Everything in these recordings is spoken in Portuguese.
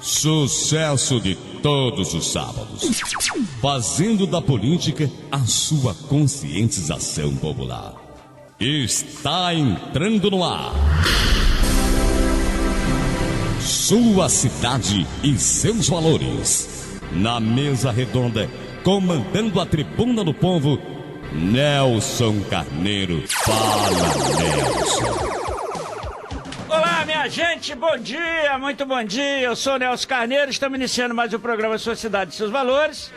Sucesso de todos os sábados. Fazendo da política a sua conscientização popular. Está entrando no ar. Sua cidade e seus valores. Na mesa redonda, comandando a tribuna do povo, Nelson Carneiro. Fala, Nelson. Olá, minha gente, bom dia, muito bom dia. Eu sou o Nelson Carneiro, estamos iniciando mais o programa Sua Cidade e Seus Valores.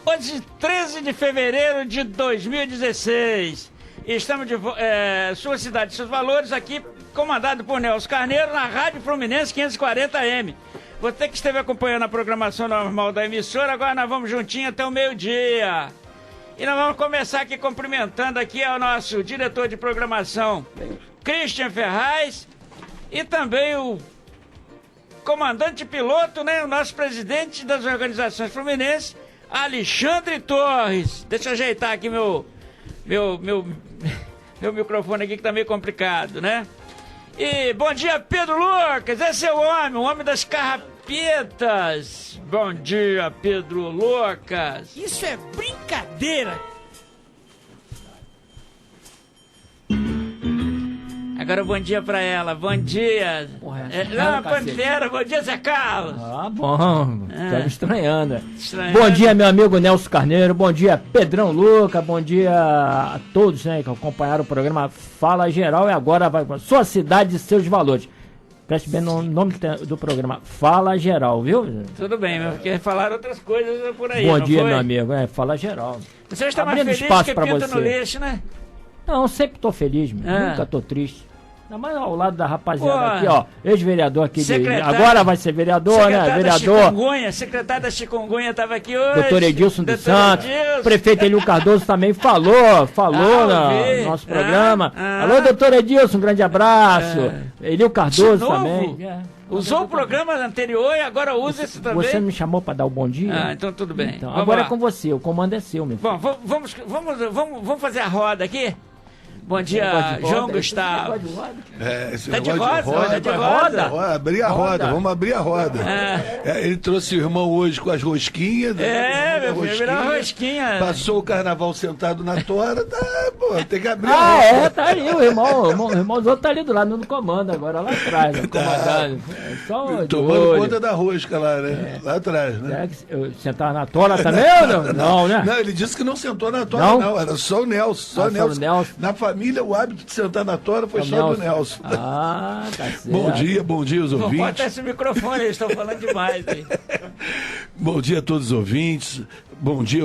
Hoje, 13 de fevereiro de 2016. E estamos de Sua Cidade e Seus Valores, aqui comandado por Nelson Carneiro, na Rádio Fluminense 540M. Você que esteve acompanhando a programação normal da emissora, agora nós vamos juntinho até o meio-dia. E nós vamos começar aqui cumprimentando aqui ao nosso diretor de programação, Christian Ferraz, e também o comandante piloto, né, o nosso presidente das organizações fluminenses, Alexandre Torres. Deixa eu ajeitar aqui meu microfone aqui que tá meio complicado, né? E bom dia, Pedro Lucas, esse é o homem das carrapetas. Bom dia, Pedro Lucas. Isso é brincadeira. Agora bom dia pra ela, bom dia. Não, Pantera, bom dia, Zé Carlos. Ah, bom, tava estranhando. Bom dia, meu amigo Nelson Carneiro, bom dia, Pedrão Luca, bom dia a todos, né, que acompanharam o programa Fala Geral. E agora vai com Sua Cidade e Seus Valores. Preste bem no nome do programa, Fala Geral, viu? Tudo bem, porque falaram outras coisas por aí. Bom dia, foi? meu amigo, Fala Geral. Você está mais Abrindo feliz espaço que pra pinto você. no lixo, né? Não, sempre tô feliz, nunca tô triste. Ainda mais ao lado da rapaziada. Pô, aqui, ó, ex-vereador aqui, secretário, agora vai ser vereador, né, vereador. Secretário da Chikungunya estava aqui hoje. Doutor Edilson dos Santos, prefeito Elio Cardoso também falou no nosso programa. Alô, doutor Edilson, um grande abraço. Elio Cardoso também. Usou o programa anterior e agora usa esse também. Você me chamou para dar o bom dia? Ah, então tudo bem. Então, agora é com você, o comando é seu, meu filho. Bom, vamos fazer a roda aqui? Bom dia, João Gustavo. Esse Tá de negócio roda? Tá de roda? Abrir a roda, vamos abrir a roda. Ele trouxe o irmão hoje com as rosquinhas. Meu filho, virou rosquinha. Passou o carnaval sentado na tora, tem que abrir a roda. Tá ali, o irmãozão tá ali do lado no comando agora, lá atrás, comandando. Tomando conta da rosca lá, né? Lá atrás, né? Será que eu sentar na tora também ou não? Não, né? Não, ele disse que não sentou na tora, não. Era só o Nelson. Só o Nelson. Na família, o hábito de sentar na tora foi só do Nelson. Ah, tá certo. Bom dia os ouvintes. Bota esse microfone, eles estão falando demais aí. Bom dia a todos os ouvintes. Bom dia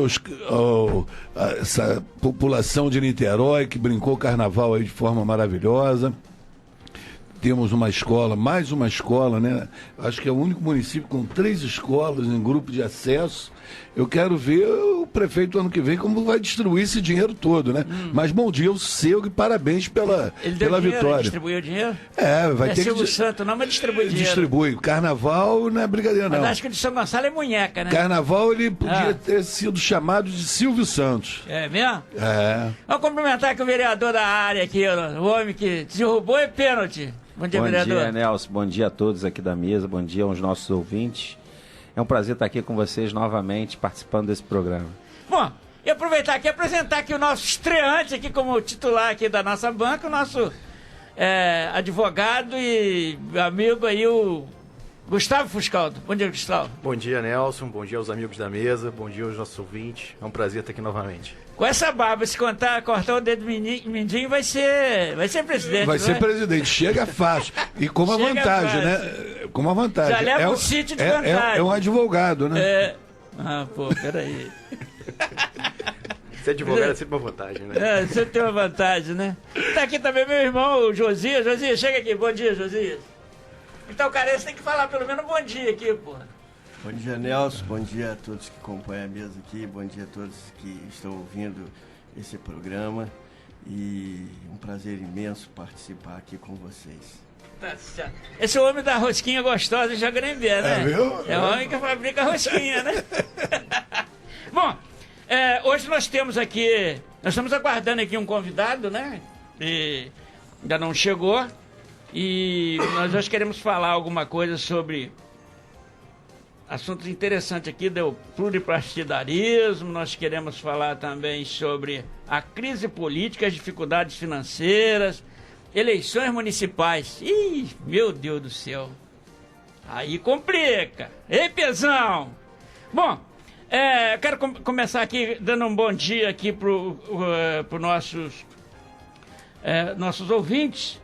a essa população de Niterói que brincou o carnaval aí de forma maravilhosa. Temos uma escola, mais uma escola, né? Acho que é o único município com 3 escolas em grupo de acesso. Eu quero ver o prefeito ano que vem como vai distribuir esse dinheiro todo, né? Mas bom dia ao seu e parabéns pela vitória. Ele distribuiu o dinheiro? Vai ter Silvio Santos, não, mas distribui dinheiro. Distribui. Carnaval não é brincadeira, não. Mas acho que o de São Gonçalo é munheca, né? Carnaval ele podia ter sido chamado de Silvio Santos. É mesmo? Vamos cumprimentar aqui o vereador da área aqui, o homem que derrubou é pênalti. Bom dia, vereador. Bom dia, Nelson. Bom dia a todos aqui da mesa. Bom dia aos nossos ouvintes. É um prazer estar aqui com vocês novamente, participando desse programa. Bom, e aproveitar aqui e apresentar aqui o nosso estreante aqui como titular aqui da nossa banca, o nosso advogado e amigo aí, o Gustavo Fuscaldo. Bom dia, Gustavo. Bom dia, Nelson. Bom dia aos amigos da mesa. Bom dia aos nossos ouvintes. É um prazer estar aqui novamente. Com essa barba, se cortar o dedo mindinho, vai ser presidente. Vai ser presidente. Chega fácil. E com uma vantagem, né? Com uma vantagem. Já leva um sítio de vantagem. É um advogado, né? Peraí. Ser advogado é sempre uma vantagem, né? Sempre tem uma vantagem, né? Tá aqui também meu irmão, o Josias. Josias, chega aqui. Bom dia, Josias. Então, cara, você tem que falar pelo menos bom dia aqui, porra. Bom dia, Nelson. Bom dia a todos que acompanham a mesa aqui. Bom dia a todos que estão ouvindo esse programa. E um prazer imenso participar aqui com vocês. Tá certo. Esse é o homem da rosquinha gostosa de Jagrembé, né? É o homem que fabrica rosquinha, né? Bom, hoje nós temos aqui... Nós estamos aguardando aqui um convidado, né? E ainda não chegou. E nós hoje queremos falar alguma coisa sobre assuntos interessantes aqui do pluripartidarismo. Nós queremos falar também sobre a crise política, as dificuldades financeiras, eleições municipais. Ih, meu Deus do céu. Aí complica. Ei, Pezão! Bom, quero começar aqui dando um bom dia aqui para nossos ouvintes.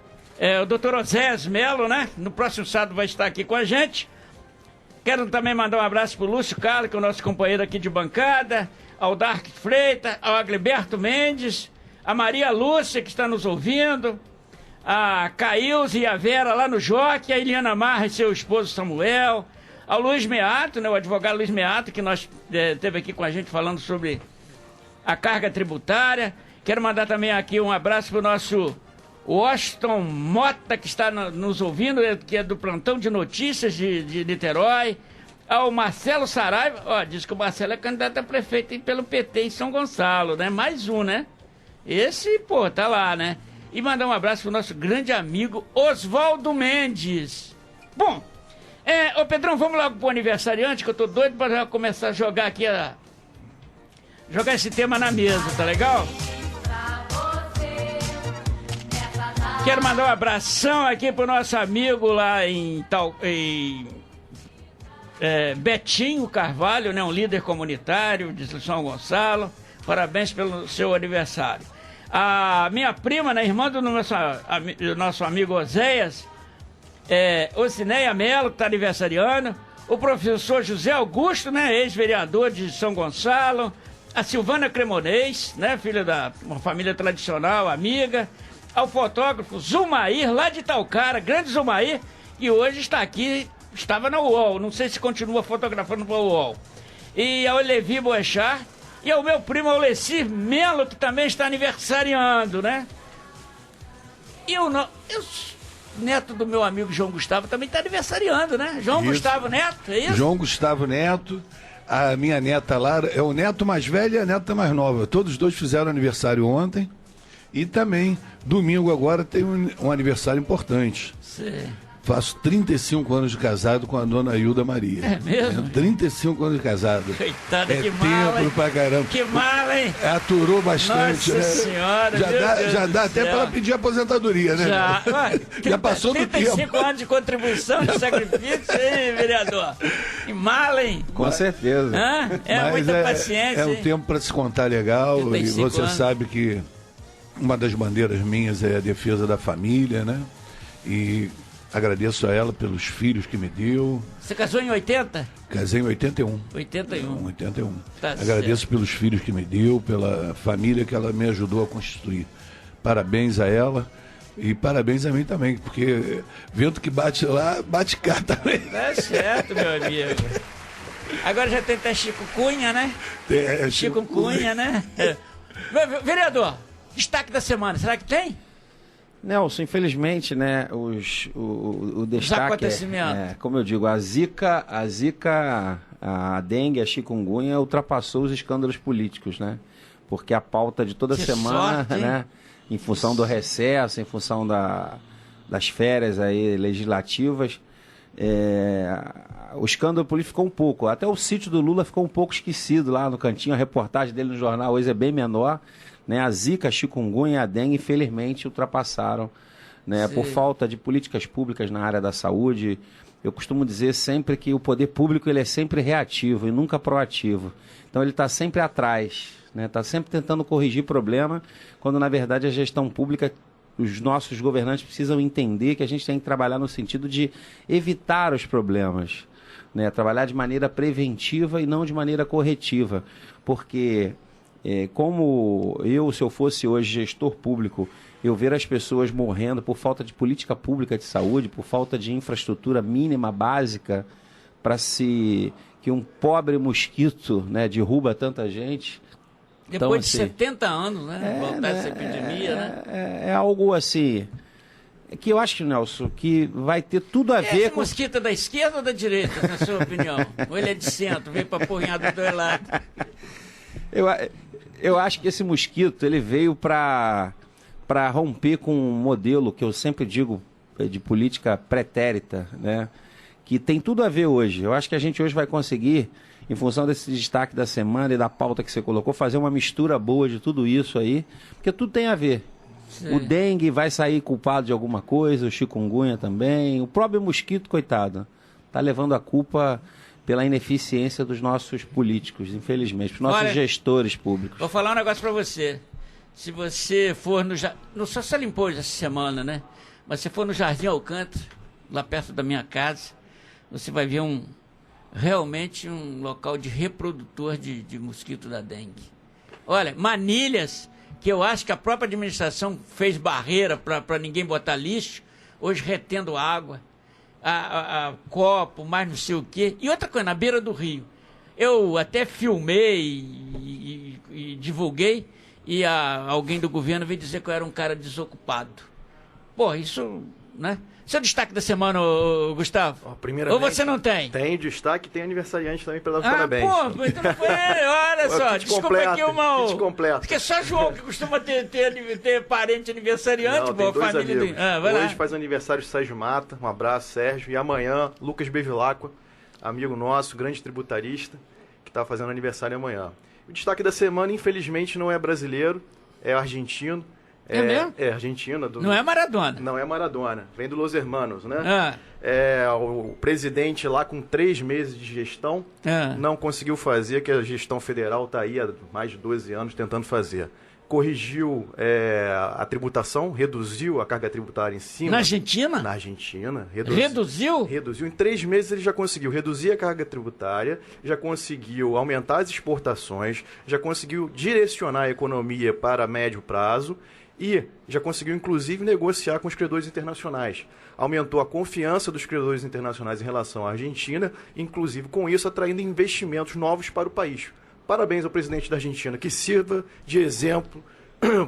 O doutor Oséias Melo, né? No próximo sábado vai estar aqui com a gente. Quero também mandar um abraço para o Lúcio Carlos, que é o nosso companheiro aqui de bancada, ao Dark Freitas, ao Agliberto Mendes, a Maria Lúcia, que está nos ouvindo, a Caílze e a Vera lá no Jockey, a Eliana Marra e seu esposo Samuel, ao Luiz Meato, né, o advogado Luiz Meato, que nós teve aqui com a gente falando sobre a carga tributária. Quero mandar também aqui um abraço para o nosso Washington Mota, que está nos ouvindo, que é do Plantão de Notícias de Niterói. Ao Marcelo Saraiva, diz que o Marcelo é candidato a prefeito pelo PT em São Gonçalo, né? Mais um, né? Esse, tá lá, né? E mandar um abraço pro nosso grande amigo Oswaldo Mendes. Bom, ô Pedrão, vamos logo pro aniversariante, que eu tô doido para começar a jogar aqui, jogar esse tema na mesa, tá legal? Quero mandar um abração aqui pro nosso amigo lá em Betinho Carvalho, né, um líder comunitário de São Gonçalo. Parabéns pelo seu aniversário. A minha prima, né, irmã do nosso amigo Oséias, Ocineia Melo, que está aniversariando. O professor José Augusto, né, ex-vereador de São Gonçalo. A Silvana Cremonês, né, filha da uma família tradicional, amiga. Ao fotógrafo Zumair, lá de Itaocara, grande Zumair, que hoje está aqui, estava na UOL, não sei se continua fotografando para a UOL. E ao Levi Boechat, e ao meu primo Alessir Melo, que também está aniversariando, né? E o neto do meu amigo João Gustavo também está aniversariando, né? João Isso. Gustavo Neto, é isso? João Gustavo Neto, a minha neta lá, é o neto mais velho e a neta mais nova. Todos os dois fizeram aniversário ontem. E também, domingo agora, tem um aniversário importante. Sim. Faço 35 anos de casado com a dona Hilda Maria. É mesmo? 35 anos de casado. Coitada, é que mala, tempo hein? pra caramba. Que mala, hein? Aturou bastante, Nossa né? Senhora, Já dá até para ela pedir aposentadoria, né? Já passou do tempo. 35 anos de contribuição, de sacrifício, hein, vereador? Que mala, hein? Com certeza. Mas muita paciência. É um hein? tempo para se contar legal. E 35 você anos. sabe que uma das bandeiras minhas é a defesa da família, né? E agradeço a ela pelos filhos que me deu. Você casou em 80? Casei em 81. 81. 81. Tá Agradeço certo. pelos filhos que me deu, pela família que ela me ajudou a constituir. Parabéns a ela e parabéns a mim também, porque vento que bate lá, bate cá também. Tá certo, meu amigo. Agora já tem até Chico Cunha, né? Chico Cunha, né? Vereador, destaque da semana, será que tem? Nelson, infelizmente, né, o destaque acontecimentos. como eu digo, a Zika, a dengue, a chikungunya ultrapassou os escândalos políticos, né? Porque a pauta de toda semana, sorte, né, em função do recesso, em função das férias aí legislativas, o escândalo político ficou um pouco, até o sítio do Lula ficou um pouco esquecido lá no cantinho, a reportagem dele no jornal hoje é bem menor, né? A Zika, a chikungunya e a dengue, infelizmente, ultrapassaram, né? Por falta de políticas públicas na área da saúde. Eu costumo dizer sempre que o poder público ele é sempre reativo e nunca proativo. Então ele está sempre atrás, né? Está sempre tentando corrigir problema, quando na verdade a gestão pública, os nossos governantes precisam entender que a gente tem que trabalhar no sentido de evitar os problemas, né? Trabalhar de maneira preventiva e não de maneira corretiva, porque como se eu fosse hoje gestor público, eu ver as pessoas morrendo por falta de política pública de saúde, por falta de infraestrutura mínima, básica, que um pobre mosquito, né, derruba tanta gente. Depois então, de assim, 70 anos, né? Voltar essa epidemia, né? É algo assim, que eu acho, Nelson, que vai ter tudo a ver com... mosquito é da esquerda ou da direita, na sua opinião? Ou ele é de centro, veio para porrinhar do dois lados? Eu acho que esse mosquito ele veio para romper com um modelo que eu sempre digo de política pretérita, né? que tem tudo a ver hoje. Eu acho que a gente hoje vai conseguir, em função desse destaque da semana e da pauta que você colocou, fazer uma mistura boa de tudo isso aí, porque tudo tem a ver. Sim. O dengue vai sair culpado de alguma coisa, o chikungunya também, o próprio mosquito, coitado, está levando a culpa pela ineficiência dos nossos políticos, infelizmente, dos nossos gestores públicos. Vou falar um negócio para você. Se você for no... Não só se limpou essa semana, né? Mas se for no Jardim Alcântara, lá perto da minha casa, você vai ver realmente um local de reprodutor de mosquito da dengue. Olha, manilhas, que eu acho que a própria administração fez barreira para ninguém botar lixo, hoje retendo água, a copo, mais não sei o quê. E outra coisa, na beira do rio. Eu até filmei e divulguei, e alguém do governo veio dizer que eu era um cara desocupado. Pô, isso, né? Seu destaque da semana, Gustavo? Ou você não tem? Tem destaque e tem aniversariante também para dar os parabéns. Pô, então não foi, olha só, desculpa aqui o mal. Completo. Porque é só João que costuma ter parente aniversariante, não, pô, família do... Hoje faz aniversário o Sérgio Mata, um abraço, Sérgio. E amanhã, Lucas Bevilacqua, amigo nosso, grande tributarista, que está fazendo aniversário amanhã. O destaque da semana, infelizmente, não é brasileiro, é argentino. É mesmo? É Argentina. Não é Maradona. Não é Maradona. Vem do Los Hermanos, né? O presidente lá com 3 meses de gestão não conseguiu fazer, que a gestão federal está aí há mais de 12 anos tentando fazer. Corrigiu a tributação, reduziu a carga tributária em cima. Na Argentina? Na Argentina. Reduziu? Reduziu. Em 3 meses ele já conseguiu reduzir a carga tributária, já conseguiu aumentar as exportações, já conseguiu direcionar a economia para médio prazo e já conseguiu, inclusive, negociar com os credores internacionais. Aumentou a confiança dos credores internacionais em relação à Argentina, inclusive, com isso, atraindo investimentos novos para o país. Parabéns ao presidente da Argentina, que sirva de exemplo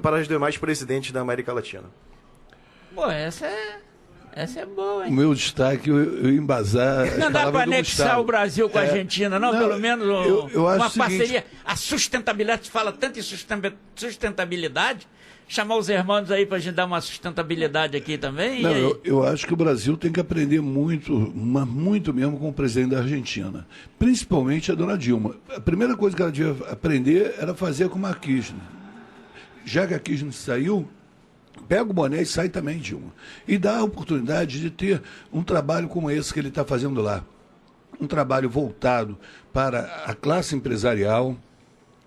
para os demais presidentes da América Latina. Pô, essa é boa, hein? O meu destaque, eu embasar... Não dá para anexar o Brasil com a Argentina, não? Pelo menos eu acho uma parceria. A sustentabilidade, se fala tanto em sustentabilidade... Chamar os irmãos aí para a gente dar uma sustentabilidade aqui também? Não, eu acho que o Brasil tem que aprender muito mesmo com o presidente da Argentina. Principalmente a dona Dilma. A primeira coisa que ela devia aprender era fazer como a Kirchner. Já que a Kirchner saiu, pega o boné e sai também, Dilma. E dá a oportunidade de ter um trabalho como esse que ele está fazendo lá. Um trabalho voltado para a classe empresarial,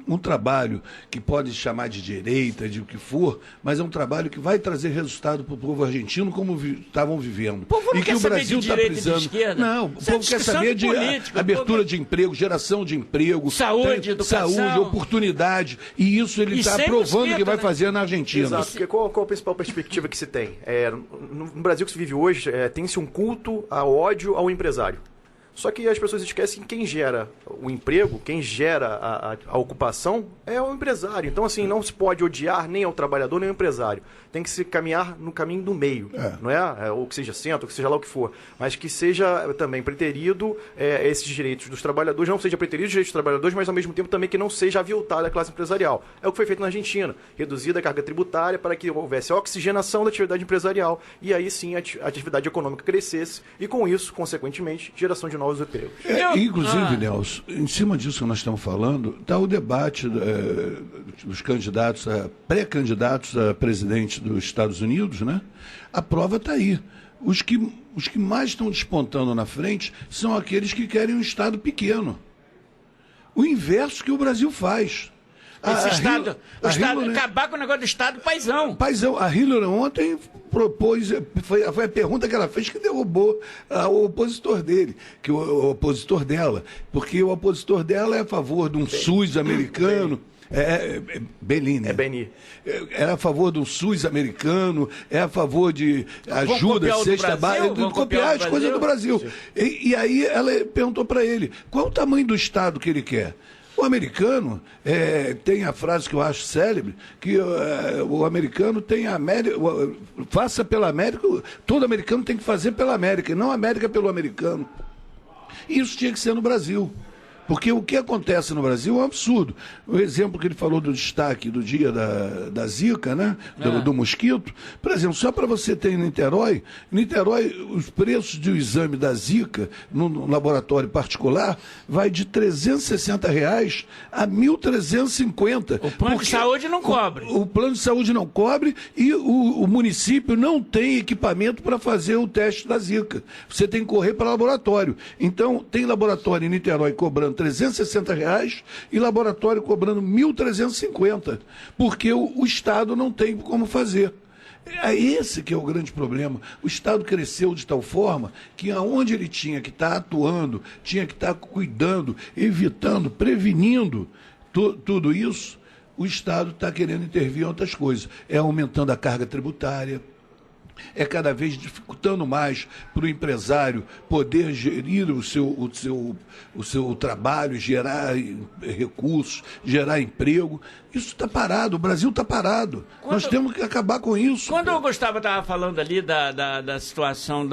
um trabalho que pode chamar de direita, de o que for, mas é um trabalho que vai trazer resultado para o povo argentino como estavam vivendo. O povo não quer saber de direita e de esquerda. Não, o povo quer saber de abertura de emprego, geração de emprego, saúde, educação, saúde, oportunidade, e isso ele está provando que vai fazer na Argentina. Exato, porque qual a principal perspectiva que se tem? No Brasil que se vive hoje, tem-se um culto ao ódio ao empresário. Só que as pessoas esquecem que quem gera o emprego, quem gera a ocupação é o empresário. Então, assim, não se pode odiar nem ao trabalhador nem ao empresário. Tem que se caminhar no caminho do meio, não é? Ou que seja centro, ou que seja lá o que for. Mas que seja também preterido esses direitos dos trabalhadores, não seja preterido os direitos dos trabalhadores, mas ao mesmo tempo também que não seja aviltada a classe empresarial. É o que foi feito na Argentina. Reduzida a carga tributária para que houvesse a oxigenação da atividade empresarial e aí sim a atividade econômica crescesse e com isso, consequentemente, geração de novos empregos. Inclusive, Nelson, em cima disso que nós estamos falando, está o debate dos candidatos, pré-candidatos a presidente dos Estados Unidos, né? A prova está aí. Os que mais estão despontando na frente são aqueles que querem um Estado pequeno. O inverso que o Brasil faz. Acabar com o negócio do Estado paizão. A Hillary ontem propôs, foi a pergunta que ela fez que derrubou o opositor dele, o opositor dela, porque o opositor dela é a favor de um SUS americano. Bellini. É a favor do SUS americano, é a favor de ajuda, cesta básica, copiar as coisas do Brasil. E aí ela perguntou para ele, qual o tamanho do Estado que ele quer? O americano tem a frase que eu acho célebre, que o americano tem a América, faça pela América, todo americano tem que fazer pela América, e não a América pelo americano. Isso tinha que ser no Brasil. Porque o que acontece no Brasil é um absurdo. O exemplo que ele falou do destaque do dia da Zika, né? Do mosquito. Por exemplo, só para você ter em Niterói, os preços do exame da Zika no laboratório particular vai de R$360 a R$1.350. O plano de saúde não cobre. O plano de saúde não cobre e o município não tem equipamento para fazer o teste da Zika. Você tem que correr para laboratório. Então, tem laboratório em Niterói cobrando R$360 e laboratório cobrando R$1.350, porque o Estado não tem como fazer. É esse que é o grande problema. O Estado cresceu de tal forma que aonde ele tinha que estar atuando, tinha que estar cuidando, evitando, prevenindo tudo isso, o Estado está querendo intervir em outras coisas. É aumentando a carga tributária, é cada vez dificultando mais para o empresário poder gerir o seu trabalho, gerar recursos, gerar emprego. Isso está parado, o Brasil está parado. Nós temos que acabar com isso. Quando o Gustavo estava falando ali da situação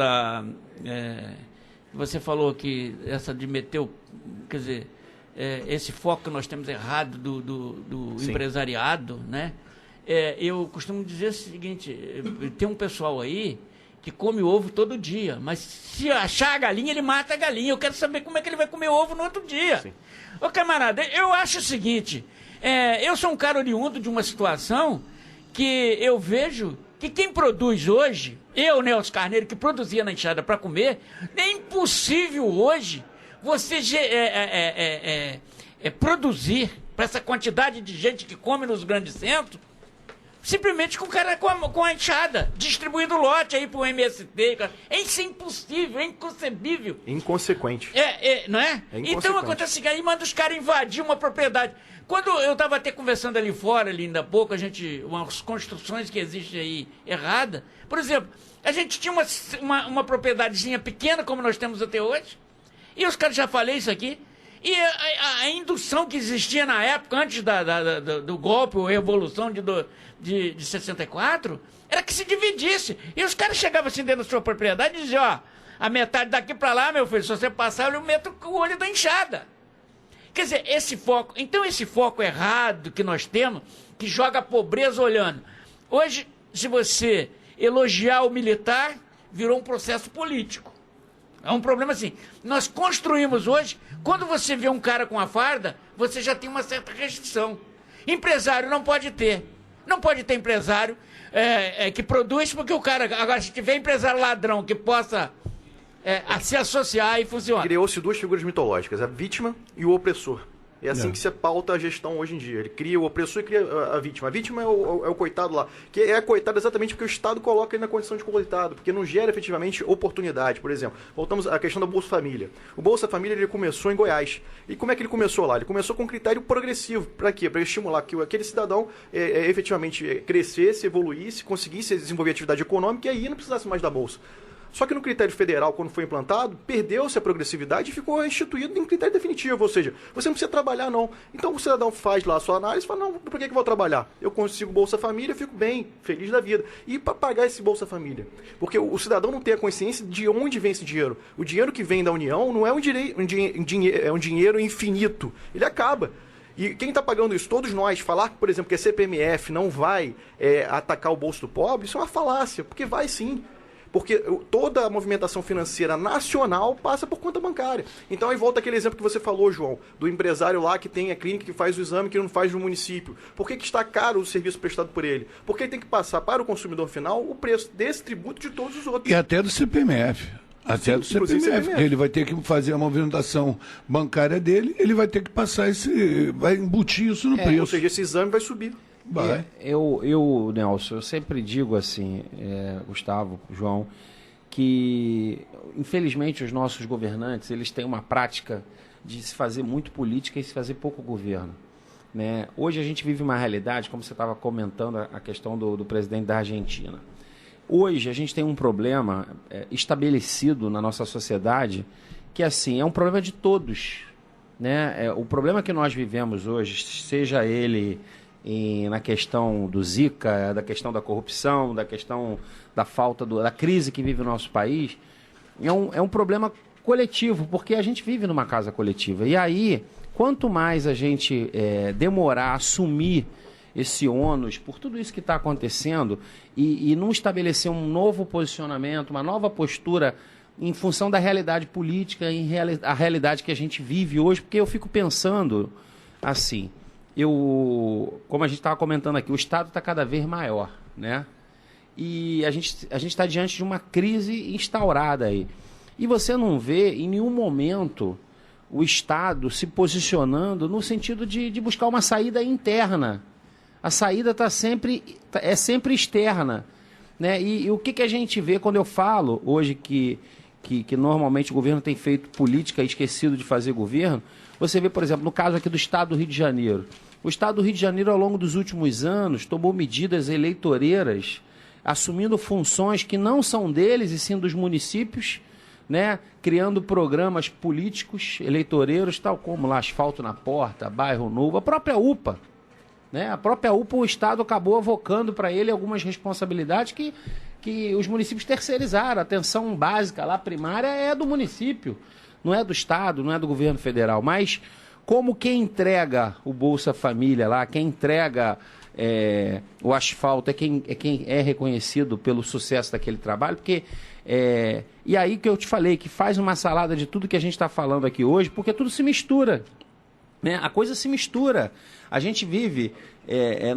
você falou que essa de meter, quer dizer, esse foco que nós temos errado do empresariado, né? Eu costumo dizer o seguinte, tem um pessoal aí que come ovo todo dia, mas se achar a galinha, ele mata a galinha. Eu quero saber como é que ele vai comer ovo no outro dia. Sim. Ô, camarada, eu acho o seguinte, eu sou um cara oriundo de uma situação que eu vejo que quem produz hoje, Nelson Carneiro, que produzia na enxada para comer, é impossível hoje você produzir para essa quantidade de gente que come nos grandes centros, simplesmente com o cara com a enxada, distribuindo lote aí pro MST. Isso é impossível, é inconcebível. Inconsequente. Não é? Então acontece que aí manda os caras invadir uma propriedade. Quando eu estava até conversando ali fora, ali ainda há pouco, umas construções que existem aí erradas. Por exemplo, a gente tinha uma propriedadezinha pequena, como nós temos até hoje, e os caras, já falei isso aqui, e a indução que existia na época, antes do golpe ou revolução de 64, era que se dividisse. E os caras chegavam assim dentro da sua propriedade e diziam, a metade daqui para lá, meu filho, se você passar, eu meto o olho da enxada. Quer dizer, esse foco errado que nós temos, que joga a pobreza olhando. Hoje, se você elogiar o militar, virou um processo político. É um problema assim. Nós construímos hoje, quando você vê um cara com a farda, você já tem uma certa restrição. Empresário não pode ter. Não pode ter empresário que produz, porque o cara... Agora, se tiver empresário ladrão que possa se associar e funciona. Criou-se duas figuras mitológicas, a vítima e o opressor. É assim que se pauta a gestão hoje em dia. Ele cria o opressor e cria a vítima. A vítima é o coitado lá, que é coitado exatamente porque o Estado coloca ele na condição de coitado, porque não gera efetivamente oportunidade. Por exemplo, voltamos à questão da Bolsa Família. O Bolsa Família ele começou em Goiás. E como é que ele começou lá? Ele começou com um critério progressivo. Para quê? Para estimular que aquele cidadão efetivamente crescesse, evoluísse, conseguisse desenvolver atividade econômica e aí não precisasse mais da Bolsa. Só que no critério federal, quando foi implantado, perdeu-se a progressividade e ficou instituído em critério definitivo, ou seja, você não precisa trabalhar não. Então o cidadão faz lá a sua análise e fala, não, por que eu vou trabalhar? Eu consigo Bolsa Família, eu fico bem, feliz da vida. E para pagar esse Bolsa Família? Porque o cidadão não tem a consciência de onde vem esse dinheiro. O dinheiro que vem da União não é um dinheiro infinito, ele acaba. E quem está pagando isso? Todos nós. Falar, por exemplo, que a CPMF não vai atacar o bolso do pobre, isso é uma falácia, porque vai sim. Porque toda a movimentação financeira nacional passa por conta bancária. Então aí volta aquele exemplo que você falou, João, do empresário lá que tem a clínica que faz o exame que não faz no município. Por que está caro o serviço prestado por ele? Porque ele tem que passar para o consumidor final o preço desse tributo de todos os outros. E até do CPMF. Até do CPMF. Ele vai ter que fazer a movimentação bancária dele, ele vai ter que passar vai embutir isso no preço. Ou seja, esse exame vai subir. Nelson, eu sempre digo assim, Gustavo, João, que infelizmente os nossos governantes, eles têm uma prática de se fazer muito política e se fazer pouco governo, né? Hoje a gente vive uma realidade, como você estava comentando a questão do presidente da Argentina. Hoje a gente tem um problema estabelecido na nossa sociedade que assim, é um problema de todos, né? O problema que nós vivemos hoje, seja ele na questão do Zika, da questão da corrupção, da questão da falta da crise que vive o nosso país, é um problema coletivo, porque a gente vive numa casa coletiva. E aí, quanto mais a gente demorar a assumir esse ônus por tudo isso que está acontecendo e não estabelecer um novo posicionamento, uma nova postura em função da realidade política, a realidade que a gente vive hoje, porque eu fico pensando assim, como a gente estava comentando aqui, o Estado está cada vez maior, né? E a gente está diante de uma crise instaurada aí. E você não vê em nenhum momento o Estado se posicionando no sentido de buscar uma saída interna. A saída é sempre externa, né? E o que a gente vê quando eu falo hoje que normalmente o governo tem feito política e esquecido de fazer governo, você vê, por exemplo, no caso aqui do Estado do Rio de Janeiro. O Estado do Rio de Janeiro, ao longo dos últimos anos, tomou medidas eleitoreiras, assumindo funções que não são deles e sim dos municípios, né? Criando programas políticos eleitoreiros, tal como lá asfalto na porta, bairro novo, a própria UPA. Né? A própria UPA, o Estado acabou avocando para ele algumas responsabilidades que os municípios terceirizaram. A atenção básica lá, primária, é do município, não é do Estado, não é do governo federal. Mas como quem entrega o Bolsa Família lá, quem entrega o asfalto, é quem é reconhecido pelo sucesso daquele trabalho, porque... e aí que eu te falei, que faz uma salada de tudo que a gente está falando aqui hoje, porque tudo se mistura. Né? A coisa se mistura. A gente vive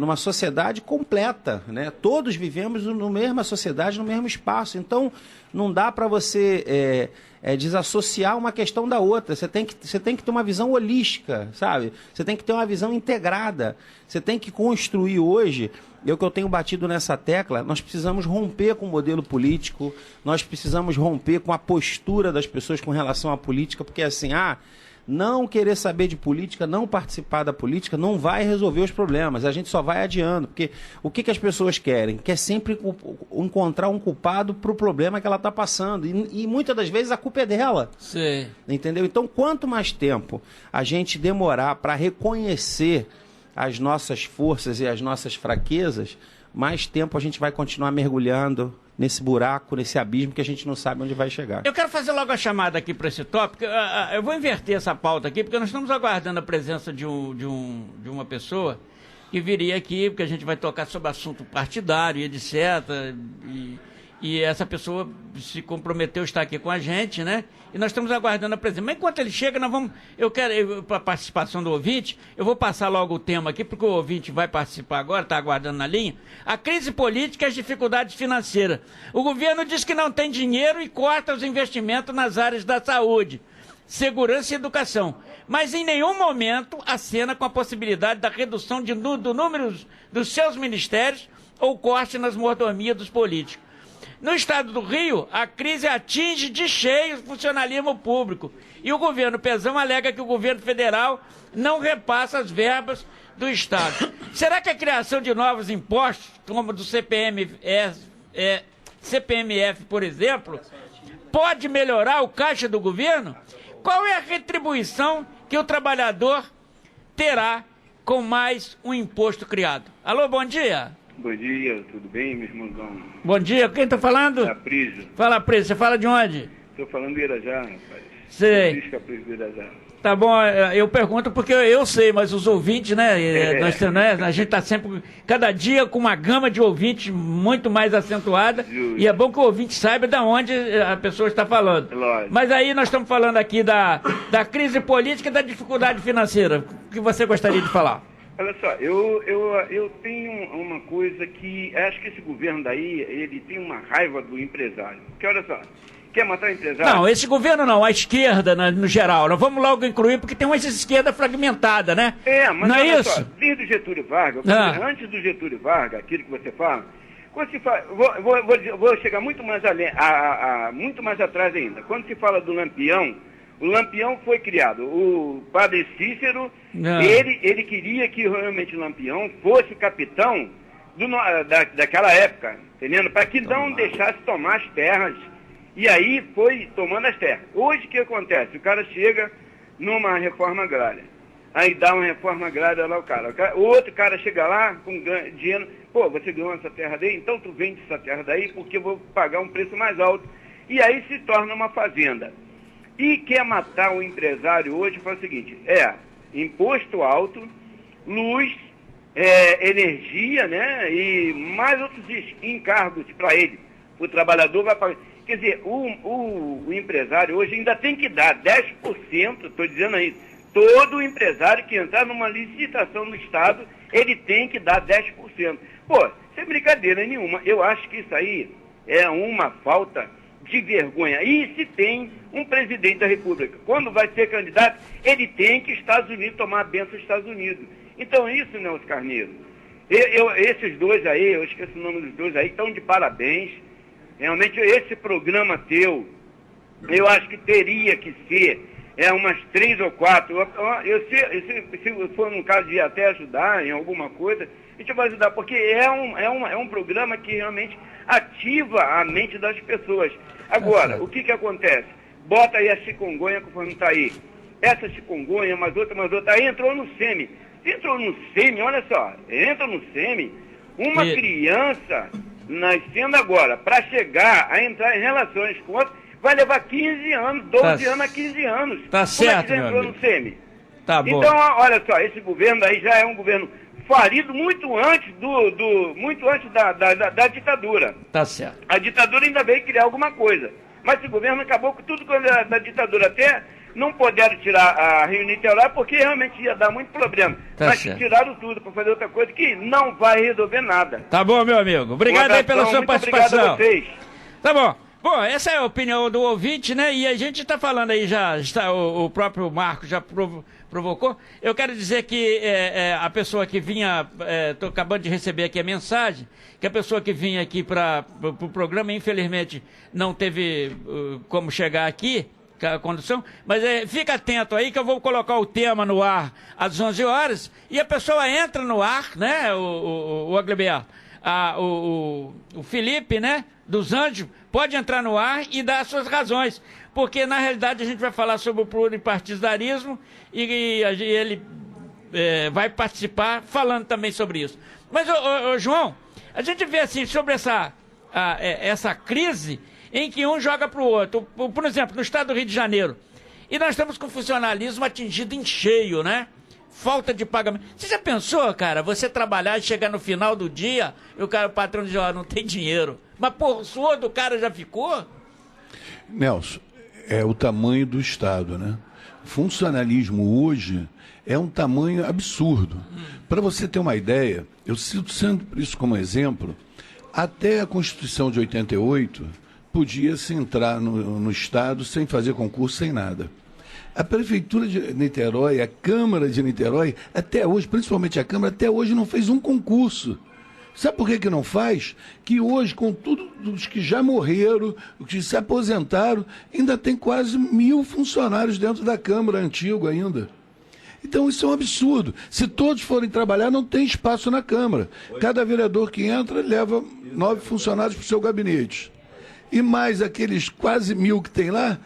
numa sociedade completa, né? Todos vivemos na mesma sociedade, no mesmo espaço. Então, não dá para você desassociar uma questão da outra. Você tem que ter uma visão holística, sabe? Você tem que ter uma visão integrada. Você tem que construir hoje, que eu tenho batido nessa tecla, nós precisamos romper com o modelo político, nós precisamos romper com a postura das pessoas com relação à política, porque assim, não querer saber de política, não participar da política, não vai resolver os problemas. A gente só vai adiando. Porque o que as pessoas querem? Quer sempre encontrar um culpado para o problema que ela está passando. E muitas das vezes a culpa é dela. Sim. Entendeu? Então, quanto mais tempo a gente demorar para reconhecer as nossas forças e as nossas fraquezas, mais tempo a gente vai continuar mergulhando nesse buraco, nesse abismo que a gente não sabe onde vai chegar. Eu quero fazer logo a chamada aqui para esse tópico. Eu vou inverter essa pauta aqui, porque nós estamos aguardando a presença de uma pessoa que viria aqui, porque a gente vai tocar sobre assunto partidário e etc. E essa pessoa se comprometeu a estar aqui com a gente, né? E nós estamos aguardando a presença. Mas enquanto ele chega, para a participação do ouvinte, eu vou passar logo o tema aqui, porque o ouvinte vai participar agora, está aguardando na linha. A crise política e as dificuldades financeiras. O governo diz que não tem dinheiro e corta os investimentos nas áreas da saúde, segurança e educação. Mas em nenhum momento acena com a possibilidade da redução do número dos seus ministérios ou corte nas mordomias dos políticos. No estado do Rio, a crise atinge de cheio o funcionalismo público. E o governo Pezão alega que o governo federal não repassa as verbas do Estado. Será que a criação de novos impostos, como do CPMF, por exemplo, pode melhorar o caixa do governo? Qual é a retribuição que o trabalhador terá com mais um imposto criado? Alô, bom dia. Bom dia, tudo bem, meu irmãozão? Bom dia, quem está falando? Caprizo. Fala, Preso, você fala de onde? Estou falando do Irajá, rapaz. Sei. Caprizo do Irajá. Tá bom, eu pergunto porque eu sei, mas os ouvintes, né? A gente está sempre, cada dia, com uma gama de ouvintes muito mais acentuada. Justo. E é bom que o ouvinte saiba de onde a pessoa está falando. Lógico. Mas aí nós estamos falando aqui da crise política e da dificuldade financeira. O que você gostaria de falar? Olha só, eu tenho uma coisa que acho que esse governo daí, ele tem uma raiva do empresário. Porque olha só, quer matar o empresário? Não, esse governo não, a esquerda no geral. Nós vamos logo incluir, porque tem uma esquerda fragmentada, né? Mas não é isso? Só, desde o Getúlio Vargas, antes do Getúlio Vargas, aquilo que você fala, quando se fala, vou chegar muito mais muito mais atrás ainda. Quando se fala do Lampião, o Lampião foi criado. O padre Cícero, ele queria que realmente o Lampião fosse capitão daquela época, entendendo? Para que não deixasse tomar as terras. E aí foi tomando as terras. Hoje o que acontece? O cara chega numa reforma agrária. Aí dá uma reforma agrária lá o outro cara chega lá com dinheiro. Pô, você ganhou essa terra daí? Então tu vende essa terra daí porque eu vou pagar um preço mais alto. E aí se torna uma fazenda. e quer matar o empresário hoje faz o seguinte, imposto alto, luz, energia, né, e mais outros encargos para ele. O trabalhador vai pagar. Quer dizer, o empresário hoje ainda tem que dar 10%, estou dizendo aí, todo empresário que entrar numa licitação no Estado, ele tem que dar 10%. Pô, sem brincadeira nenhuma, eu acho que isso aí é uma falta de vergonha. E se tem um presidente da República, quando vai ser candidato, ele tem que Estados Unidos tomar a benção dos Estados Unidos. Então isso, Nelson Carneiro, esses dois aí, eu esqueci o nome dos dois aí, estão de parabéns. Realmente esse programa teu, eu acho que teria que ser umas 3 ou 4. Se for um caso de até ajudar em alguma coisa, a gente vai ajudar, porque é um programa que realmente ativa a mente das pessoas. Agora, o que acontece? Bota aí a chikungunya, conforme está aí. Essa chikungunya, mais outra, aí entrou no SEMI. Entrou no SEMI, olha só, entra no SEMI, uma criança nascendo agora, para chegar a entrar em relações com outro, vai levar 15 anos, 12 anos a 15 anos. Tá certo, como é que já entrou no SEMI? Tá bom. Então, olha só, esse governo aí já é um governo falido muito antes da ditadura. Tá certo. A ditadura ainda veio criar alguma coisa. Mas esse governo acabou com tudo quando era da ditadura. Até não puderam tirar a Rio Niterói porque realmente ia dar muito problema. Mas tiraram tudo para fazer outra coisa que não vai resolver nada. Tá bom, meu amigo. Obrigado aí pela sua participação. Obrigado a vocês. Tá bom. Bom, essa é a opinião do ouvinte, né? E a gente está falando aí o próprio Marco já provocou. Eu quero dizer que a pessoa que vinha, estou acabando de receber aqui a mensagem, que a pessoa que vinha aqui para o programa, infelizmente, não teve como chegar aqui, a condução, mas fica atento aí que eu vou colocar o tema no ar às 11 horas e a pessoa entra no ar, né, o Agleberto, o Felipe, né, dos Anjos, pode entrar no ar e dar as suas razões, porque na realidade a gente vai falar sobre o pluripartidarismo e ele vai participar falando também sobre isso. Mas, João, a gente vê assim sobre essa crise em que um joga para o outro. Por exemplo, no estado do Rio de Janeiro. E nós estamos com o funcionalismo atingido em cheio, né? Falta de pagamento. Você já pensou, cara, você trabalhar e chegar no final do dia e o patrão diz, não tem dinheiro. Mas, pô, o suor do cara já ficou? Nelson, é o tamanho do Estado, né? O funcionalismo hoje é um tamanho absurdo. Para você ter uma ideia, eu cito sempre isso como exemplo, até a Constituição de 88... podia-se entrar no Estado sem fazer concurso, sem nada. A Prefeitura de Niterói, a Câmara de Niterói, até hoje, principalmente a Câmara, até hoje não fez um concurso. Sabe por que não faz? Que hoje, com todos os que já morreram, os que se aposentaram, ainda tem quase 1.000 funcionários dentro da Câmara, antigo ainda. Então isso é um absurdo. Se todos forem trabalhar, não tem espaço na Câmara. Cada vereador que entra leva 9 funcionários para o seu gabinete. E mais aqueles quase 1.000 que tem lá,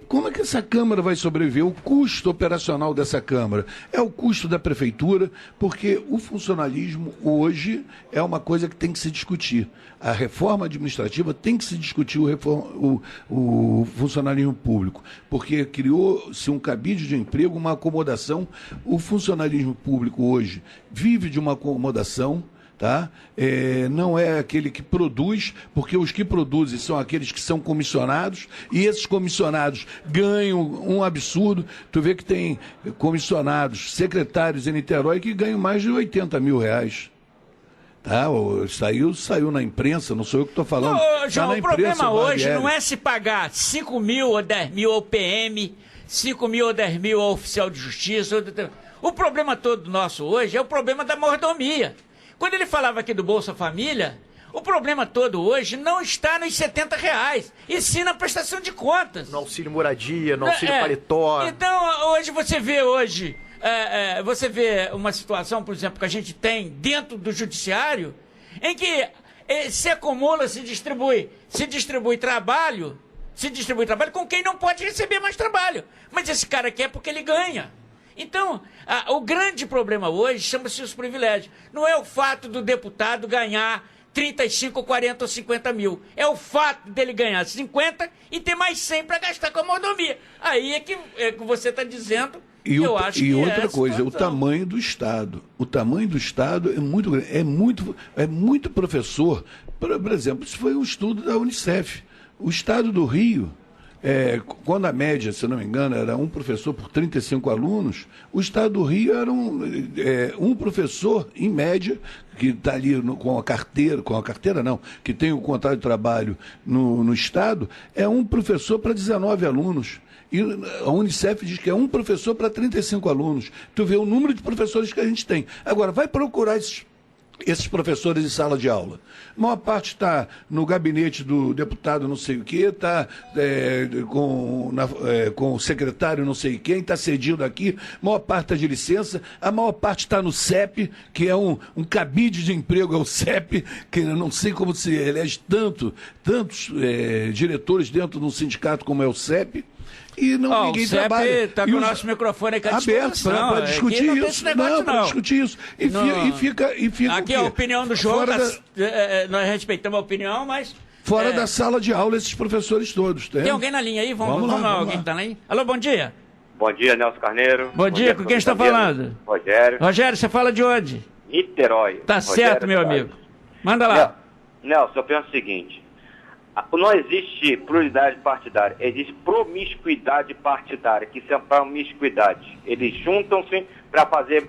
como é que essa Câmara vai sobreviver? O custo operacional dessa Câmara é o custo da Prefeitura, porque o funcionalismo hoje é uma coisa que tem que se discutir. A reforma administrativa tem que se discutir o funcionalismo público, porque criou-se um cabide de emprego, uma acomodação. O funcionalismo público hoje vive de uma acomodação, tá? Não é aquele que produz, porque os que produzem são aqueles que são comissionados, e esses comissionados ganham um absurdo. Tu vê que tem comissionados, secretários em Niterói que ganham mais de 80 mil reais. Tá? Saiu na imprensa, não sou eu que estou falando. João, o problema hoje não é se pagar 5 mil ou 10 mil ao PM, 5 mil ou 10 mil ao oficial de justiça. O problema todo nosso hoje é o problema da mordomia. Quando ele falava aqui do Bolsa Família, o problema todo hoje não está nos R$70, e sim na prestação de contas. No auxílio moradia, no auxílio paletó. Então, hoje você vê uma situação, por exemplo, que a gente tem dentro do judiciário, em que se acumula, se distribui trabalho com quem não pode receber mais trabalho. Mas esse cara quer porque ele ganha. Então, o grande problema hoje chama-se os privilégios. Não é o fato do deputado ganhar 35, 40 ou 50 mil. É o fato dele ganhar 50 e ter mais 100 para gastar com a mordomia. Aí é que você está dizendo. Eu acho que outra coisa, o tamanho do Estado. O tamanho do Estado é muito grande. É muito professor. Por exemplo, isso foi um estudo da Unicef. O Estado do Rio, quando a média, se não me engano, era um professor por 35 alunos, o Estado do Rio era um professor, em média, que está ali com a carteira não, que tem o contrato de trabalho no Estado, é um professor para 19 alunos. E a Unicef diz que é um professor para 35 alunos. Tu vê o número de professores que a gente tem. Agora, vai procurar esses professores em sala de aula. A maior parte está no gabinete do deputado não sei o quê, está com o secretário não sei quem, está cedido aqui, a maior parte está de licença, a maior parte está no CEP, que é um cabide de emprego, é o CEP, que eu não sei como se elege tantos diretores dentro de um sindicato como é o CEP. E ninguém trabalha. Está com o nosso microfone aqui aberto para discutir isso. Para discutir isso. E fica aqui é a opinião do João. Nós respeitamos a opinião, mas. Fora da sala de aula, esses professores todos. Tem alguém na linha aí? Vamos lá. Alguém que está aí? Alô, bom dia. Bom dia, Nelson Carneiro. Bom dia, com quem está falando? Rogério. Rogério, você fala de onde? Niterói. Tá certo, meu amigo. Manda lá. Nelson, eu penso o seguinte. Não existe pluralidade partidária, existe promiscuidade partidária, que isso é promiscuidade. Eles juntam-se para fazer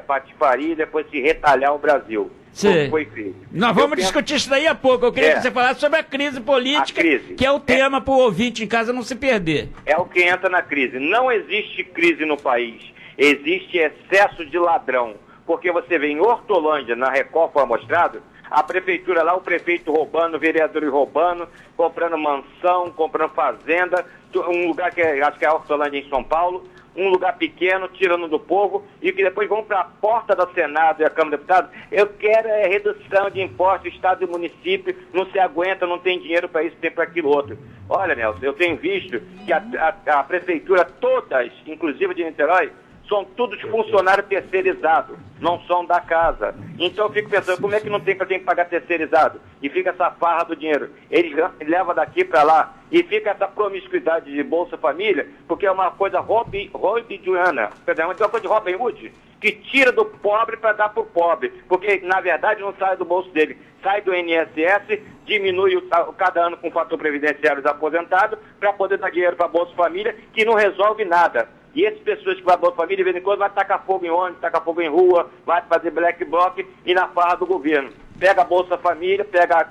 patifaria e depois se retalhar o Brasil. Como foi feito. Nós vamos discutir isso daí a pouco. Eu queria que você falasse sobre a crise política, que é o tema para o ouvinte em casa não se perder. É o que entra na crise. Não existe crise no país, existe excesso de ladrão. Porque você vê em Hortolândia, na Record foi mostrado, a prefeitura lá, o prefeito roubando, vereadores roubando, comprando mansão, comprando fazenda, um lugar que acho que é a Hortolândia em São Paulo, um lugar pequeno, tirando do povo, e que depois vão para a porta do Senado e a Câmara de Deputados. Eu quero redução de impostos, Estado e município, não se aguenta, não tem dinheiro para isso, tem para aquilo outro. Olha, Nelson, eu tenho visto que a prefeitura, todas, inclusive de Niterói, são todos funcionários terceirizados, não são da casa. Então eu fico pensando, como é que não tem que pagar terceirizado? E fica essa farra do dinheiro. Eles levam daqui para lá e fica essa promiscuidade de Bolsa Família, porque é uma coisa hobbitiana, é uma coisa de Robin Hood, que tira do pobre para dar para o pobre, porque na verdade não sai do bolso dele, sai do INSS, diminui cada ano com o fator previdenciário dos aposentados, para poder dar dinheiro para Bolsa Família, que não resolve nada. E essas pessoas que vão à Bolsa Família, de vez em quando, vai tacar fogo em ônibus, tacar fogo em rua, vai fazer black bloc e na farra do governo. Pega a Bolsa Família, pega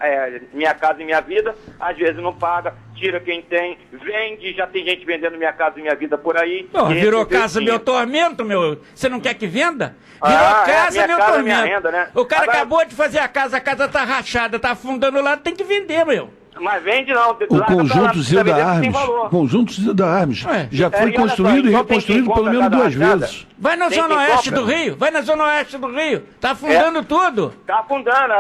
Minha Casa e Minha Vida, às vezes não paga, tira quem tem, vende, já tem gente vendendo Minha Casa e Minha Vida por aí. Virou casa meu tormento, meu. Você não quer que venda? Virou casa meu tormento. Minha renda, né? O cara acabou de fazer a casa tá rachada, tá afundando lá, tem que vender, meu. Mas vende não. O conjunto Zilda Armes já foi construído e reconstruído pelo menos 2 vezes. Vai na Zona Oeste do Rio, tá afundando tudo. Tá afundando,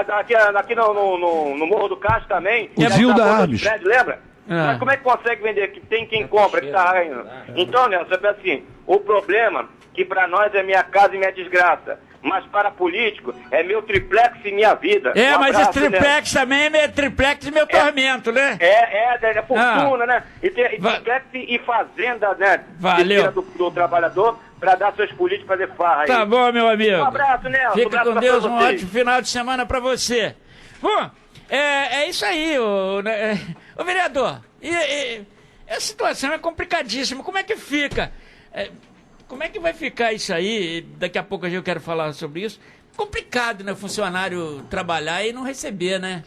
aqui no Morro do Castro também. O Zilda Armes. Lembra? Mas como é que consegue vender? Que tem quem compra, que tá ganhando. Então, Nelson, você pensa assim, o problema que para nós é Minha Casa e Minha Desgraça. Mas para político é meu triplex e minha vida. Mas esse triplex também é meu triplex e meu tormento, né? É fortuna, né? E triplex e fazenda, né? Valeu. Do trabalhador para dar seus políticos fazer farra aí. Tá bom, meu amigo. Um abraço, Nelson. Fica com Deus, um ótimo final de semana para você. Bom, é isso aí, ô vereador. A situação é complicadíssima. Como é que fica? Como é que vai ficar isso aí? Daqui a pouco eu quero falar sobre isso. Complicado, né? O funcionário trabalhar e não receber, né?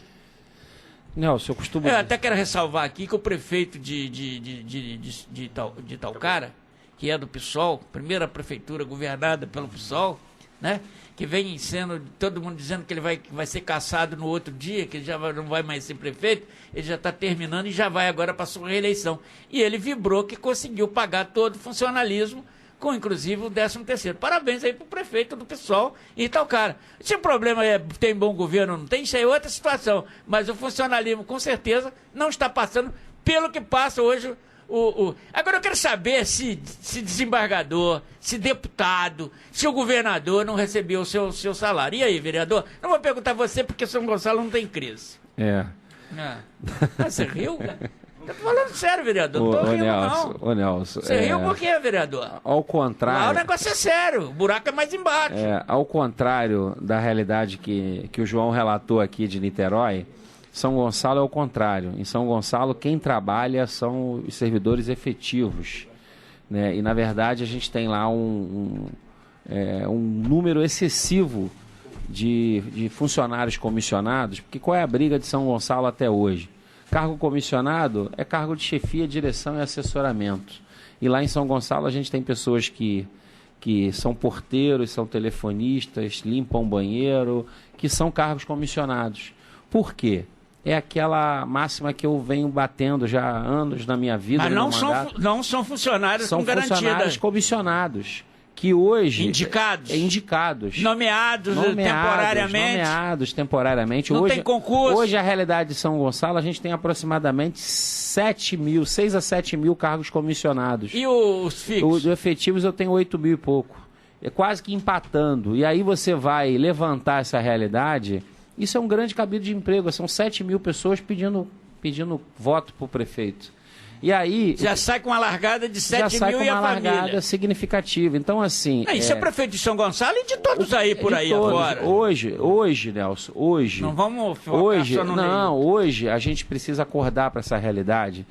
Nelson, eu costumo... Eu até quero ressalvar aqui que o prefeito de Talcara, que é do PSOL, primeira prefeitura governada pelo PSOL, né? Que vem sendo, todo mundo dizendo que ele vai ser cassado no outro dia, que ele já não vai mais ser prefeito, ele já está terminando e já vai agora para a sua reeleição. E ele vibrou que conseguiu pagar todo o funcionalismo, com inclusive o 13º. Parabéns aí pro prefeito do PSOL e Talcara. Se o problema tem bom governo ou não tem, isso é outra situação. Mas o funcionalismo, com certeza, não está passando pelo que passa hoje Agora eu quero saber se desembargador, se deputado, se o governador não recebeu o seu salário. E aí, vereador? Não vou perguntar a você porque São Gonçalo não tem crise. Você riu, cara? Eu tô falando sério, vereador. Não tô rindo, não. Nelson. Você riu por quê, vereador? Ao contrário... Lá o negócio é sério. O buraco é mais embaixo. Ao contrário da realidade que o João relatou aqui de Niterói, São Gonçalo é o contrário. Em São Gonçalo, quem trabalha são os servidores efetivos, né? E, na verdade, a gente tem lá um número excessivo de funcionários comissionados, porque qual é a briga de São Gonçalo até hoje? Cargo comissionado é cargo de chefia, direção e assessoramento. E lá em São Gonçalo a gente tem pessoas que são porteiros, são telefonistas, limpam banheiro, que são cargos comissionados. Por quê? É aquela máxima que eu venho batendo já há anos na minha vida. Mas não são funcionários com garantida. São funcionários comissionados. Que hoje... Indicados. Nomeados temporariamente. Não hoje, tem concurso. Hoje, a realidade de São Gonçalo, a gente tem aproximadamente 6 a 7 mil cargos comissionados. E os fixos? Os efetivos eu tenho 8 mil e pouco. É quase que empatando. E aí você vai levantar essa realidade, isso é um grande cabide de emprego. São 7 mil pessoas pedindo voto para o prefeito. E aí... Já sai com uma largada de 7 mil e a família. Já sai com uma largada significativa. Então, assim... Isso é prefeito de São Gonçalo e de todos aí por aí agora. Hoje, Nelson, hoje... Não vamos hoje a gente precisa acordar para essa realidade,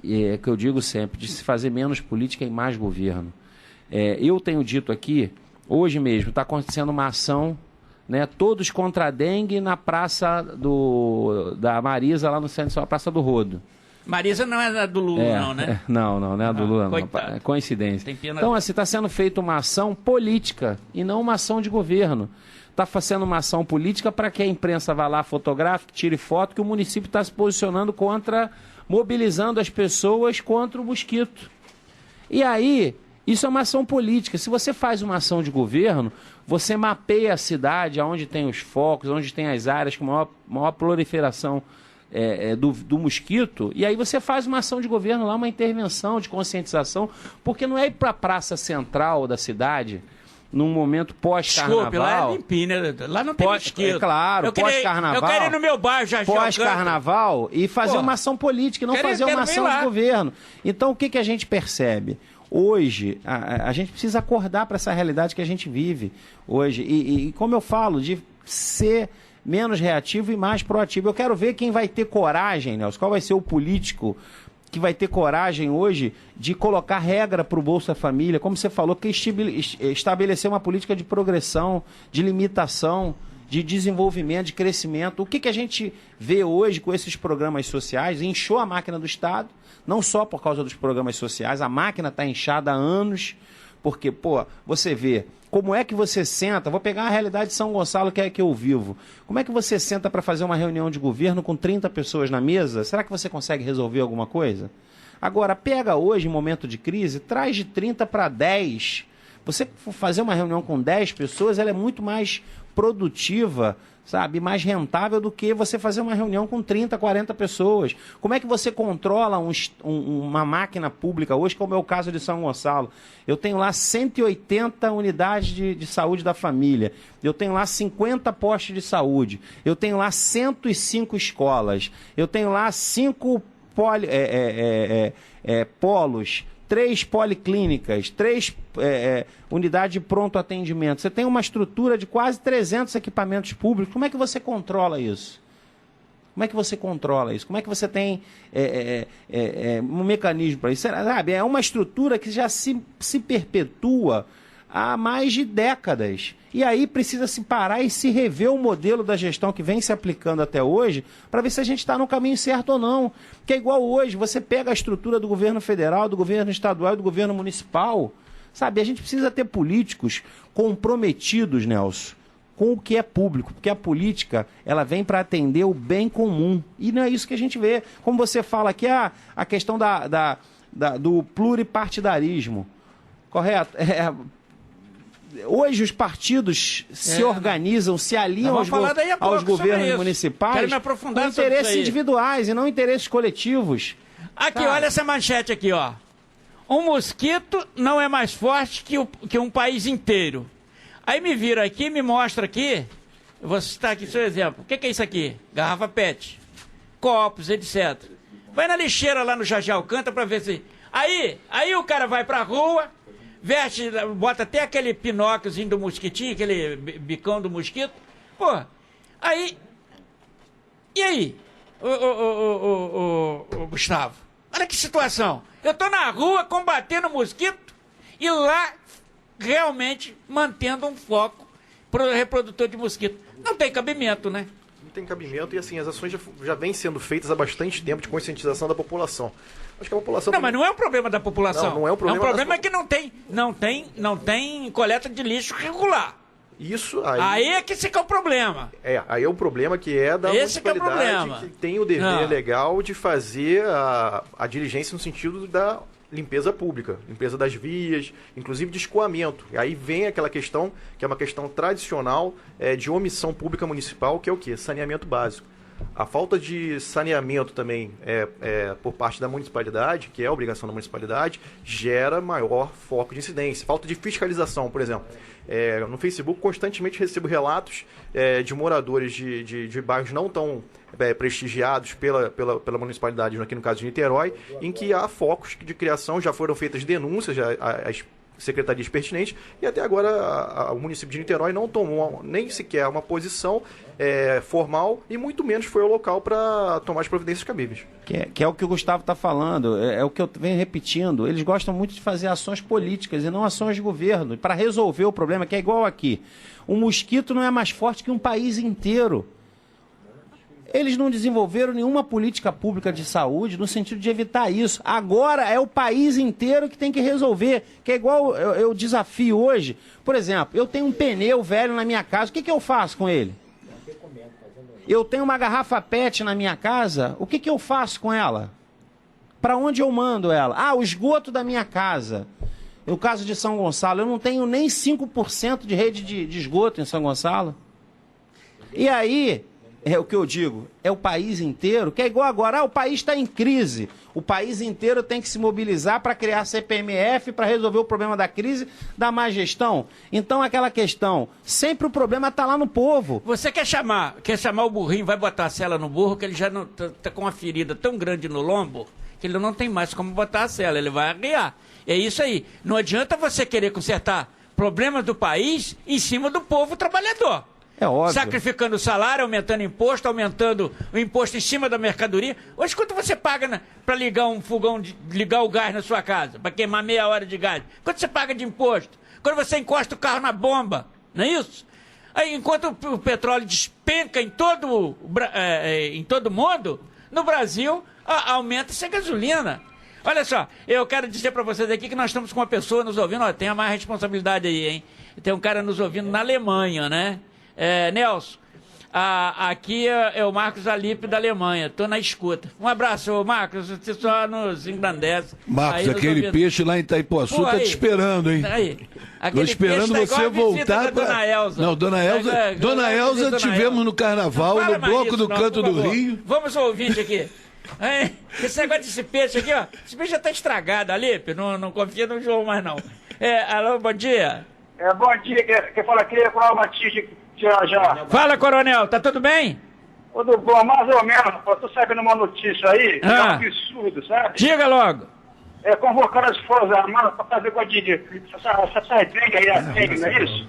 que eu digo sempre, de se fazer menos política e mais governo. Eu tenho dito aqui, hoje mesmo, está acontecendo uma ação, né, todos contra a dengue na praça da Marisa, lá no centro, a Praça do Rodo. Marisa não é do Lula, não, né? Não é a do Lula, não. É coincidência. Então, assim, está sendo feita uma ação política e não uma ação de governo. Está fazendo uma ação política para que a imprensa vá lá, fotografe, tire foto, que o município está se posicionando mobilizando as pessoas contra o mosquito. E aí, isso é uma ação política. Se você faz uma ação de governo, você mapeia a cidade, onde tem os focos, onde tem as áreas com maior proliferação do mosquito, e aí você faz uma ação de governo lá, uma intervenção de conscientização, porque não é ir para a praça central da cidade num momento pós-carnaval. Desculpe, lá é limpinho, né? Lá não tem mosquito. Claro, pós-carnaval. Eu quero ir no meu bairro já pós-carnaval e fazer uma ação política, não fazer uma ação de governo. Então, o que a gente percebe? Hoje, a gente precisa acordar para essa realidade que a gente vive hoje. E como eu falo, de ser menos reativo e mais proativo. Eu quero ver quem vai ter coragem, Nelson, qual vai ser o político que vai ter coragem hoje de colocar regra para o Bolsa Família, como você falou, que estabelecer uma política de progressão, de limitação, de desenvolvimento, de crescimento. O que a gente vê hoje com esses programas sociais? Inchou a máquina do Estado, não só por causa dos programas sociais, a máquina está inchada há anos, porque, você vê... Como é que você senta? Vou pegar a realidade de São Gonçalo, que é que eu vivo. Como é que você senta para fazer uma reunião de governo com 30 pessoas na mesa? Será que você consegue resolver alguma coisa? Agora, pega hoje, em momento de crise, traz de 30 para 10. Você fazer uma reunião com 10 pessoas, ela é muito mais produtiva, sabe, mais rentável do que você fazer uma reunião com 30, 40 pessoas. Como é que você controla uma máquina pública hoje, como é o caso de São Gonçalo? Eu tenho lá 180 unidades de saúde da família, eu tenho lá 50 postos de saúde, eu tenho lá 105 escolas, eu tenho lá 5 polos, 3 policlínicas, 3 unidades de pronto atendimento. Você tem uma estrutura de quase 300 equipamentos públicos. Como é que você controla isso? Como é que você controla isso? Como é que você tem um mecanismo para isso? Sabe, é uma estrutura que já se perpetua há mais de décadas. E aí precisa se parar e se rever o modelo da gestão que vem se aplicando até hoje para ver se a gente está no caminho certo ou não. Que é igual hoje, você pega a estrutura do governo federal, do governo estadual e do governo municipal. Sabe, a gente precisa ter políticos comprometidos, Nelson, com o que é público, porque a política ela vem para atender o bem comum. E não é isso que a gente vê. Como você fala aqui, a questão do pluripartidarismo. Correto? Hoje os partidos se organizam, se aliam aos governos municipais com interesses individuais e não interesses coletivos. Aqui, olha essa manchete aqui, ó. Um mosquito não é mais forte que um país inteiro. Aí me vira aqui, me mostra aqui, eu vou citar aqui seu exemplo. O que é isso aqui? Garrafa PET, copos, etc. Vai na lixeira lá no Jardim Alcântara pra ver se... Aí o cara vai pra rua, veste, bota até aquele pinóquiozinho do mosquitinho, aquele bicão do mosquito. Pô, aí... E aí, ô Gustavo? Olha que situação. Eu tô na rua combatendo o mosquito e lá realmente mantendo um foco pro reprodutor de mosquito. Não tem cabimento, né? Não tem cabimento e assim, as ações já vêm sendo feitas há bastante tempo de conscientização da população. Acho que a população... Mas não é um problema da população. Não é um problema. É um problema que não tem coleta de lixo regular. Isso aí é que esse que é o problema. Aí é o problema que é da municipalidade que tem o dever legal de fazer a diligência no sentido da limpeza pública, limpeza das vias, inclusive de escoamento. E aí vem aquela questão, que é uma questão tradicional de omissão pública municipal, que é o quê? Saneamento básico. A falta de saneamento também por parte da municipalidade, que é a obrigação da municipalidade, gera maior foco de incidência. Falta de fiscalização, por exemplo. No Facebook, constantemente recebo relatos de moradores de bairros não tão prestigiados pela municipalidade, aqui no caso de Niterói, em que há focos de criação, já foram feitas denúncias às secretarias pertinentes, e até agora o município de Niterói não tomou nem sequer uma posição formal e muito menos foi ao local para tomar as providências cabíveis. Que é o que o Gustavo está falando, é o que eu venho repetindo. Eles gostam muito de fazer ações políticas e não ações de governo, para resolver o problema, que é igual aqui. Um mosquito não é mais forte que um país inteiro. Eles não desenvolveram nenhuma política pública de saúde no sentido de evitar isso. Agora é o país inteiro que tem que resolver. Que é igual eu desafio hoje. Por exemplo, eu tenho um pneu velho na minha casa. O que eu faço com ele? Eu tenho uma garrafa PET na minha casa. O que eu faço com ela? Para onde eu mando ela? O esgoto da minha casa. No caso de São Gonçalo, eu não tenho nem 5% de rede de esgoto em São Gonçalo. E aí... É o que eu digo, é o país inteiro, que é igual agora, o país está em crise. O país inteiro tem que se mobilizar para criar CPMF, para resolver o problema da crise, da má gestão. Então, aquela questão, sempre o problema está lá no povo. Você quer chamar o burrinho, vai botar a sela no burro, que ele já está com uma ferida tão grande no lombo, que ele não tem mais como botar a sela, ele vai arriar. É isso aí. Não adianta você querer consertar problemas do país em cima do povo trabalhador. É óbvio. Sacrificando o salário, aumentando imposto, aumentando o imposto em cima da mercadoria. Hoje, quanto você paga para ligar um fogão, ligar o gás na sua casa, para queimar meia hora de gás? Quanto você paga de imposto? Quando você encosta o carro na bomba, não é isso? Aí, enquanto o petróleo despenca em todo mundo, no Brasil, aumenta-se a gasolina. Olha só, eu quero dizer para vocês aqui que nós estamos com uma pessoa nos ouvindo, tenha mais responsabilidade aí, hein? Tem um cara nos ouvindo na Alemanha, né? Nelson, aqui é o Marcos Alipe da Alemanha, estou na escuta. Um abraço, Marcos, você só nos engrandece. Marcos, aquele peixe lá em Itaipuaçu está te esperando, hein? Estou esperando você voltar para... Dona Elza. Não, Dona Elza tivemos no Carnaval, no Bloco do Canto do Rio. Vamos ao ouvinte aqui. Esse negócio desse peixe aqui, ó, esse peixe já está estragado, Alipe, não confia no João mais não. Alô, bom dia. Bom dia, quem fala aqui é o Coronel Matias de já. Fala, Coronel, tá tudo bem? Tudo bom, mais ou menos. Eu tô sabendo uma notícia aí, que é um absurdo, sabe? Diga logo. Convocaram as Forças Armadas pra fazer essa redenga aí, a dengue, não é isso?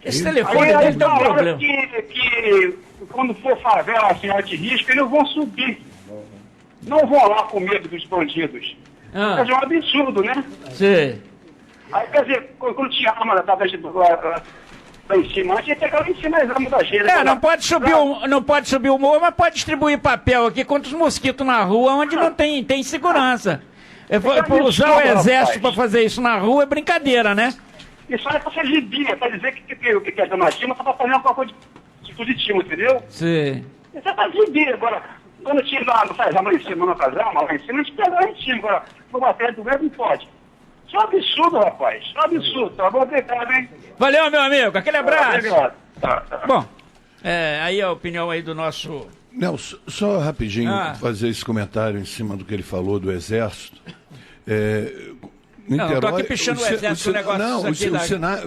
Esse telefone aí dele tem um problema. Que quando for favela, assim, de risco, eles vão subir. Não vão lá com medo dos bandidos. Mas é um absurdo, né? Sim. Aí, quer dizer, quando tinha arma da lá em cima, a gente tem que lá em cima as armas da gente. Não pode subir o morro, mas pode distribuir papel aqui contra os mosquitos na rua, onde não tem segurança. Usar o exército para fazer isso na rua é brincadeira, né? Isso aí é pra ser libia, pra dizer que a dona Dilma tá fazendo alguma coisa de positivo, entendeu? Sim. Isso é pra libia. Agora, quando tinha lá, não faz arma lá em cima, não faz arma lá em cima, a gente pega lá em cima. Agora, vou bater do governo, não pode. Isso é um absurdo, rapaz. Isso é um absurdo. Tá bom, obrigado, hein? Valeu, meu amigo. Aquele abraço. Obrigado. Bom, aí a opinião aí do nosso Nelson, só rapidinho fazer esse comentário em cima do que ele falou do Exército. Niterói, não, estou aqui pichando o Exército,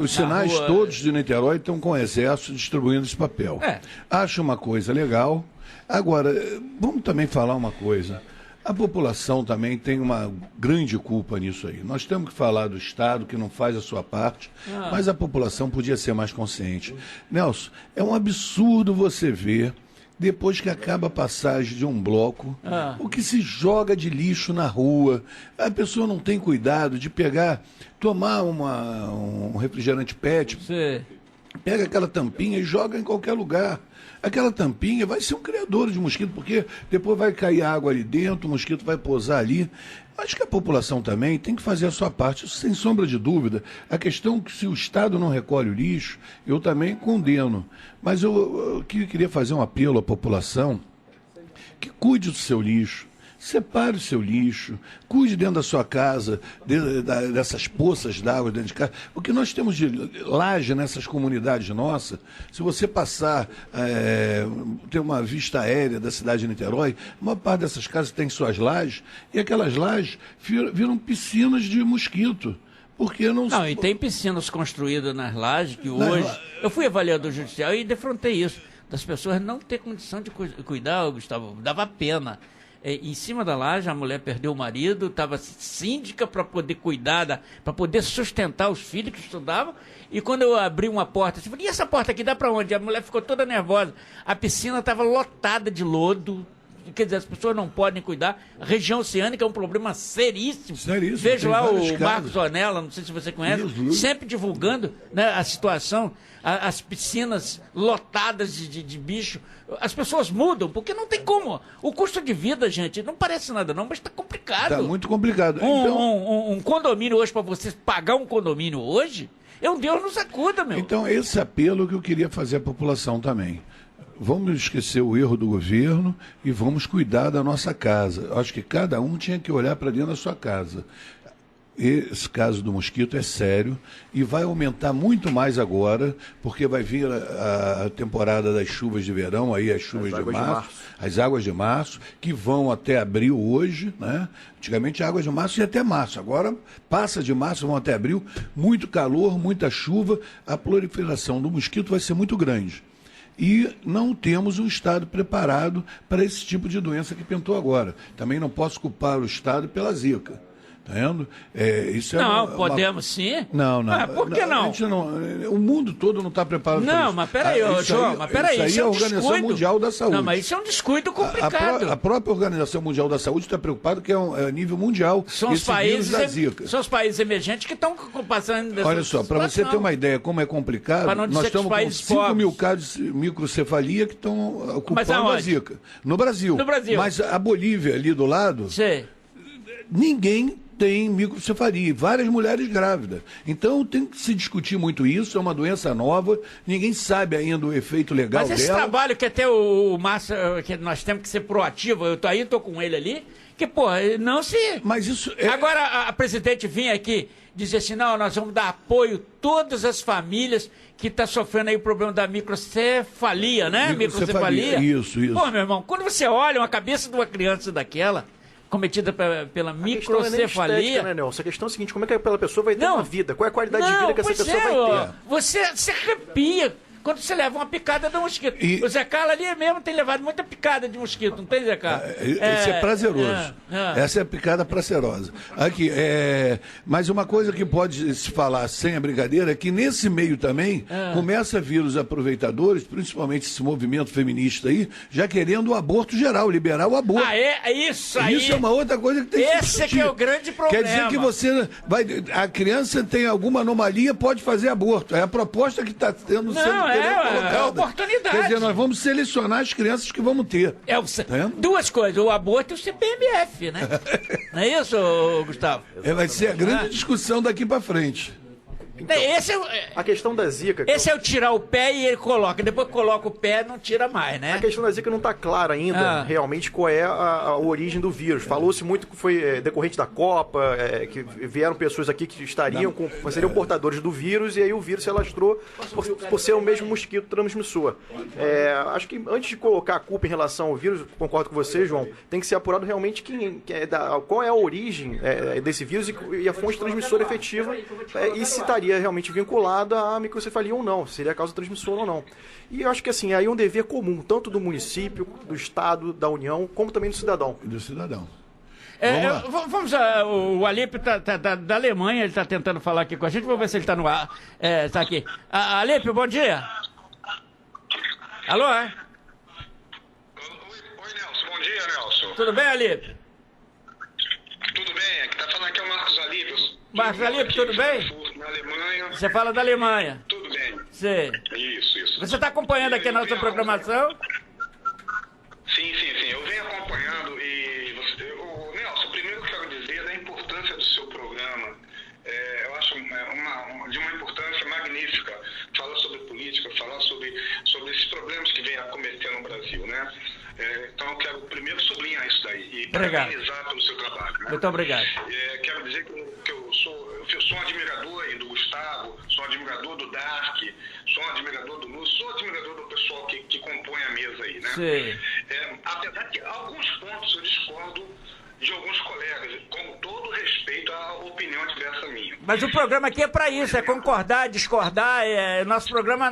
os sinais todos de Niterói estão com o Exército distribuindo esse papel. Acho uma coisa legal. Agora, vamos também falar uma coisa. A população também tem uma grande culpa nisso aí. Nós temos que falar do Estado, que não faz a sua parte, mas a população podia ser mais consciente. Nelson, é um absurdo você ver, depois que acaba a passagem de um bloco, o que se joga de lixo na rua. A pessoa não tem cuidado de pegar, tomar um refrigerante PET, pega aquela tampinha e joga em qualquer lugar. Aquela tampinha vai ser um criador de mosquito, porque depois vai cair água ali dentro, o mosquito vai pousar ali. Acho que a população também tem que fazer a sua parte, isso sem sombra de dúvida. A questão é que se o Estado não recolhe o lixo, eu também condeno. Mas eu queria fazer um apelo à população que cuide do seu lixo. Separe o seu lixo, cuide dentro da sua casa, dessas poças d'água dentro de casa. O que nós temos de laje nessas comunidades nossas, se você passar, ter uma vista aérea da cidade de Niterói, uma parte dessas casas tem suas lajes, e aquelas lajes viram piscinas de mosquito. Porque não, e tem piscinas construídas nas lajes que hoje... Eu fui avaliador judicial e defrontei isso, das pessoas não ter condição de cuidar, Gustavo, dava pena. Em cima da laje, a mulher perdeu o marido, estava síndica para poder cuidar, para poder sustentar os filhos que estudavam. E quando eu abri uma porta, eu falei, e essa porta aqui dá para onde? A mulher ficou toda nervosa. A piscina estava lotada de lodo. Quer dizer, as pessoas não podem cuidar. A região oceânica é um problema seríssimo. Vejo lá o Marcos Ornella, não sei se você conhece, sempre divulgando, né, a situação, as piscinas lotadas de bicho. As pessoas mudam, porque não tem como. O custo de vida, gente, não parece nada não, mas está complicado. Está muito complicado. Um condomínio hoje, para você pagar um condomínio hoje, Deus nos acuda, meu. Então, esse apelo que eu queria fazer à população também. Vamos esquecer o erro do governo e vamos cuidar da nossa casa. Acho que cada um tinha que olhar para dentro da sua casa. Esse caso do mosquito é sério e vai aumentar muito mais agora, porque vai vir a temporada das chuvas de verão, aí as chuvas de março, as águas de março, que vão até abril hoje, né? Antigamente águas de março ia até março, agora passa de março, vão até abril, muito calor, muita chuva, a proliferação do mosquito vai ser muito grande. E não temos um Estado preparado para esse tipo de doença que pintou agora. Também não posso culpar o Estado pela zika. Tá vendo? Isso podemos sim. Não. Por que não? O mundo todo não está preparado para isso. Não, mas peraí, João, isso é a Organização Mundial da Saúde. Não, mas isso é um descuido complicado. A própria Organização Mundial da Saúde está preocupada que é a nível mundial esse vírus da zika. São os países emergentes que estão passando dessa Olha só, para você ter uma ideia como é complicado, nós estamos com 5 mil casos de microcefalia que estão ocupando a zika. No Brasil. Mas a Bolívia ali do lado, ninguém tem microcefalia, várias mulheres grávidas. Então tem que se discutir muito isso, é uma doença nova, ninguém sabe ainda o efeito legal dela. Mas esse trabalho que até o Márcio, que nós temos que ser proativo, eu tô com ele ali, que, pô, não se... Mas isso Agora a presidente vinha aqui dizer assim, não, nós vamos dar apoio a todas as famílias que estão sofrendo aí o problema da microcefalia, né? Microcefalia. Isso. Pô, meu irmão, quando você olha uma cabeça de uma criança daquela, cometida pela microcefalia... Estética, né, Nelson? A questão é a seguinte, como é que aquela pessoa vai ter uma vida? Qual é a qualidade de vida que essa pessoa vai ter? Você se arrepia quando você leva uma picada de um mosquito. O Zé Carlos ali mesmo tem levado muita picada de mosquito, não tem, Zé Carlos? Isso é prazeroso. Essa é a picada prazerosa. Aqui, mas uma coisa que pode se falar sem a brincadeira é que nesse meio também começa a vir os aproveitadores, principalmente esse movimento feminista aí, já querendo o aborto geral, liberar o aborto. Isso aí. Isso é uma outra coisa que tem que Esse que é o grande problema. Quer dizer que você a criança tem alguma anomalia, pode fazer aborto. É a proposta que está sendo colocada. É oportunidade. Quer dizer, nós vamos selecionar as crianças que vamos ter. Duas coisas, o aborto e o CPMF, né? Não é isso, Gustavo? Vai ser a grande discussão daqui para frente. Então, a questão da Zika... Esse é o tirar o pé e ele coloca. Depois que coloca o pé, não tira mais, né? A questão da Zika não está clara ainda, realmente, qual é a origem do vírus. Falou-se muito que foi decorrente da Copa, que vieram pessoas aqui que seriam portadores do vírus, e aí o vírus se alastrou por ser o mesmo mosquito transmissor. Acho que antes de colocar a culpa em relação ao vírus, concordo com você, João, tem que ser apurado realmente qual é a origem desse vírus e a fonte transmissora efetiva, e se estaria realmente vinculada à microcefalia ou não, seria a causa transmissora ou não. E eu acho que assim, aí é um dever comum, tanto do município, do Estado, da União, como também do cidadão. Vamos o Alípio tá da Alemanha, ele está tentando falar aqui com a gente, vamos ver se ele está no ar. Está aqui. Alípio, bom dia. Alô, Oi, Nelson. Bom dia, Nelson. Tudo bem, Alípio? Tudo bem, aqui tá falando aqui é o Marcos Alípio. Marcos Alípio, tudo bem? Na Alemanha. Você fala da Alemanha. Tudo bem. Sim. Isso. Você está acompanhando aqui a nossa programação? Sim. Eu venho acompanhando Nelson, primeiro eu quero dizer da importância do seu programa. Eu acho de uma importância magnífica falar sobre política, falar sobre esses problemas que vem acometendo no Brasil, né? Então eu quero primeiro sublinhar isso daí e parabenizar pelo seu trabalho. Né? Muito obrigado. Quero dizer que eu sou um admirador aí do Gustavo, sou um admirador do Dark, sou um admirador do Lúcio, sou um admirador do pessoal que compõe a mesa aí, né? Sim. Apesar que alguns pontos eu discordo de alguns colegas, com todo respeito à opinião diversa minha. Mas o programa aqui é para isso, é concordar, discordar, nosso programa,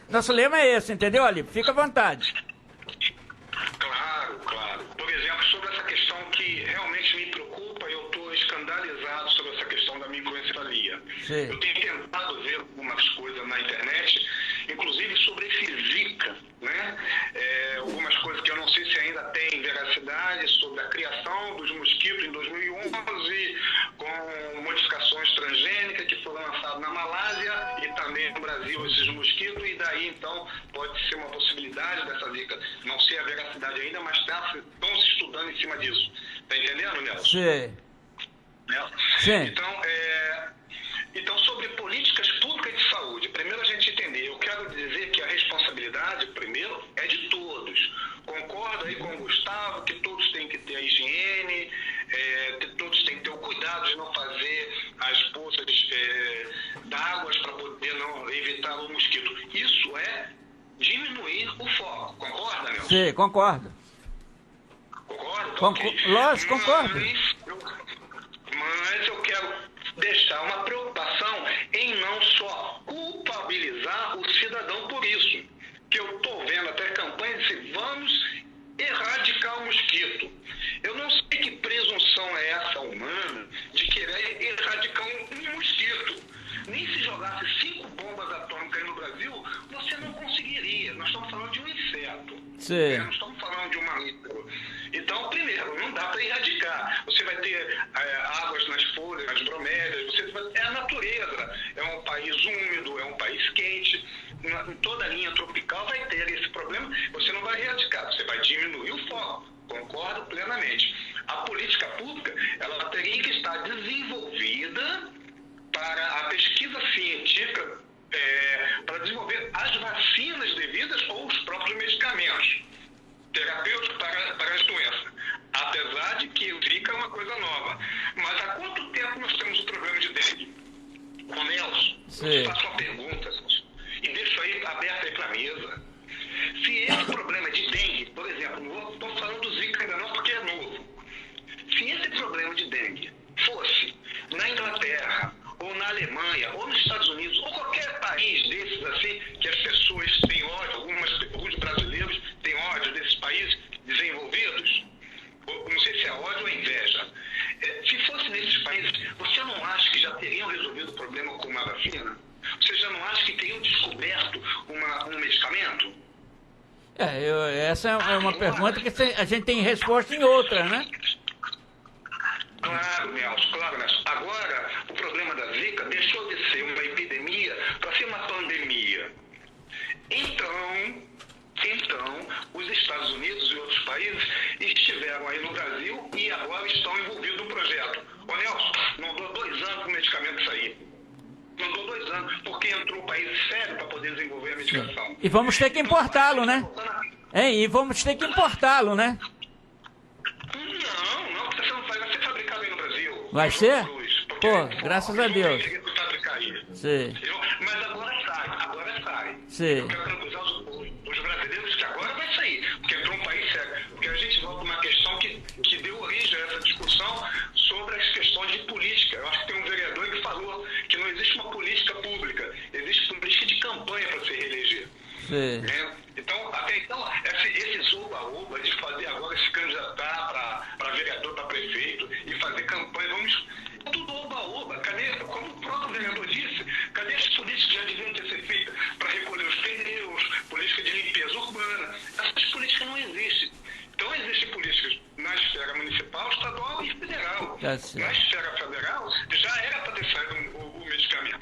nosso lema é esse, entendeu, Alípio? Fica à vontade. Claro. Por exemplo, sobre essa questão que realmente me preocupa, eu estou escandalizado sobre essa questão da microencefalia. Sim. Eu tenho tentado ver algumas coisas na internet, inclusive sobre esse Zika, né? Algumas coisas que eu não sei se ainda tem veracidade, sobre a criação dos mosquitos em 2011, com modificações transgênicas que foram lançadas na Malásia e também no Brasil, esses mosquitos, e daí então pode ser uma possibilidade dessa Zika não ser a veracidade ainda, mas estão se estudando em cima disso. Tá entendendo, Nelson? Sim. Então, sobre políticas públicas de saúde, primeiro a gente entender, eu quero dizer que a responsabilidade, primeiro, é de todos. Concordo aí com o Gustavo que todos têm que ter a higiene, todos têm que ter o cuidado de não fazer as poças d'águas para poder não evitar o mosquito. Isso é diminuir o foco. Concorda, Nelson? Sim, concordo. Concorda? Okay. Lógico, concordo. Mas eu quero deixar uma preocupação em não só culpabilizar o cidadão por isso. Que eu estou vendo até campanha de dizer, vamos erradicar o mosquito. Eu não sei que presunção é essa humana de querer erradicar um mosquito. Nem se jogasse 5 bombas atômicas no Brasil, você não conseguiria. Nós estamos falando de um inseto. Sim. Nós estamos falando de um mamífero. Então, primeiro, não dá para erradicar. Você vai ter águas nas folhas, nas bromélias, é a natureza. É um país úmido, é um país quente. Em toda a linha tropical vai ter esse problema. Você não vai erradicar, você vai diminuir o foco. Concordo plenamente. A política pública, ela teria que estar desenvolvida para a pesquisa científica, para desenvolver as vacinas devidas ou os próprios medicamentos terapêuticos para as doenças. Apesar de que o Zika é uma coisa nova. Mas há quanto tempo nós temos o problema de dengue? Com Nelson, eu faço uma pergunta e deixo aí aberto aí para a mesa. Se esse problema de dengue, por exemplo, não estou falando do Zika ainda não porque é novo. Se esse problema de dengue fosse na Inglaterra, ou na Alemanha, ou nos Estados Unidos, ou qualquer país desses assim, que as pessoas têm ódio, alguns brasileiros têm ódio desses países desenvolvidos, não sei se é ódio ou é inveja. Se fosse nesses países, você não acha que já teriam resolvido o problema com uma vacina? Você já não acha que teriam descoberto um medicamento? Essa é uma pergunta que a gente tem resposta em outra, né? Claro, Nelson. Agora, o problema da Zika deixou de ser uma epidemia para ser uma pandemia. Então, os Estados Unidos e outros países estiveram aí no Brasil e agora estão envolvidos no projeto. Ô Nelson, não dou 2 anos para o medicamento sair. Mandou 2 anos, porque entrou um país sério para poder desenvolver a medicação. E vamos ter que importá-lo, né? E vamos ter que importá-lo, né? Não, você não vai ser fabricado aí no Brasil. Vai ser? Pô, graças a Deus. Sim. Mas agora sai. Sim. Eu quero tranquilizar os brasileiros que agora vai sair, porque entrou um país sério. Porque a gente volta uma questão que deu origem a essa discussão sobre as questões de política. Eu acho que tem um vereador que falou que não existe uma política pública, existe uma política de campanha para se reeleger. Sim. Então, até então, esses oba-oba de fazer agora se candidatar para vereador, para prefeito e fazer campanha, é tudo oba-oba. Cadê, como o próprio vereador disse, cadê as políticas que já deviam ter sido feitas para recolher os pneus, política de limpeza urbana? Essas políticas não existem. Então, existem políticas na esfera municipal, estadual e federal. Na esfera federal, já era para ter saído o medicamento.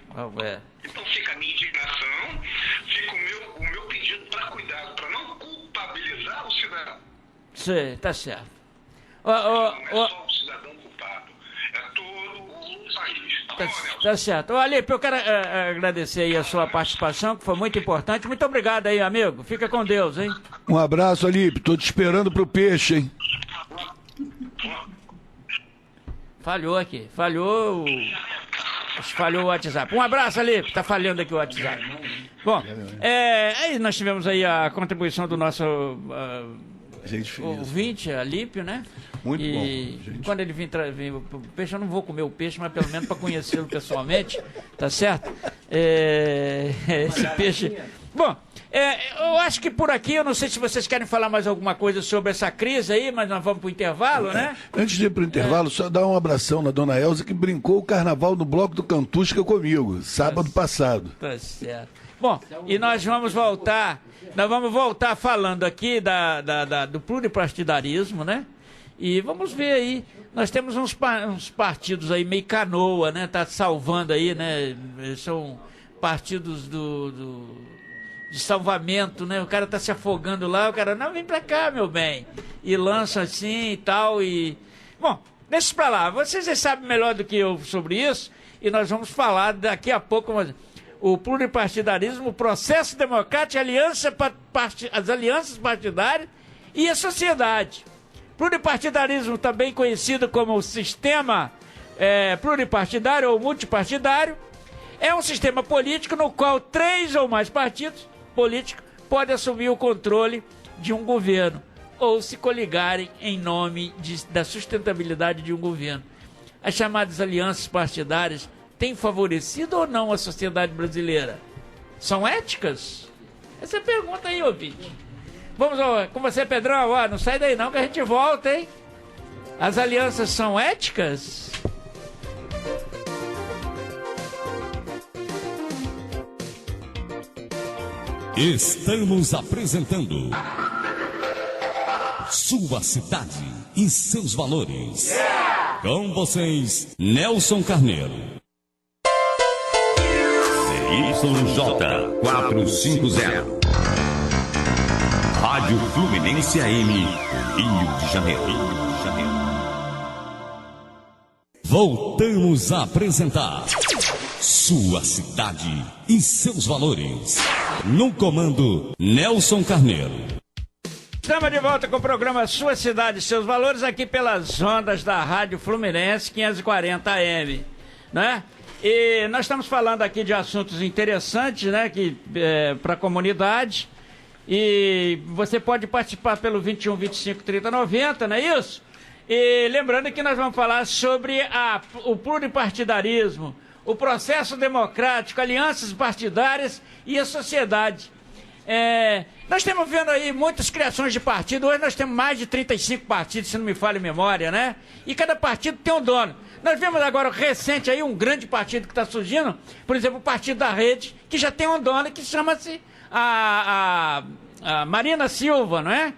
Então, fica a minha indignação, fica o meu pedido para cuidado, para não culpabilizar o cidadão. Sim, tá certo. Não é só o cidadão culpado, é todo o país. Tá certo. Alípio, eu quero agradecer aí a sua participação, que foi muito importante. Muito obrigado aí, amigo. Fica com Deus, hein? Um abraço, Alípio. Tô te esperando pro peixe, hein? Falhou aqui. Falhou o WhatsApp. Um abraço, Alípio. Tá falhando aqui o WhatsApp. Bom, aí nós tivemos aí a contribuição do nosso ouvinte, Alípio, né? Muito bom. E quando ele vir o peixe, eu não vou comer o peixe, mas pelo menos para conhecê-lo pessoalmente, tá certo? Esse peixe... Bom, eu acho que por aqui, eu não sei se vocês querem falar mais alguma coisa sobre essa crise aí, mas nós vamos para o intervalo, né? Antes de ir para o intervalo, só dar um abração na dona Elza, que brincou o carnaval no Bloco do Cantusca comigo, sábado passado. Tá certo. Bom, e nós vamos voltar falando aqui do pluripartidarismo, né? E vamos ver aí, nós temos uns partidos aí meio canoa, né? Tá salvando aí, né? São partidos de salvamento, né? O cara tá se afogando lá, o cara, não, vem pra cá, meu bem. E lança assim e tal, e... Bom, deixa pra lá, vocês já sabem melhor do que eu sobre isso, e nós vamos falar daqui a pouco, o pluripartidarismo, o processo democrático, as alianças partidárias e a sociedade. Pluripartidarismo, também conhecido como sistema pluripartidário ou multipartidário, é um sistema político no qual 3 ou mais partidos políticos podem assumir o controle de um governo ou se coligarem em nome da sustentabilidade de um governo. As chamadas alianças partidárias têm favorecido ou não a sociedade brasileira? São éticas? Essa é a pergunta aí, ouvinte. Vamos com você, Pedrão. Não sai daí não que a gente volta, hein? As alianças são éticas? Estamos apresentando Sua Cidade e Seus Valores. Com vocês, Nelson Carneiro. CYJ 450. Rádio Fluminense AM, Rio de Janeiro. Voltamos a apresentar Sua Cidade e Seus Valores. No comando, Nelson Carneiro. Estamos de volta com o programa Sua Cidade e Seus Valores, aqui pelas ondas da Rádio Fluminense 540 AM, né? E nós estamos falando aqui de assuntos interessantes, né, para a comunidade. E você pode participar pelo 21 25 30 90, não é isso? E lembrando que nós vamos falar sobre o pluripartidarismo, o processo democrático, alianças partidárias e a sociedade. Nós estamos vendo aí muitas criações de partido. Hoje nós temos mais de 35 partidos, se não me falha a memória, né? E cada partido tem um dono. Nós vemos agora recente aí um grande partido que está surgindo, por exemplo, o Partido da Rede, que já tem um dono que chama-se a Marina Silva, não é?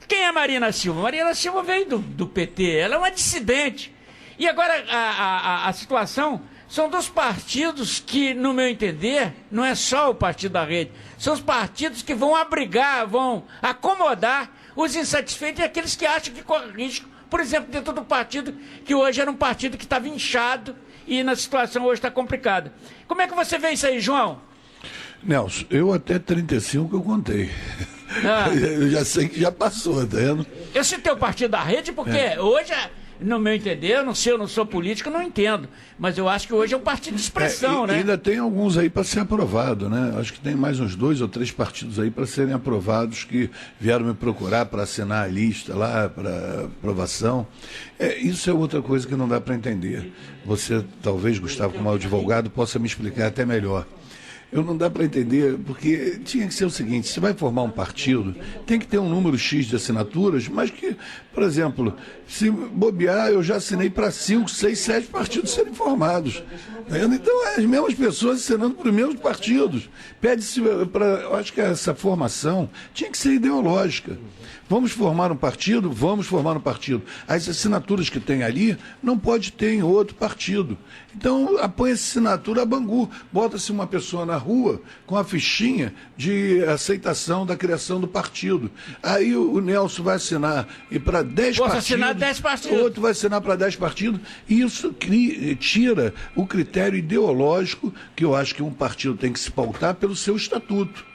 Quem é Marina Silva? Marina Silva veio do PT, ela é uma dissidente. E agora a situação são dos partidos que, no meu entender, não é só o Partido da Rede, são os partidos que vão abrigar, vão acomodar os insatisfeitos e aqueles que acham que correm risco, por exemplo, dentro do partido que hoje era um partido que estava inchado e na situação hoje está complicada. Como é que você vê isso aí, João? Nelson, eu até 35 eu contei. Eu já sei que já passou, tá vendo? Eu citei o Partido da Rede porque hoje, no meu entender, eu não sou político, não entendo. Mas eu acho que hoje é um partido de expressão, né? Ainda tem alguns aí para ser aprovado, né? Acho que tem mais uns 2 ou 3 partidos aí para serem aprovados que vieram me procurar para assinar a lista lá, para aprovação. Isso é outra coisa que não dá para entender. Você, talvez, Gustavo, como advogado, possa me explicar até melhor. Eu não dá para entender, porque tinha que ser o seguinte, você vai formar um partido, tem que ter um número X de assinaturas, mas que, por exemplo, se bobear, eu já assinei para 5, 6, 7 partidos serem formados. Então, as mesmas pessoas assinando para os mesmos partidos. Pede-se para... Eu acho que essa formação tinha que ser ideológica. Vamos formar um partido? Vamos formar um partido. As assinaturas que tem ali não pode ter em outro partido. Então, apanha essa assinatura a Bangu. Bota-se uma pessoa na rua com a fichinha de aceitação da criação do partido. Aí o Nelson vai assinar e para 10 partidos. Assinar 10 partidos. O outro vai assinar para 10 partidos. E isso tira o critério ideológico que eu acho que um partido tem que se pautar pelo seu estatuto.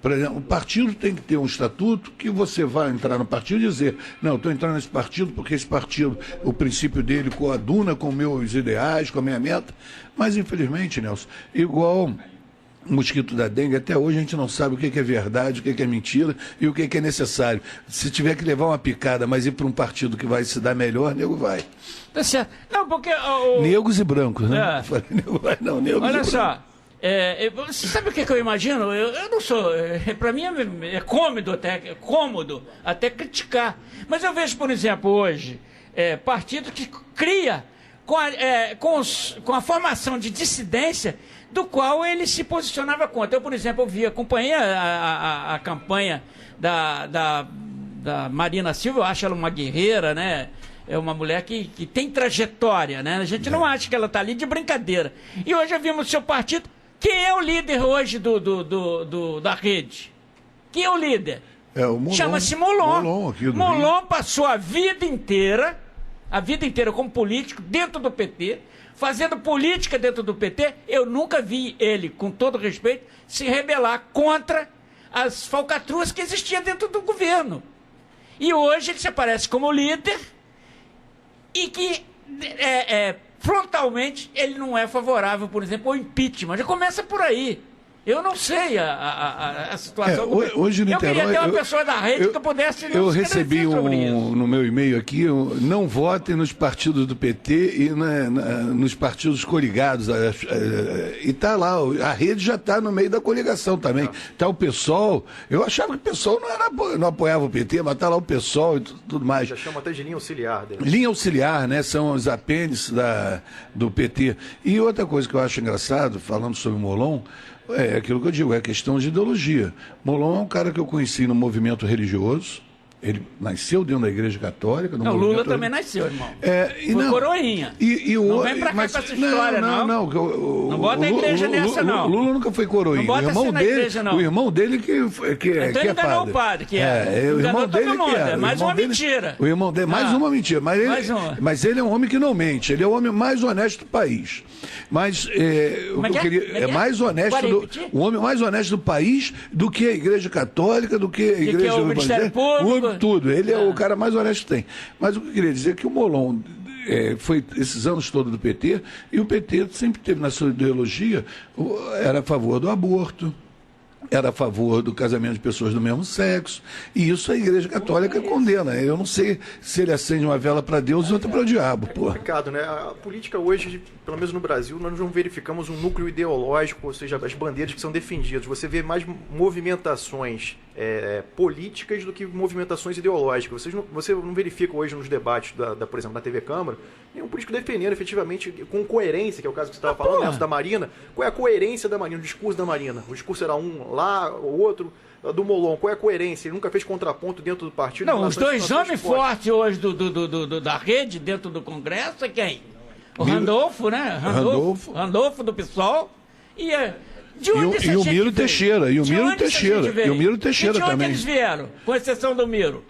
Por exemplo, o partido tem que ter um estatuto que você vai entrar no partido e dizer, não, estou entrando nesse partido porque esse partido, o princípio dele coaduna com meus ideais, com a minha meta. Mas, infelizmente, Nelson, igual o mosquito da dengue, até hoje a gente não sabe o que é verdade, o que é mentira e o que é necessário. Se tiver que levar uma picada, mas ir para um partido que vai se dar melhor, nego vai. Tá certo. Não, porque... Negros e brancos, né? Nego vai, não, negros Olha e só. brancos. Você sabe o que eu imagino? Eu não sou. Para mim é cômodo até criticar. Mas eu vejo, por exemplo, hoje, partido que cria com a formação de dissidência do qual ele se posicionava contra. Eu, por exemplo, acompanhei a campanha da Marina Silva, eu acho ela uma guerreira, né? É uma mulher que tem trajetória, né? A gente não acha que ela está ali de brincadeira. E hoje vimos o seu partido. Quem é o líder hoje da rede? Quem é o líder? O Molon. Chama-se Molon. Molon passou a vida inteira como político dentro do PT, fazendo política dentro do PT. Eu nunca vi ele, com todo respeito, se rebelar contra as falcatruas que existiam dentro do governo. E hoje ele se aparece como líder e que frontalmente ele não é favorável, por exemplo, ao impeachment. Já começa por aí. Eu não sei a situação. Hoje no eu Niterói, queria ter uma pessoa da rede que eu pudesse... Eu recebi no meu e-mail aqui, não votem nos partidos do PT e nos partidos coligados. E está lá, a rede já está no meio da coligação também. Está o PSOL. Eu achava que o PSOL não apoiava o PT, mas está lá o PSOL e tudo mais. Já chama até de linha auxiliar dele. Linha auxiliar, né? São os apêndices do PT. E outra coisa que eu acho engraçado, falando sobre o Molon, é aquilo que eu digo, é questão de ideologia. Molon é um cara que eu conheci no movimento religioso. Ele nasceu dentro da Igreja Católica. O Lula também nasceu, irmão. Foi coroinha. Não vem pra cá com essa história, não. Não bota a igreja nessa, não. O Lula nunca foi coroinha. Não bota assim na igreja, não. O irmão dele que então ele enganou o padre, que é. O irmão dele que é. Mais uma mentira. O irmão dele, mais uma mentira. Mas ele é um homem que não mente. Ele é o homem mais honesto do país. Mas é mais honesto o homem mais honesto do país do que a Igreja Católica, do que a Igreja que é o Ministério Público. Tudo. Ele é o cara mais honesto que tem. Mas o que eu queria dizer é que o Molon foi esses anos todos do PT, e o PT sempre teve na sua ideologia, era a favor do aborto, era a favor do casamento de pessoas do mesmo sexo, e isso a Igreja Católica condena. Eu não sei se ele acende uma vela para Deus e outra para o diabo. É complicado, né? A política hoje, pelo menos no Brasil, nós não verificamos um núcleo ideológico, ou seja, as bandeiras que são defendidas. Você vê mais movimentações políticas do que movimentações ideológicas. Você não verifica hoje nos debates, por exemplo, da TV Câmara, nenhum político defendendo efetivamente com coerência, que é o caso que você estava falando, da Marina. Qual é a coerência da Marina, o discurso da Marina? O discurso era um lá, o outro do Molon. Qual é a coerência? Ele nunca fez contraponto dentro do partido. Não, os dois homens fortes hoje da rede dentro do Congresso é quem? O Randolfo, né? Randolfo do PSOL e o Miro Teixeira. E o Miro Teixeira. E de onde também. eles vieram? Com exceção do Miro.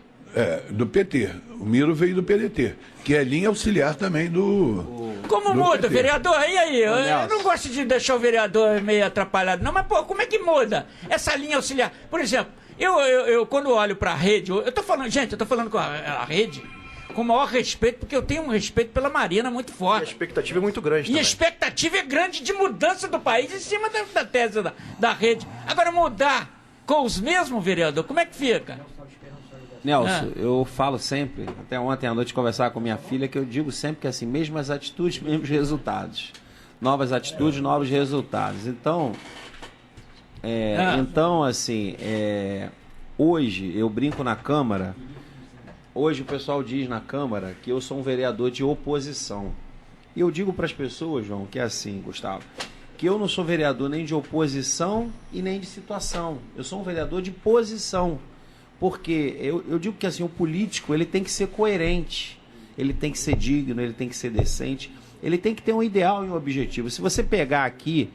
Do PT. O Miro veio do PDT, que é linha auxiliar também do... Como muda, vereador? E aí? Eu não gosto de deixar o vereador meio atrapalhado, não, mas, pô, como é que muda essa linha auxiliar? Por exemplo, eu quando olho pra rede, eu tô falando com a rede com o maior respeito, porque eu tenho um respeito pela Marina muito forte. E a expectativa é muito grande também. E a expectativa é grande de mudança do país em cima da tese da rede. Agora, mudar com os mesmos, vereador, como é que fica? Nelson, eu falo sempre, até ontem à noite conversar com minha filha, que eu digo sempre que assim, mesmas atitudes, mesmos resultados. Novas atitudes, novos resultados. Então, hoje eu brinco na Câmara, hoje o pessoal diz na Câmara que eu sou um vereador de oposição. E eu digo para as pessoas, João, que é assim, Gustavo, que eu não sou vereador nem de oposição e nem de situação. Eu sou um vereador de posição. Porque eu digo que assim, o político ele tem que ser coerente, ele tem que ser digno, ele tem que ser decente, ele tem que ter um ideal e um objetivo. Se você pegar aqui,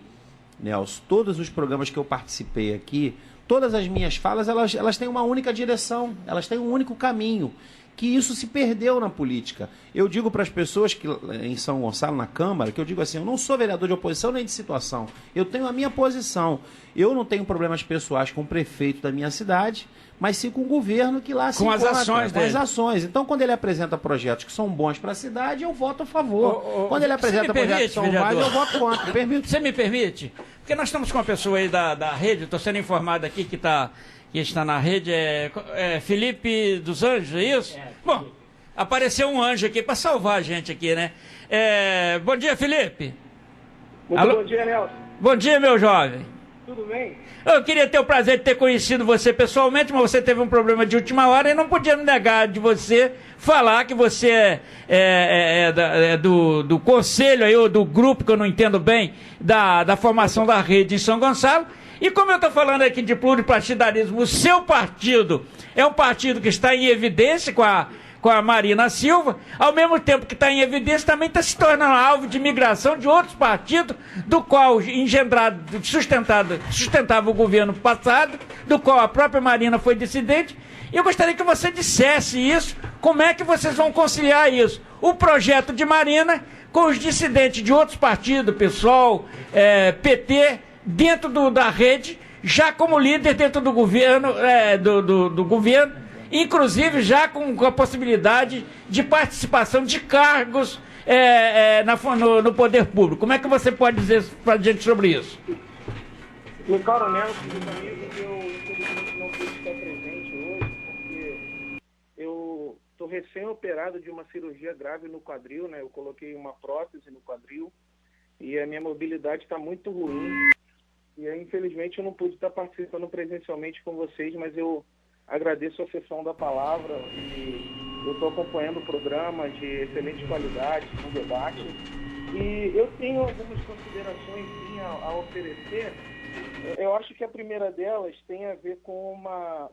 Nelson, todos os programas que eu participei aqui, todas as minhas falas, elas têm uma única direção, elas têm um único caminho, que isso se perdeu na política. Eu digo para as pessoas que em São Gonçalo, na Câmara, que eu digo assim, eu não sou vereador de oposição nem de situação, eu tenho a minha posição. Eu não tenho problemas pessoais com o prefeito da minha cidade, mas sim com o governo que lá se encontra, com as ações. Então, quando ele apresenta projetos que são bons para a cidade, eu voto a favor. Quando ele apresenta projetos que são maus, eu voto contra. Você me permite? Porque nós estamos com uma pessoa aí da rede, estou sendo informado aqui que está na rede, é Felipe dos Anjos, é isso? Bom, apareceu um anjo aqui para salvar a gente aqui, né? Bom dia, Felipe. Bom dia, Nelson. Bom dia, meu jovem. Tudo bem? Eu queria ter o prazer de ter conhecido você pessoalmente, mas você teve um problema de última hora e não podia me negar de você falar que você é do conselho aí, ou do grupo, que eu não entendo bem, da formação da rede em São Gonçalo. E como eu estou falando aqui de pluripartidarismo, o seu partido é um partido que está em evidência com a Marina Silva, ao mesmo tempo que está em evidência, também está se tornando alvo de migração de outros partidos, do qual sustentava o governo passado, do qual a própria Marina foi dissidente. E eu gostaria que você dissesse isso, como é que vocês vão conciliar isso? O projeto de Marina com os dissidentes de outros partidos, PSOL, PT, dentro da rede, já como líder dentro do governo, do governo, inclusive já com a possibilidade de participação de cargos no poder público. Como é que você pode dizer para a gente sobre isso? Meu caro Nelson, meus amigos, eu infelizmente não pude estar presente hoje, porque eu estou recém-operado de uma cirurgia grave no quadril, né? Eu coloquei uma prótese no quadril e a minha mobilidade está muito ruim. E aí, infelizmente, eu não pude estar participando presencialmente com vocês, mas eu agradeço a sessão da palavra e eu estou acompanhando o programa de excelente qualidade, um debate. E eu tenho algumas considerações a oferecer. Eu acho que a primeira delas tem a ver com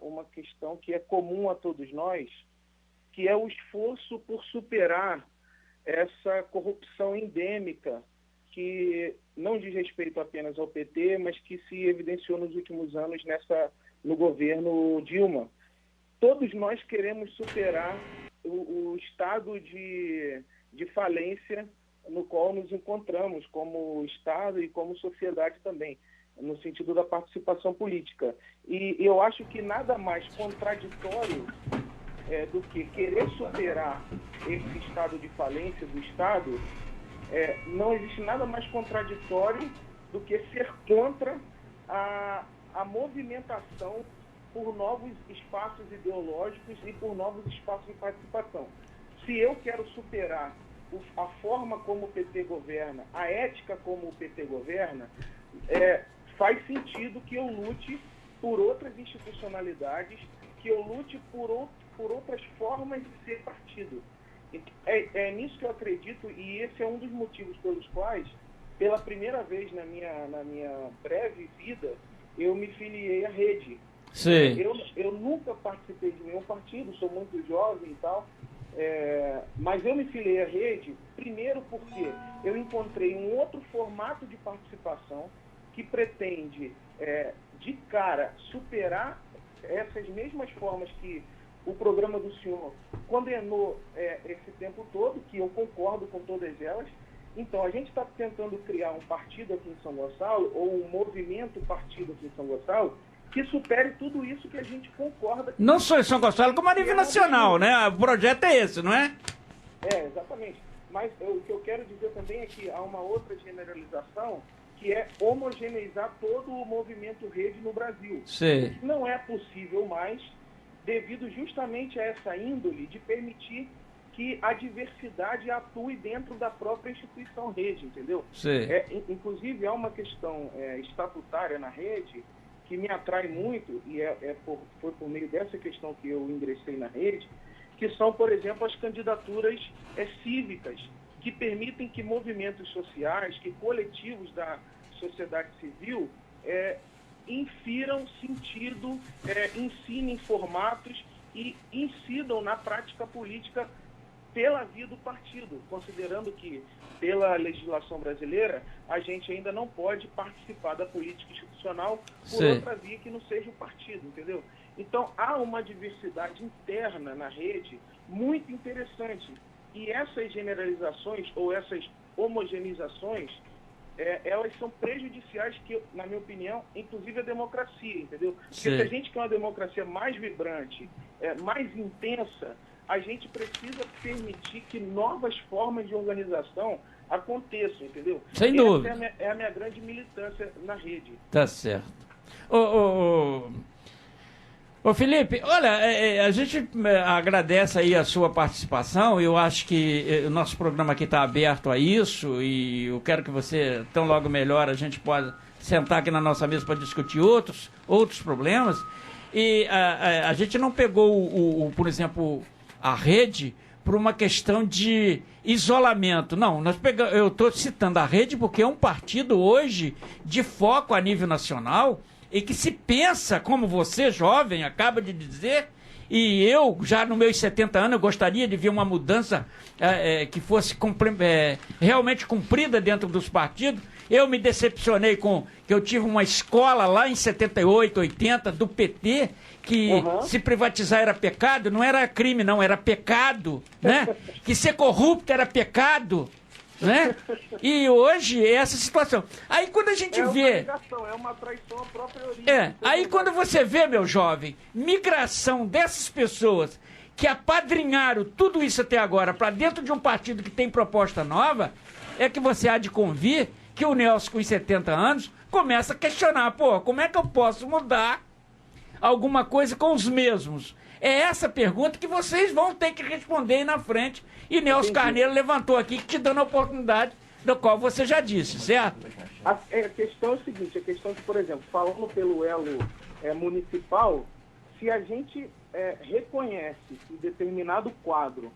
uma questão que é comum a todos nós, que é o esforço por superar essa corrupção endêmica que não diz respeito apenas ao PT, mas que se evidenciou nos últimos anos no governo Dilma. Todos nós queremos superar o estado de falência no qual nos encontramos como Estado e como sociedade também, no sentido da participação política. E eu acho que nada mais contraditório do que querer superar esse estado de falência do Estado. Não existe nada mais contraditório do que ser contra a movimentação por novos espaços ideológicos e por novos espaços de participação. Se eu quero superar a forma como o PT governa, a ética como o PT governa, faz sentido que eu lute por outras institucionalidades, que eu lute por outras formas de ser partido. É nisso que eu acredito, e esse é um dos motivos pelos quais, pela primeira vez na minha breve vida, eu me filiei à rede. Sim. Eu nunca participei de nenhum partido, sou muito jovem e tal, mas eu me filiei à rede, primeiro porque eu encontrei um outro formato de participação que pretende, de cara, superar essas mesmas formas que o programa do senhor condenou esse tempo todo, que eu concordo com todas elas. Então, a gente está tentando criar um partido aqui em São Gonçalo, ou um movimento partido aqui em São Gonçalo, que supere tudo isso que a gente concorda. Não só em São Gonçalo, como a nível nacional, né? O projeto é esse, não é? Exatamente. Mas o que eu quero dizer também é que há uma outra generalização, que é homogeneizar todo o movimento rede no Brasil. Sim. Não é possível mais, devido justamente a essa índole de permitir que a diversidade atue dentro da própria instituição rede, entendeu? Sim. Inclusive, há uma questão estatutária na rede que me atrai muito, e foi por meio dessa questão que eu ingressei na rede, que são, por exemplo, as candidaturas cívicas, que permitem que movimentos sociais, que coletivos da sociedade civil infiram sentido, ensinem formatos e incidam na prática política pela via do partido, considerando que, pela legislação brasileira, a gente ainda não pode participar da política institucional por outra via que não seja o partido, entendeu? Então, há uma diversidade interna na rede muito interessante. E essas generalizações ou essas homogeneizações, elas são prejudiciais, que, na minha opinião, inclusive a democracia, entendeu? Porque se a gente quer uma democracia mais vibrante, mais intensa, a gente precisa permitir que novas formas de organização aconteçam, entendeu? Sem dúvida. Essa é a minha grande militância na rede. Tá certo. Ô Felipe, olha, a gente agradece aí a sua participação. Eu acho que o nosso programa aqui está aberto a isso e eu quero que você, tão logo melhor, a gente possa sentar aqui na nossa mesa para discutir outros problemas. E a gente não pegou, por exemplo, a rede por uma questão de isolamento. Não, eu estou citando a rede porque é um partido hoje de foco a nível nacional e que se pensa, como você, jovem, acaba de dizer, e eu, já nos meus 70 anos, eu gostaria de ver uma mudança que fosse realmente cumprida dentro dos partidos. Eu me decepcionei que eu tive uma escola lá em 78, 80, do PT, que se privatizar era pecado, não era crime não, era pecado, né? Que ser corrupto era pecado, né? E hoje é essa situação. Aí quando a gente vê... É uma traição à própria origem. Aí quando você vê, meu jovem, migração dessas pessoas que apadrinharam tudo isso até agora para dentro de um partido que tem proposta nova, é que você há de convir que o Nelson, com 70 anos, começa a questionar, como é que eu posso mudar alguma coisa com os mesmos? É essa pergunta que vocês vão ter que responder aí na frente. E Nelson Carneiro levantou aqui, te dando a oportunidade, do qual você já disse, certo? A questão é o seguinte, a questão que, por exemplo, falando pelo elo municipal, se a gente reconhece que determinado quadro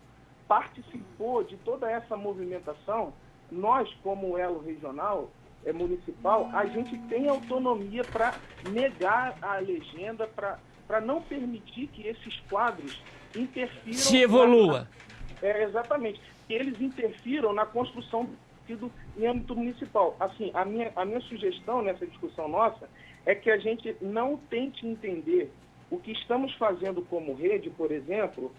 participou de toda essa movimentação, nós, como elo regional, municipal, a gente tem autonomia para negar a legenda, para não permitir que esses quadros interfiram... Se evolua. Exatamente. Que eles interfiram na construção do partido em âmbito municipal. Assim, a minha sugestão nessa discussão nossa é que a gente não tente entender o que estamos fazendo como rede, por exemplo,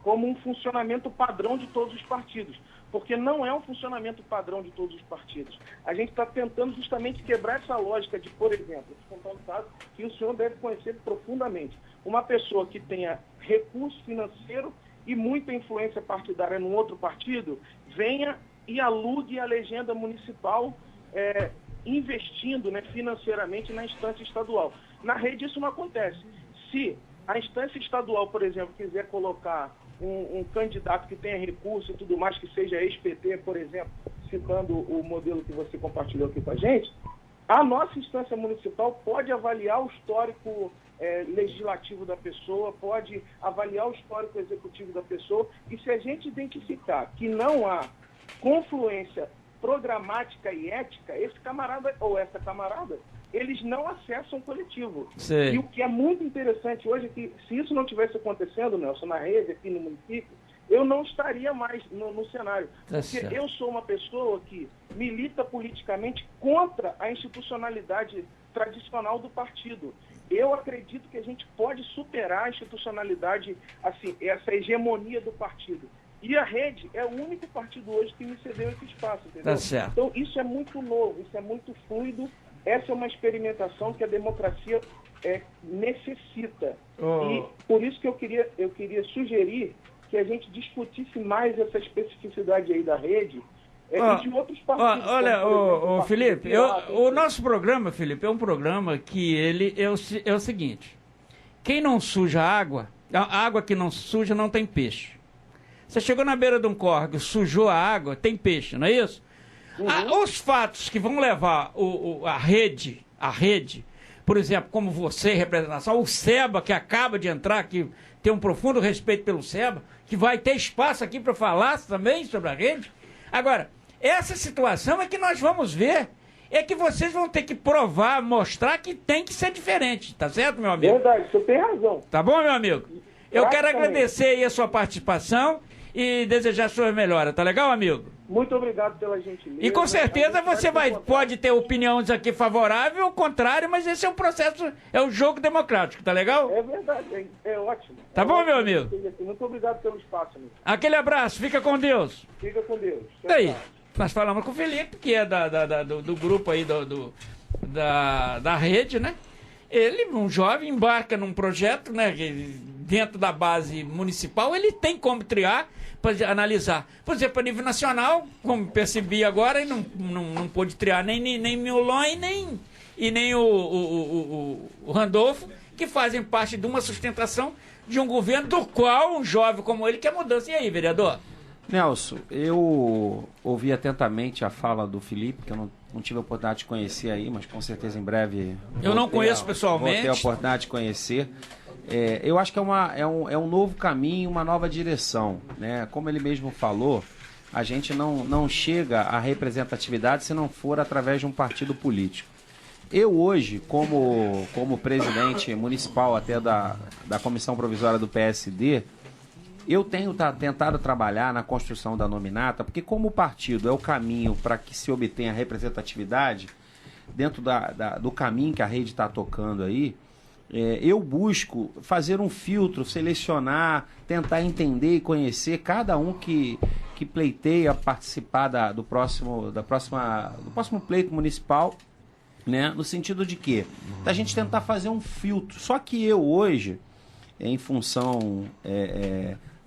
como um funcionamento padrão de todos os partidos. Porque não é um funcionamento padrão de todos os partidos. A gente está tentando justamente quebrar essa lógica de, por exemplo, vou contar um caso que o senhor deve conhecer profundamente. Uma pessoa que tenha recurso financeiro e muita influência partidária num outro partido, venha e alugue a legenda municipal investindo financeiramente na instância estadual. Na rede isso não acontece. Se a instância estadual, por exemplo, quiser colocar um candidato que tenha recurso e tudo mais, que seja ex-PT, por exemplo, citando o modelo que você compartilhou aqui com a gente, a nossa instância municipal pode avaliar o histórico legislativo da pessoa, pode avaliar o histórico executivo da pessoa, e se a gente identificar que não há confluência programática e ética, esse camarada ou essa camarada, eles não acessam o coletivo. Sim. E o que é muito interessante hoje é que, se isso não tivesse acontecendo, Nelson, na rede, aqui no município, eu não estaria mais no cenário. Porque eu sou uma pessoa que milita politicamente contra a institucionalidade tradicional do partido. eu acredito que a gente pode superar a institucionalidade, assim, essa hegemonia do partido. E a Rede é o único partido hoje que me cedeu esse espaço, entendeu? Tá certo. Então, isso é muito novo, isso é muito fluido. Essa é uma experimentação que a democracia necessita. E por isso que eu queria sugerir que a gente discutisse mais essa especificidade aí da Rede e de outros partidos. Olha, Felipe, o nosso programa, Felipe, é um programa que ele é o seguinte: quem não suja a água que não suja não tem peixe. Você chegou na beira de um córrego, sujou a água, tem peixe, não é isso? Os fatos que vão levar a rede, por exemplo, como você, representação, o SEBA, que acaba de entrar, que tem um profundo respeito pelo SEBA, que vai ter espaço aqui para falar também sobre a rede. Agora, essa situação é que nós vamos ver, é que vocês vão ter que provar, mostrar que tem que ser diferente, tá certo, meu amigo? Verdade, você tem razão. Tá bom, meu amigo? Eu quero agradecer aí a sua participação e desejar suas melhoras, tá legal, amigo? Muito obrigado pela gentileza. E com certeza você pode ter opiniões aqui favoráveis ou contrárias, mas esse é um processo, é um jogo democrático, tá legal? É verdade, é ótimo. Tá bom, meu amigo? Muito obrigado pelo espaço, amigo. Aquele abraço, fica com Deus. Fica com Deus. Daí, nós falamos com o Felipe, que é do grupo aí da rede, né? Ele, um jovem, embarca num projeto, né? Dentro da base municipal, ele tem como triar para analisar. Por exemplo, a nível nacional, como percebi agora, ele não pôde triar nem Miolon e nem o Randolfo, que fazem parte de uma sustentação de um governo do qual um jovem como ele quer mudança. E aí, vereador? Nelson, eu ouvi atentamente a fala do Felipe, que eu não tive a oportunidade de conhecer aí, mas com certeza em breve... Eu não conheço pessoalmente. Vou ter a oportunidade de conhecer. Eu acho que é um novo caminho, uma nova direção, né? Como ele mesmo falou, a gente não chega à representatividade se não for através de um partido político. Eu hoje, como presidente municipal até da Comissão Provisória do PSD, eu tenho tentado trabalhar na construção da nominata, porque como o partido é o caminho para que se obtenha representatividade, dentro do caminho que a rede está tocando aí, eu busco fazer um filtro, selecionar, tentar entender e conhecer cada um que pleiteia participar do próximo pleito municipal, né? No sentido de quê? Da gente tentar fazer um filtro. Só que eu hoje, em função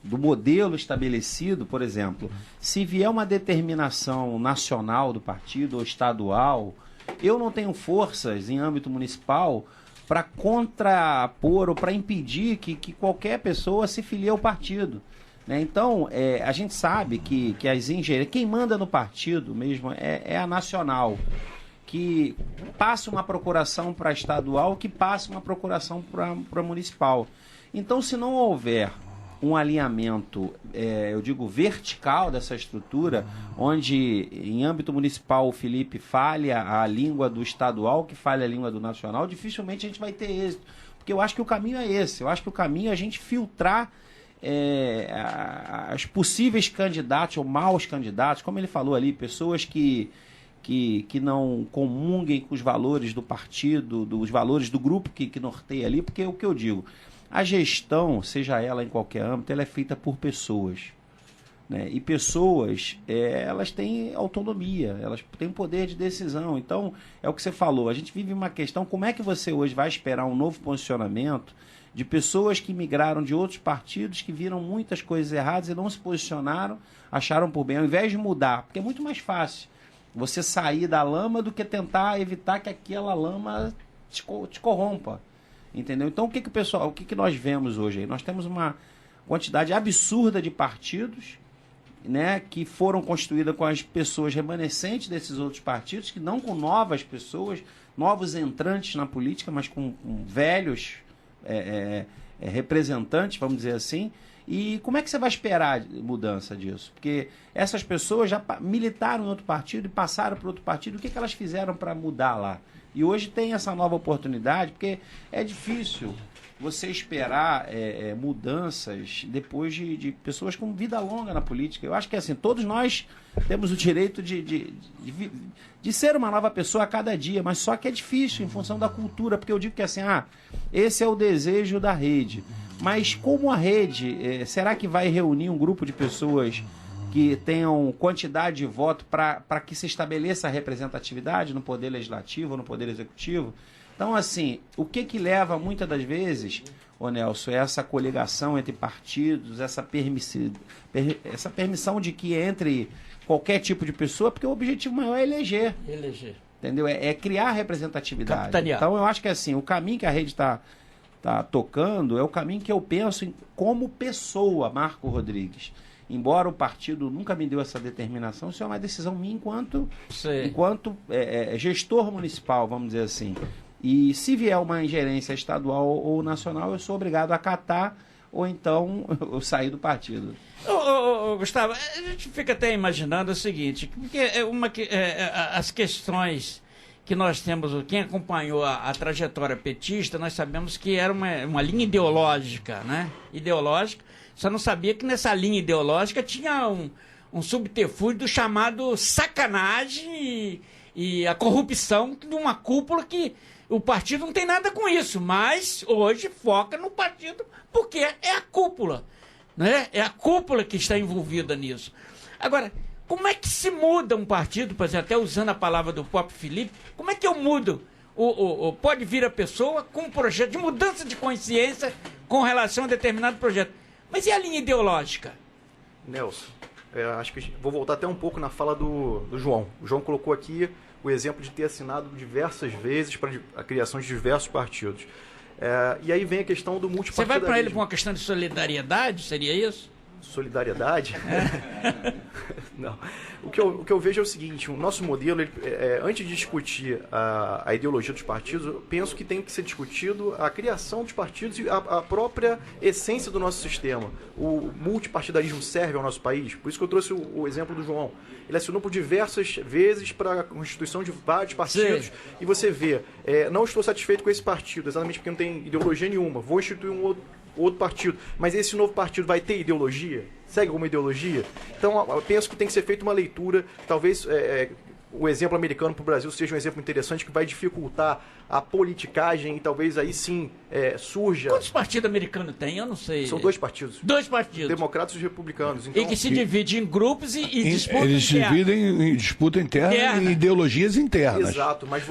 do modelo estabelecido, por exemplo, se vier uma determinação nacional do partido ou estadual, eu não tenho forças em âmbito municipal para contrapor ou para impedir que qualquer pessoa se filie ao partido, né? Então, a gente sabe que as engenharias, quem manda no partido mesmo é a nacional, que passa uma procuração para estadual, que passa uma procuração para municipal. Então, se não houver um alinhamento, eu digo, vertical dessa estrutura, onde em âmbito municipal o Felipe falha a língua do estadual, que falha a língua do nacional, dificilmente a gente vai ter êxito. Porque eu acho que o caminho é esse. Eu acho que o caminho é a gente filtrar os possíveis candidatos ou maus candidatos, como ele falou ali, pessoas que não comunguem com os valores do partido, dos valores do grupo que norteia ali, porque o que eu digo, a gestão, seja ela em qualquer âmbito, ela é feita por pessoas, né? E pessoas, elas têm autonomia, elas têm poder de decisão. Então, é o que você falou, a gente vive uma questão, como é que você hoje vai esperar um novo posicionamento de pessoas que migraram de outros partidos, que viram muitas coisas erradas e não se posicionaram, acharam por bem, ao invés de mudar, porque é muito mais fácil você sair da lama do que tentar evitar que aquela lama te corrompa. Entendeu? Então, o que nós vemos hoje aí? Nós temos uma quantidade absurda de partidos, né, que foram constituídos com as pessoas remanescentes desses outros partidos, que não com novas pessoas, novos entrantes na política, mas com velhos representantes, vamos dizer assim. E como é que você vai esperar mudança disso? Porque essas pessoas já militaram em outro partido e passaram para outro partido. O que elas fizeram para mudar lá? E hoje tem essa nova oportunidade, porque é difícil você esperar mudanças depois de pessoas com vida longa na política. Eu acho que assim, todos nós temos o direito de ser uma nova pessoa a cada dia, mas só que é difícil em função da cultura, porque eu digo que assim, esse é o desejo da rede. Mas como a rede, será que vai reunir um grupo de pessoas que tenham quantidade de voto para que se estabeleça a representatividade no poder legislativo, no poder executivo? Então, assim, o que leva muitas das vezes, Nelson, é essa coligação entre partidos, essa permissão de que entre qualquer tipo de pessoa, porque o objetivo maior é eleger. Entendeu? É criar representatividade. Capitanear. Então, eu acho que assim, o caminho que a rede está tocando é o caminho que eu penso como pessoa, Marco Rodrigues. Embora o partido nunca me deu essa determinação, isso é uma decisão minha enquanto gestor municipal, vamos dizer assim. E se vier uma ingerência estadual ou nacional, eu sou obrigado a acatar ou então eu sair do partido. Gustavo, a gente fica até imaginando o seguinte, porque as questões que nós temos, quem acompanhou a trajetória petista, nós sabemos que era uma linha ideológica, né? Ideológica, só não sabia que nessa linha ideológica tinha um subterfúgio chamado sacanagem e a corrupção de uma cúpula que o partido não tem nada com isso, mas hoje foca no partido porque é a cúpula, né? É a cúpula que está envolvida nisso. Agora, como é que se muda um partido, por exemplo, até usando a palavra do próprio Felipe, como é que eu mudo? Pode vir a pessoa com um projeto de mudança de consciência com relação a determinado projeto. Mas e a linha ideológica? Nelson, acho que vou voltar até um pouco na fala do João. O João colocou aqui o exemplo de ter assinado diversas vezes para a criação de diversos partidos. E aí vem a questão do multipartidarismo. Você vai para ele por uma questão de solidariedade, seria isso? Solidariedade? Não. O que eu vejo é o seguinte, o nosso modelo, antes de discutir a ideologia dos partidos, eu penso que tem que ser discutido a criação dos partidos e a própria essência do nosso sistema. O multipartidarismo serve ao nosso país, por isso que eu trouxe o exemplo do João. Ele assinou por diversas vezes para a constituição de vários partidos. Sim. E você vê, não estou satisfeito com esse partido, exatamente porque não tem ideologia nenhuma, vou instituir um outro partido. Mas esse novo partido vai ter ideologia? Segue alguma ideologia? Então, eu penso que tem que ser feita uma leitura, talvez o exemplo americano para o Brasil seja um exemplo interessante que vai dificultar a politicagem e talvez aí sim surja... Quantos partidos americanos tem? Eu não sei. São 2 partidos. 2 partidos. Democratas e republicanos. Então, e que se dividem em grupos e disputam eles dividem em disputa interna e ideologias internas. Exato, mas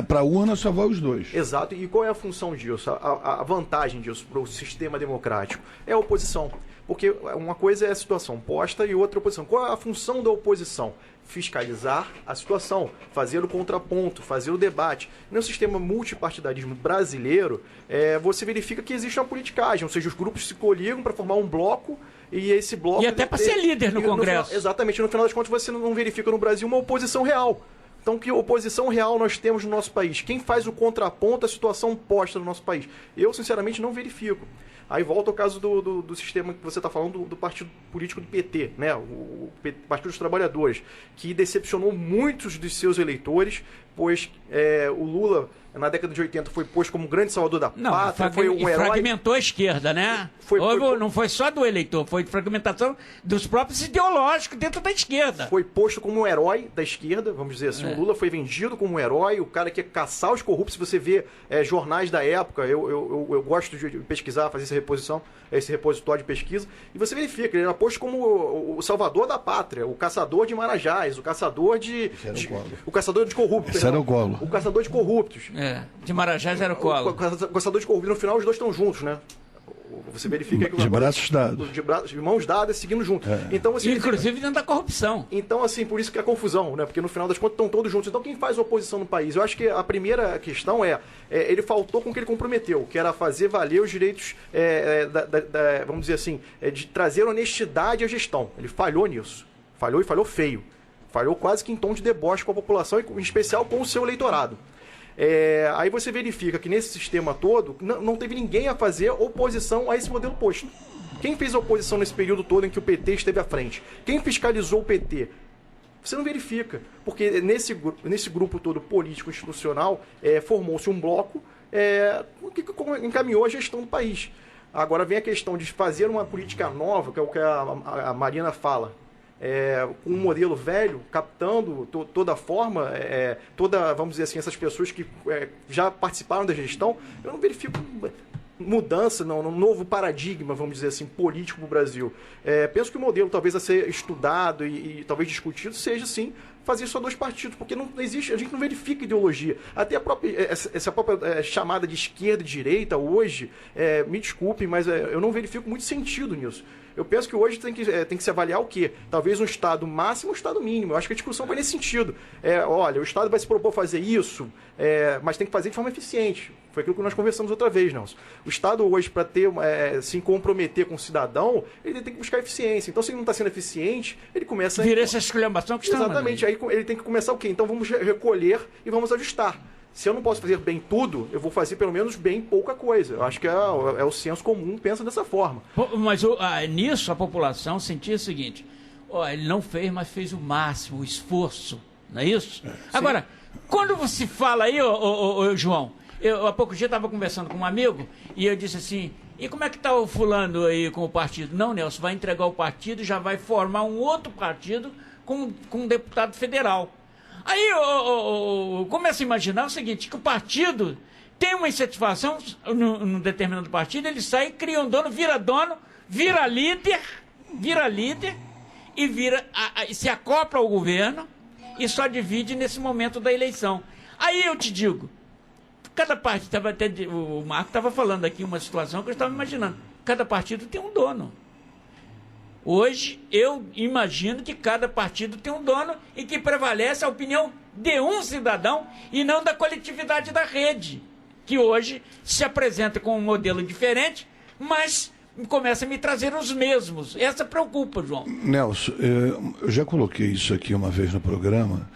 para a urna só vai os 2. Exato, e qual é a função disso? A vantagem disso para o sistema democrático? É a oposição. Porque uma coisa é a situação posta e outra a oposição. Qual é a função da oposição? Fiscalizar a situação, fazer o contraponto, fazer o debate. No sistema multipartidarismo brasileiro, você verifica que existe uma politicagem, ou seja, os grupos se coligam para formar um bloco e esse bloco... E até para ser líder no Congresso. Exatamente, no final das contas você não verifica no Brasil uma oposição real. Então, que oposição real nós temos no nosso país? Quem faz o contraponto à situação posta no nosso país? Eu, sinceramente, não verifico. Aí volta ao caso do sistema que você está falando, do partido político do PT, né? O Partido dos Trabalhadores, que decepcionou muitos dos seus eleitores, pois o Lula, na década de 80, foi posto como um grande salvador da pátria, foi um herói. Fragmentou a esquerda, né? Não foi só do eleitor, foi fragmentação dos próprios ideológicos dentro da esquerda. Foi posto como um herói da esquerda, vamos dizer assim. O Lula foi vendido como um herói, o cara que ia caçar os corruptos. Se você vê jornais da época, eu gosto de pesquisar, fazer esse repositório de pesquisa, e você verifica, ele era posto como o salvador da pátria, o caçador de marajás, o caçador de corruptos. Esse era o Collor. O caçador de corruptos. De Marajás era o Collor. O caçador de corruptos. No final, os dois estão juntos, né? Você verifica que de braços dados. De mãos dadas, seguindo junto. Então, assim, inclusive dentro da corrupção. Então, assim, por isso que é a confusão, né? Porque no final das contas estão todos juntos. Então, quem faz oposição no país? Eu acho que a primeira questão ele faltou com o que ele comprometeu, que era fazer valer os direitos, vamos dizer assim, de trazer honestidade à gestão. Ele falhou nisso. Falhou e falhou feio. Falhou quase que em tom de deboche com a população e, em especial, com o seu eleitorado. Aí você verifica que nesse sistema todo não teve ninguém a fazer oposição a esse modelo posto. Quem fez a oposição nesse período todo em que o PT esteve à frente? Quem fiscalizou o PT? Você não verifica, porque nesse grupo todo político institucional formou-se um bloco que encaminhou a gestão do país. Agora vem a questão de fazer uma política nova, que é o que a Marina fala, com um modelo velho, captando toda a forma, vamos dizer assim, essas pessoas que já participaram da gestão. Eu não verifico mudança, um novo paradigma, vamos dizer assim, político para o Brasil. Penso que o modelo talvez a ser estudado e talvez discutido seja, sim, fazer só 2 partidos, porque não existe, a gente não verifica ideologia. Até essa própria chamada de esquerda e direita hoje, me desculpem, mas eu não verifico muito sentido nisso. Eu penso que hoje tem que se avaliar o quê? Talvez um Estado máximo ou um Estado mínimo. Eu acho que a discussão vai nesse sentido. Olha, o Estado vai se propor fazer isso, mas tem que fazer de forma eficiente. Foi aquilo que nós conversamos outra vez, Nelson. O Estado hoje, para se comprometer com o cidadão, ele tem que buscar eficiência. Então, se ele não está sendo eficiente, ele começa Vira essa esculhambação que está. Exatamente. Aí ele tem que começar o quê? Então, vamos recolher e vamos ajustar. Se eu não posso fazer bem tudo, eu vou fazer pelo menos bem pouca coisa. Eu acho que é o senso comum, pensa dessa forma. Mas nisso a população sentia o seguinte: ele não fez, mas fez o máximo, o esforço. Não é isso? Agora, quando você fala aí, João, há pouco dia estava conversando com um amigo e eu disse assim: e como é que está o fulano aí com o partido? Não, Nelson, vai entregar o partido e já vai formar um outro partido com um deputado federal. Aí eu começo a imaginar o seguinte, que o partido tem uma insatisfação num determinado partido, ele sai, cria um dono, vira líder e se acopla ao governo e só divide nesse momento da eleição. Aí eu te digo, cada partido, o Marco estava falando aqui uma situação que eu estava imaginando, cada partido tem um dono. Hoje, eu imagino que cada partido tem um dono e que prevalece a opinião de um cidadão e não da coletividade da rede, que hoje se apresenta com um modelo diferente, mas começa a me trazer os mesmos. Essa preocupa, João. Nelson, eu já coloquei isso aqui uma vez no programa.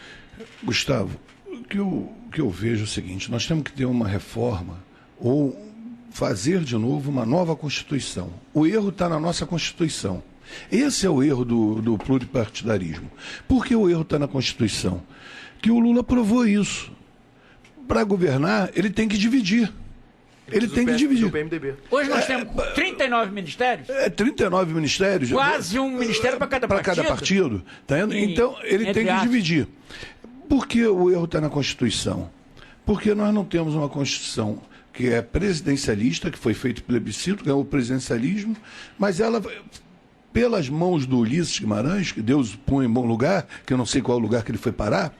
Gustavo, o que eu vejo é o seguinte: nós temos que ter uma reforma ou fazer de novo uma nova Constituição. O erro está na nossa Constituição. Esse é o erro do pluripartidarismo. Por que o erro está na Constituição? Que o Lula provou isso. Para governar, ele tem que dividir. Ele tem que dividir. Hoje nós temos 39 ministérios? 39 ministérios. Quase um ministério para cada partido. Para cada partido. Tá? Então, ele tem que dividir. Por que o erro está na Constituição? Porque nós não temos uma Constituição que é presidencialista, que foi feito plebiscito, que é o presidencialismo, mas ela, pelas mãos do Ulisses Guimarães, que Deus põe em bom lugar, que eu não sei qual é o lugar que ele foi parar,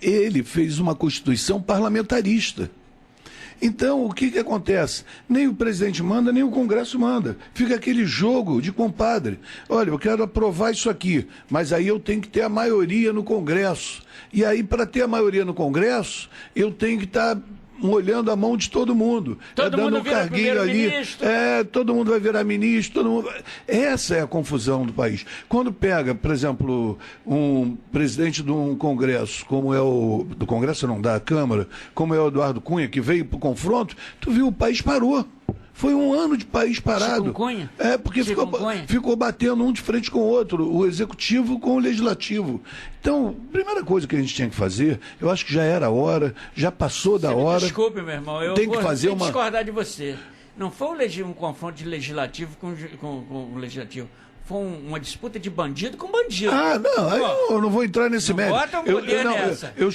ele fez uma Constituição parlamentarista. Então, o que acontece? Nem o presidente manda, nem o Congresso manda. Fica aquele jogo de compadre. Olha, eu quero aprovar isso aqui, mas aí eu tenho que ter a maioria no Congresso. E aí, para ter a maioria no Congresso, eu tenho que estar molhando a mão de todo mundo. Todo mundo vira primeiro-ministro. Todo mundo vai virar ministro. Essa é a confusão do país. Quando pega, por exemplo, um presidente de um Congresso, como é do Congresso não, da Câmara, como é o Eduardo Cunha, que veio para o confronto, tu viu, o país parou. Foi um ano de país parado. Cunha? Porque ficou batendo um de frente com o outro, o executivo com o legislativo. Então, primeira coisa que a gente tinha que fazer, eu acho que já era a hora, já passou da hora. Desculpe, meu irmão, eu vou discordar de você. Não foi um confronto de legislativo com o legislativo. Foi uma disputa de bandido com bandido. Eu não vou entrar nesse mérito. Bota um poder nessa. Eu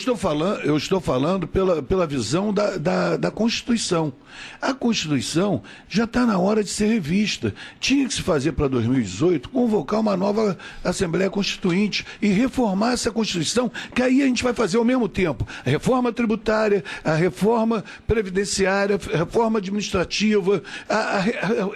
estou falando pela visão da Constituição. A Constituição já está na hora de ser revista. Tinha que se fazer para 2018, convocar uma nova Assembleia Constituinte e reformar essa Constituição, que aí a gente vai fazer ao mesmo tempo a reforma tributária, a reforma previdenciária, a reforma administrativa,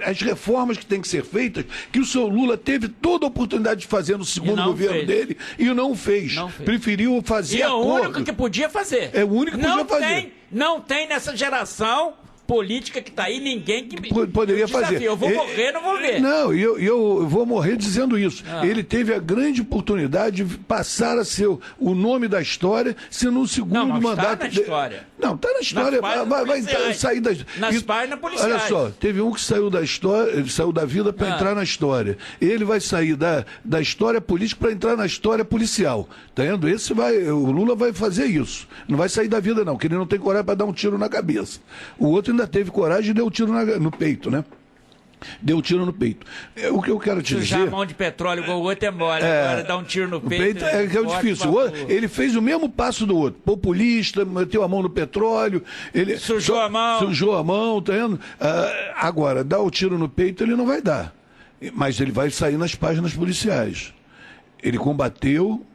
as reformas que têm que ser feitas, que o seu Lula teve toda a oportunidade de fazer no segundo governo dele e não fez. Preferiu fazer acordo. É o único que podia fazer. É o único que podia fazer. Não tem nessa geração política que está aí, ninguém que poderia fazer. Eu vou morrer, não vou ver. Não, eu vou morrer dizendo isso. Ele teve a grande oportunidade de passar a ser o nome da história, se no segundo mandato... Está na história. Não, está na história, vai sair da... Nas páginas policiais. Olha só, teve um que saiu da história, saiu da vida para entrar na história. Ele vai sair da história política para entrar na história policial. Tá vendo? O Lula vai fazer isso. Não vai sair da vida, não, porque ele não tem coragem para dar um tiro na cabeça. O outro ainda teve coragem e deu um tiro no peito, né? Deu um tiro no peito. O que eu quero te dizer... Sujar a mão de petróleo igual o outro é mole. Agora dar um tiro no peito... É difícil. Ele fez o mesmo passo do outro. Populista, meteu a mão no petróleo... Sujou a mão, tá vendo? Agora, dar o tiro no peito ele não vai dar. Mas ele vai sair nas páginas policiais. Ele combateu...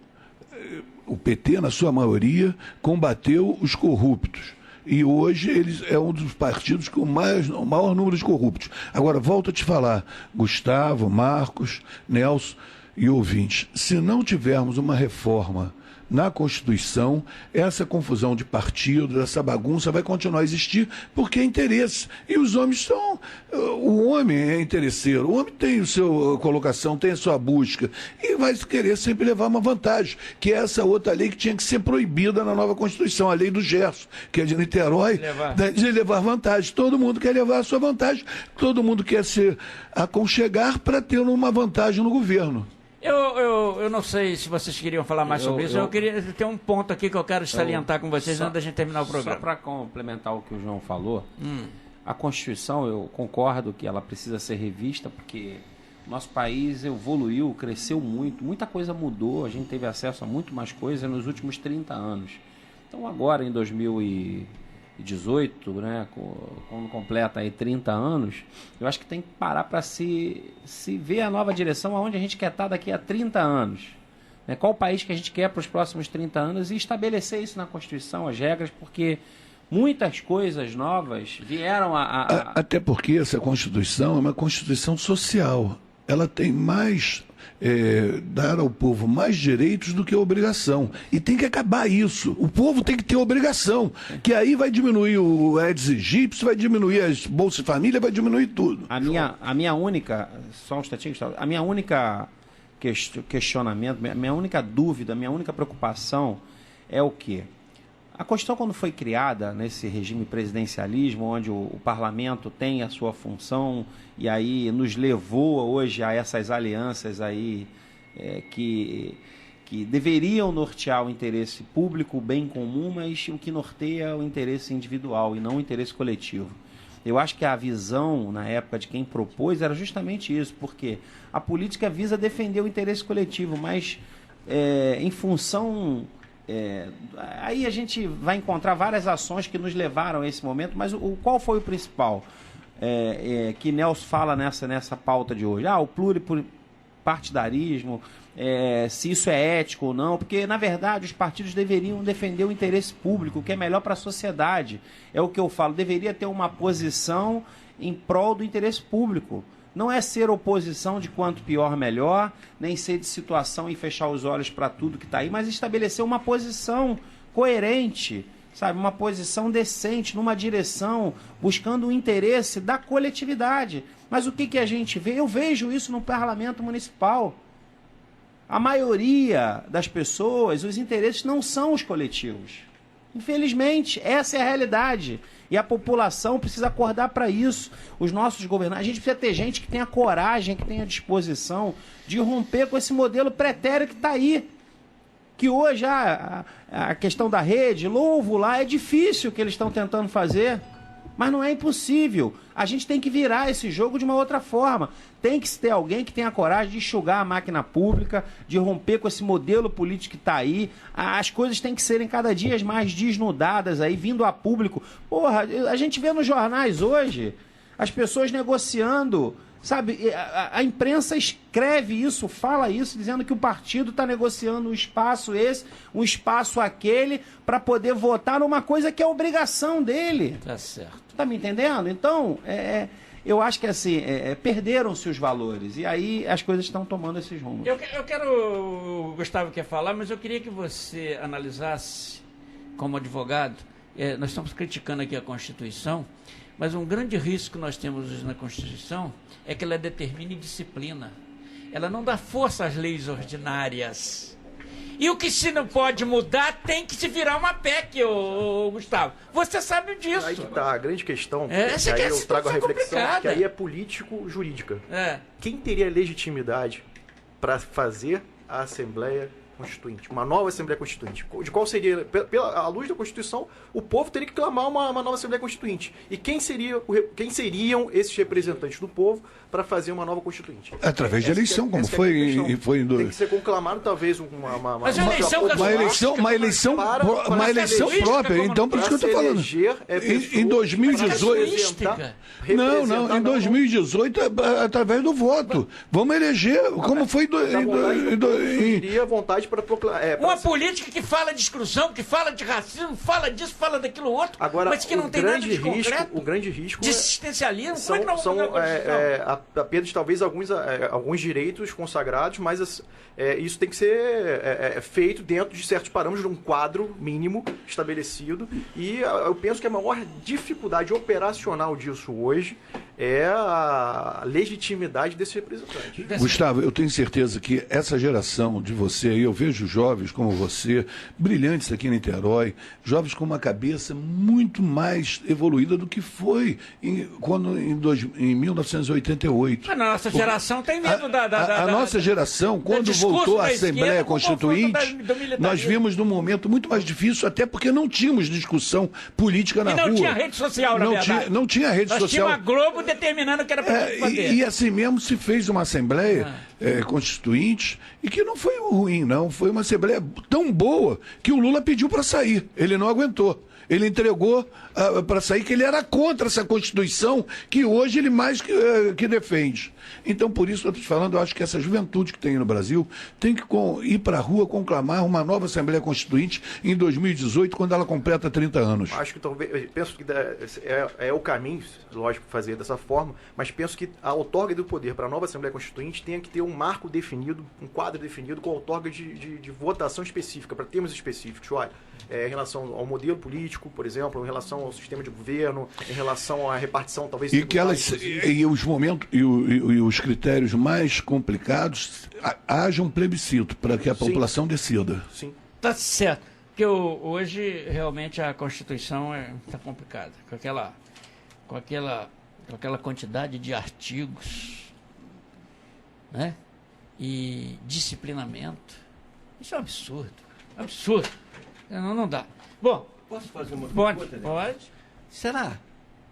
O PT, na sua maioria, combateu os corruptos. E hoje ele é um dos partidos com o maior número de corruptos. Agora, volto a te falar, Gustavo, Marcos, Nelson e ouvintes, se não tivermos uma reforma na Constituição, essa confusão de partido, essa bagunça vai continuar a existir porque é interesse. E os homens são... O homem é interesseiro, o homem tem a sua colocação, tem a sua busca e vai querer sempre levar uma vantagem, que é essa outra lei que tinha que ser proibida na nova Constituição, a lei do Gerson, que é de Niterói, de levar vantagem. Todo mundo quer levar a sua vantagem, todo mundo quer se aconchegar para ter uma vantagem no governo. Eu não sei se vocês queriam falar mais sobre isso. Eu queria ter um ponto aqui que eu quero salientar com vocês antes da gente terminar o programa. Só para complementar o que o João falou, a Constituição, eu concordo que ela precisa ser revista, porque nosso país evoluiu, cresceu muito, muita coisa mudou, a gente teve acesso a muito mais coisas nos últimos 30 anos. Então agora, em 2018, né, quando completa aí 30 anos, eu acho que tem que parar para se ver a nova direção, aonde a gente quer estar daqui a 30 anos. Né? Qual o país que a gente quer para os próximos 30 anos e estabelecer isso na Constituição, as regras, porque muitas coisas novas vieram Até porque essa Constituição é uma Constituição social. Ela tem mais... dar ao povo mais direitos do que obrigação. E tem que acabar isso. O povo tem que ter obrigação. Que aí vai diminuir o Aedes aegypti, vai diminuir as Bolsa Família, vai diminuir tudo. A minha única... Só um instantinho, Gustavo. A minha única questionamento, minha única dúvida, minha única preocupação é o quê? A Constituição, quando foi criada nesse regime presidencialismo, onde o parlamento tem a sua função e aí nos levou hoje a essas alianças aí que deveriam nortear o interesse público, o bem comum, mas o que norteia o interesse individual e não o interesse coletivo. Eu acho que a visão, na época de quem propôs, era justamente isso, porque a política visa defender o interesse coletivo, mas em função... aí a gente vai encontrar várias ações que nos levaram a esse momento, mas qual foi o principal que Nelson fala nessa pauta de hoje? O pluripartidarismo, se isso é ético ou não, porque na verdade os partidos deveriam defender o interesse público, o que é melhor para a sociedade. É o que eu falo, deveria ter uma posição em prol do interesse público. Não é ser oposição de quanto pior, melhor, nem ser de situação e fechar os olhos para tudo que está aí, mas estabelecer uma posição coerente, sabe? Uma posição decente, numa direção, buscando o interesse da coletividade. Mas o que a gente vê? Eu vejo isso no parlamento municipal. A maioria das pessoas, os interesses não são os coletivos. Infelizmente, essa é a realidade. E a população precisa acordar para isso. Os nossos governantes, a gente precisa ter gente que tenha coragem, que tenha disposição de romper com esse modelo pretérito que está aí. Que hoje a questão da rede, louvo lá, é difícil o que eles estão tentando fazer. Mas não é impossível. A gente tem que virar esse jogo de uma outra forma. Tem que ter alguém que tenha coragem de enxugar a máquina pública, de romper com esse modelo político que está aí. As coisas têm que serem cada dia mais desnudadas aí, vindo a público. Porra, a gente vê nos jornais hoje as pessoas negociando, sabe? A imprensa escreve isso, fala isso, dizendo que o partido está negociando um espaço um espaço aquele, para poder votar numa coisa que é obrigação dele. Tá certo. Tá me entendendo? Então, eu acho que assim, perderam-se os valores. E aí as coisas estão tomando esses rumos. Eu quero... O Gustavo quer falar, mas eu queria que você analisasse, como advogado, nós estamos criticando aqui a Constituição, Mas um grande risco que nós temos hoje na Constituição é que ela determine disciplina. Ela não dá força às leis ordinárias. E o que se não pode mudar tem que se virar uma PEC, Gustavo. Você sabe disso. Aí que tá a grande questão, essa que que aí é a eu trago a reflexão, complicada. que aí é político-jurídica. Quem teria legitimidade para fazer a Assembleia Constituinte, uma nova Assembleia Constituinte? De qual seria, à luz da Constituição, o povo teria que clamar uma nova Assembleia Constituinte. E quem seriam esses representantes do povo para fazer uma nova Constituinte? Através de eleição, como foi em Tem que ser conclamado, talvez, uma eleição própria. Então, por isso que eu estou falando. Em 2018... Não, em 2018, através do voto. Vamos eleger, como foi a vontade para proclamar. Uma política que fala de exclusão, que fala de racismo, fala disso, fala daquilo outro, mas que não tem nada de concreto. O grande risco de assistencialismo. São a perda de talvez alguns direitos consagrados, mas isso tem que ser feito dentro de certos parâmetros, de um quadro mínimo estabelecido. E eu penso que a maior dificuldade operacional disso hoje é a legitimidade desse representante. Gustavo, eu tenho certeza que essa geração de você, eu vejo jovens como você, brilhantes aqui em Niterói, jovens com uma cabeça muito mais evoluída do que foi em 1988. A nossa geração tem medo a nossa geração, quando voltou à Assembleia Constituinte, nós vimos num momento muito mais difícil, até porque não tínhamos discussão política na rua. Não tinha rede social, na verdade. Não tinha rede social. Nós tínhamos a Globo determinando o que era para fazer. E assim mesmo se fez uma Assembleia Constituinte, e que não foi ruim, não. Foi uma Assembleia tão boa que o Lula pediu para sair. Ele não aguentou. Ele entregou para sair, que ele era contra essa Constituição que hoje ele mais que defende. Então, por isso, eu estou te falando, eu acho que essa juventude que tem no Brasil tem que ir para a rua conclamar uma nova Assembleia Constituinte em 2018, quando ela completa 30 anos. Acho que talvez, penso que é o caminho, lógico, fazer dessa forma, mas penso que a outorga do poder para a nova Assembleia Constituinte tenha que ter um marco definido, um quadro definido com a outorga de votação específica, para termos específicos. Olha, em relação ao modelo político, por exemplo, em relação ao sistema de governo, em relação à repartição, talvez... E os momentos e os critérios mais complicados, haja um plebiscito para que a população decida. Sim. Tá certo. Porque hoje, realmente, a Constituição está complicada. Com aquela quantidade de artigos, né? E disciplinamento. Isso é um absurdo. Absurdo. Não dá. Bom, posso fazer uma pergunta? Pode. Será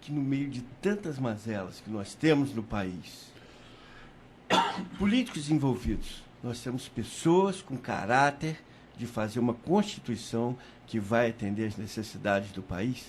que no meio de tantas mazelas que nós temos no país, políticos envolvidos, nós temos pessoas com caráter de fazer uma Constituição que vai atender às necessidades do país?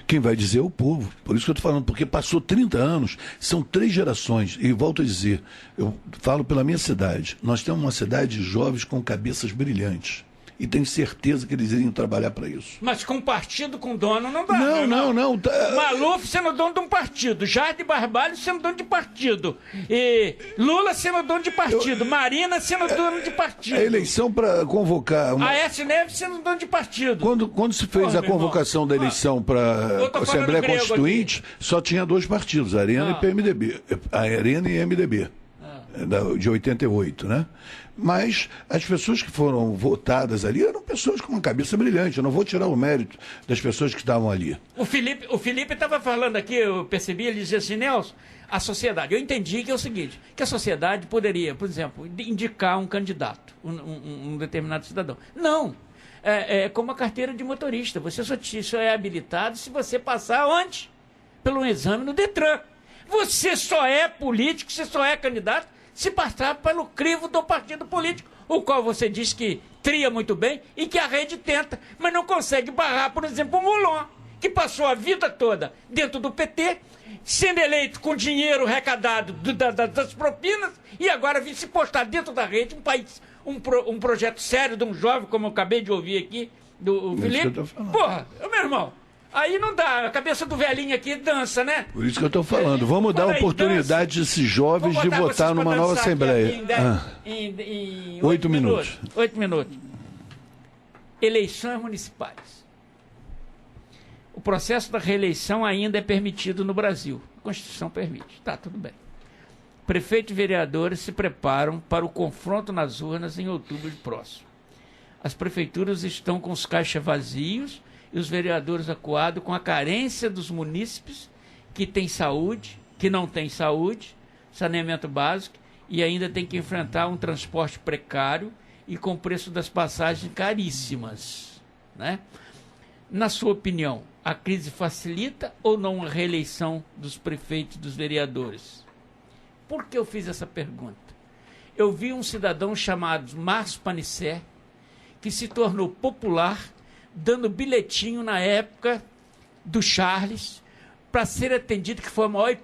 Quem vai dizer é o povo. Por isso que eu estou falando, porque passou 30 anos, são 3 gerações, e volto a dizer, eu falo pela minha cidade, nós temos uma cidade de jovens com cabeças brilhantes. E tenho certeza que eles iriam trabalhar para isso. Mas com partido com dono não dá. Não. Maluf sendo dono de um partido, Jardim Barbalho sendo dono de partido, e Lula sendo dono de partido, Marina sendo dono de partido. A eleição para convocar... Aécio Neves sendo dono de partido. Quando se fez a convocação da eleição para a Assembleia Constituinte, só tinha 2 partidos, Arena e PMDB. A Arena e MDB. De 88, né? Mas as pessoas que foram votadas ali eram pessoas com uma cabeça brilhante. Eu não vou tirar o mérito das pessoas que estavam ali. O Felipe estava falando aqui, eu percebi, ele dizia assim, Nelson, a sociedade, eu entendi que é o seguinte, que a sociedade poderia, por exemplo, indicar um candidato, um determinado cidadão. Não, é como a carteira de motorista, você só é habilitado se você passar onde? Pelo exame no Detran. Você só é político, você só é candidato se passar pelo crivo do partido político, o qual você diz que tria muito bem e que a rede tenta, mas não consegue barrar, por exemplo, o Moulon, que passou a vida toda dentro do PT, sendo eleito com dinheiro arrecadado das propinas, e agora vir se postar dentro da rede, um projeto sério de um jovem, como eu acabei de ouvir aqui, do Felipe. Porra, meu irmão, aí não dá, a cabeça do velhinho aqui dança, né? Por isso que eu estou falando, vamos dar oportunidade a esses jovens de votar numa nova Assembleia. Em 8 minutos. 8 minutos. Eleições municipais. o processo da reeleição ainda é permitido no Brasil. A Constituição permite. Tá, tudo bem. Prefeito e vereadores se preparam para o confronto nas urnas em outubro próximo. As prefeituras estão com os caixas vazios e os vereadores acuados com a carência dos munícipes que têm saúde, que não têm saúde, saneamento básico e ainda tem que enfrentar um transporte precário e com o preço das passagens caríssimas, né? Na sua opinião, a crise facilita ou não a reeleição dos prefeitos e dos vereadores? Por que eu fiz essa pergunta? Eu vi um cidadão chamado Márcio Panicé, que se tornou popular, dando bilhetinho na época do Charles, para ser atendido, que foi a maior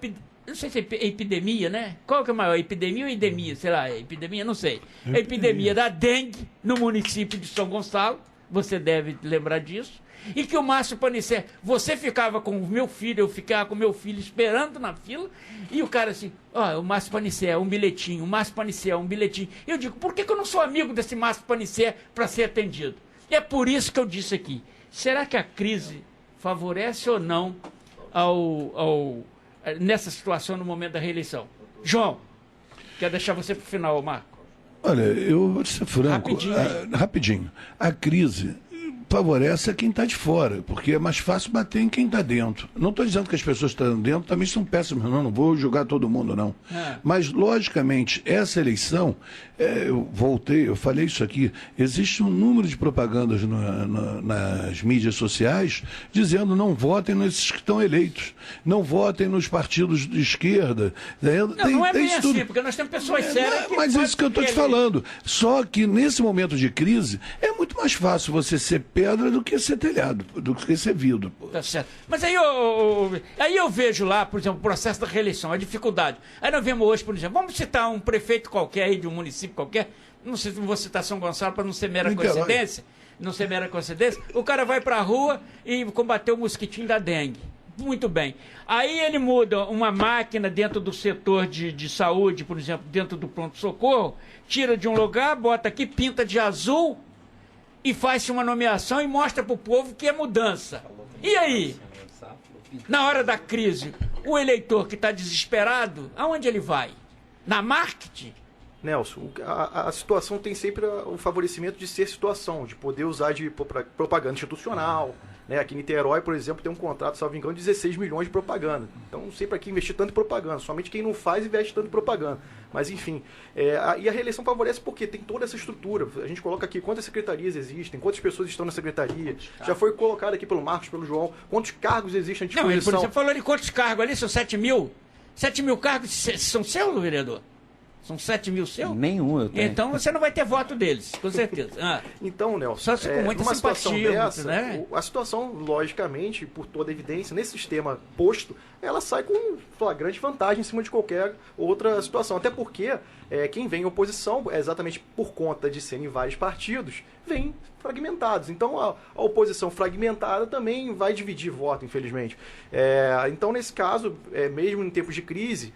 não sei se é epidemia, né? Qual que é a maior? Epidemia ou endemia? Sei lá, epidemia, não sei. A epidemia da dengue no município de São Gonçalo, você deve lembrar disso. E que o Márcio Panicé, você ficava com o meu filho, eu ficava com o meu filho esperando na fila, e o cara assim, ó, o Márcio Panicé, um bilhetinho, o Márcio Panicé, um bilhetinho. Eu digo, por que eu não sou amigo desse Márcio Panicé para ser atendido? E é por isso que eu disse aqui, será que a crise favorece ou não nessa situação no momento da reeleição? João, quero deixar você para o final, Marco. Olha, eu vou ser franco, rapidinho. A crise favorece a quem está de fora, porque é mais fácil bater em quem está dentro. Não estou dizendo que as pessoas que estão dentro também são péssimas, não vou julgar todo mundo, não. Mas, logicamente, essa eleição, eu falei isso aqui, existe um número de propagandas nas mídias sociais dizendo não votem nesses que estão eleitos, não votem nos partidos de esquerda. Não é bem assim, porque nós temos pessoas sérias que... Mas é isso que eu estou te falando. Só que nesse momento de crise, é muito mais fácil você ser pedra do que ser telhado, do que ser vidro. Tá certo. Mas aí eu vejo lá, por exemplo, o processo da reeleição, a dificuldade. Aí nós vemos hoje, por exemplo, vamos citar um prefeito qualquer aí de um município qualquer, não sei se vou citar São Gonçalo para não ser mera coincidência, o cara vai para a rua e combater o mosquitinho da dengue. Muito bem. Aí ele muda uma máquina dentro do setor de saúde, por exemplo, dentro do pronto-socorro, tira de um lugar, bota aqui, pinta de azul e faz uma nomeação e mostra para o povo que é mudança. E aí? Na hora da crise, o eleitor que está desesperado, aonde ele vai? Na marketing? Nelson, a situação tem sempre o favorecimento de ser situação, de poder usar de propaganda institucional. Né? Aqui em Niterói, por exemplo, tem um contrato, salvo engano, de 16 milhões de propaganda. Então, não sei para que investir tanto em propaganda. Somente quem não faz investe tanto em propaganda. Mas, enfim. E a reeleição favorece porque tem toda essa estrutura. A gente coloca aqui quantas secretarias existem, quantas pessoas estão na secretaria. Já foi colocado aqui pelo Marcos, pelo João, quantos cargos existem à disposição. Não, ele, por exemplo, falou de quantos cargos ali? São 7 mil? 7 mil cargos são seus, vereador? São 7 mil seus? Nenhum eu tenho. Então você não vai ter voto deles, com certeza. Então, Nelson, só se com muita numa simpatia, situação dessa, né? A situação, logicamente, por toda evidência, nesse sistema posto, ela sai com flagrante vantagem em cima de qualquer outra situação. Até porque quem vem em oposição, exatamente por conta de serem vários partidos, vem fragmentados. Então, a oposição fragmentada também vai dividir voto, infelizmente. Então, nesse caso, mesmo em tempos de crise,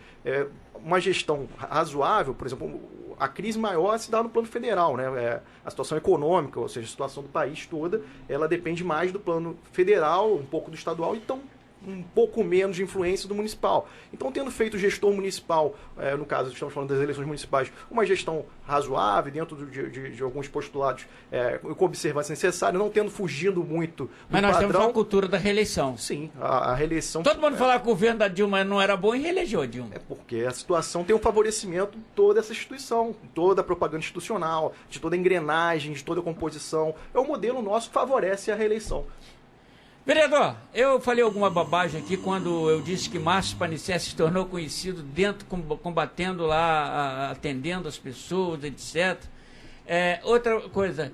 uma gestão razoável, por exemplo, a crise maior se dá no plano federal, né? A situação econômica, ou seja, a situação do país toda, ela depende mais do plano federal, um pouco do estadual, então um pouco menos de influência do municipal. Então, tendo feito o gestor municipal, no caso, estamos falando das eleições municipais, uma gestão razoável dentro de alguns postulados com observância necessária, não tendo fugido muito do Mas nós temos uma cultura da reeleição. Sim, a reeleição... Todo mundo falava que o governo da Dilma não era bom e reelegeu a Dilma. É porque a situação tem um favorecimento de toda essa instituição, toda a propaganda institucional, de toda a engrenagem, de toda a composição. É o modelo nosso que favorece a reeleição. Vereador, eu falei alguma bobagem aqui quando eu disse que Márcio Panicé se tornou conhecido dentro, combatendo lá, atendendo as pessoas, etc. Outra coisa,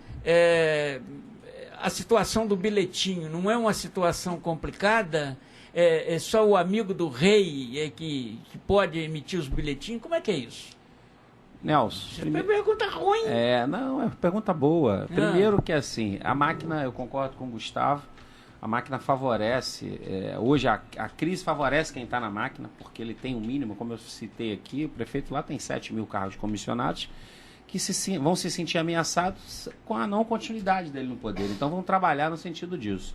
a situação do bilhetinho não é uma situação complicada? É só o amigo do rei que pode emitir os bilhetinhos? Como é que é isso? Nelson. É pergunta ruim. Não, é pergunta boa. Primeiro que assim, a máquina, eu concordo com o Gustavo, a máquina favorece, hoje a crise favorece quem está na máquina, porque ele tem um mínimo, como eu citei aqui, o prefeito lá tem 7 mil cargos comissionados, que vão se sentir ameaçados com a não continuidade dele no poder. Então vão trabalhar no sentido disso.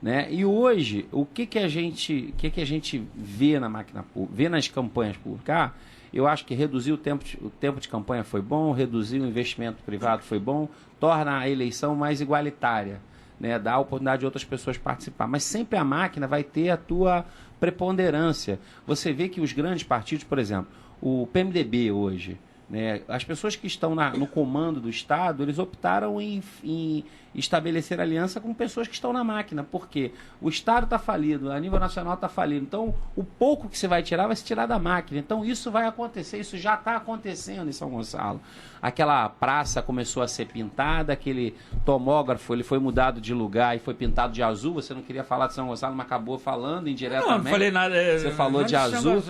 Né? E hoje, o que a gente vê na máquina pública, vê nas campanhas públicas? Eu acho que reduzir o tempo de campanha foi bom, reduzir o investimento privado foi bom, torna a eleição mais igualitária, né? Dá a oportunidade de outras pessoas participar. Mas sempre a máquina vai ter a tua preponderância. Você vê que os grandes partidos, por exemplo, o PMDB hoje, né? As pessoas que estão no comando do Estado, eles optaram em estabelecer aliança com pessoas que estão na máquina, porque o Estado está falido, a nível nacional está falido, então o pouco que você vai tirar se tirar da máquina. Então isso vai acontecer, isso já está acontecendo em São Gonçalo. Aquela praça começou a ser pintada, aquele tomógrafo ele foi mudado de lugar e foi pintado de azul. Você não queria falar de São Gonçalo, mas acabou falando indiretamente. Não falei nada. Você falou de azul.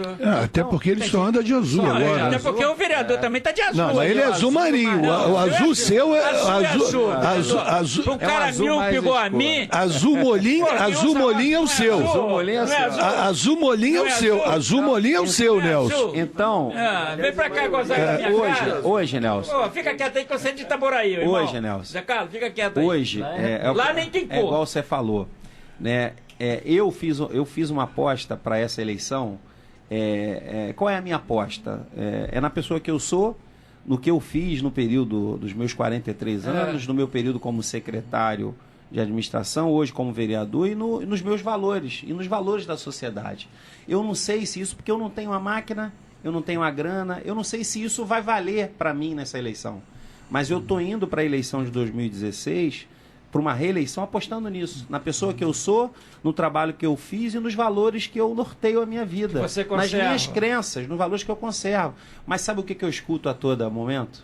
Até porque ele só anda de azul agora. Até porque o vereador também está de azul. Não, mas ele é azul marinho. O azul seu é azul. Um cara míope igual a mim. Azul molinho é o seu. Azul molinho é o seu. Azul molinho é o seu, Nelson. Então. Vem pra cá gozar da minha cara. Hoje, Nelson. Pô, fica quieto aí que eu sei de Itaboraí, irmão. Hoje, Nelson. Zé Carlos, fica quieto aí. Hoje. Lá nem tem cor. É igual você falou. Né? Eu fiz uma aposta para essa eleição. Qual é a minha aposta? É na pessoa que eu sou, no que eu fiz no período dos meus 43 anos, no meu período como secretário de administração, hoje como vereador, e nos meus valores, e nos valores da sociedade. Eu não sei se isso, porque eu não tenho a máquina, eu não tenho a grana, eu não sei se isso vai valer para mim nessa eleição. Mas eu estou indo para a eleição de 2016, para uma reeleição, apostando nisso, na pessoa que eu sou, no trabalho que eu fiz e nos valores que eu norteio a minha vida. Você conserva. Nas minhas crenças, nos valores que eu conservo. Mas sabe o que eu escuto a todo momento?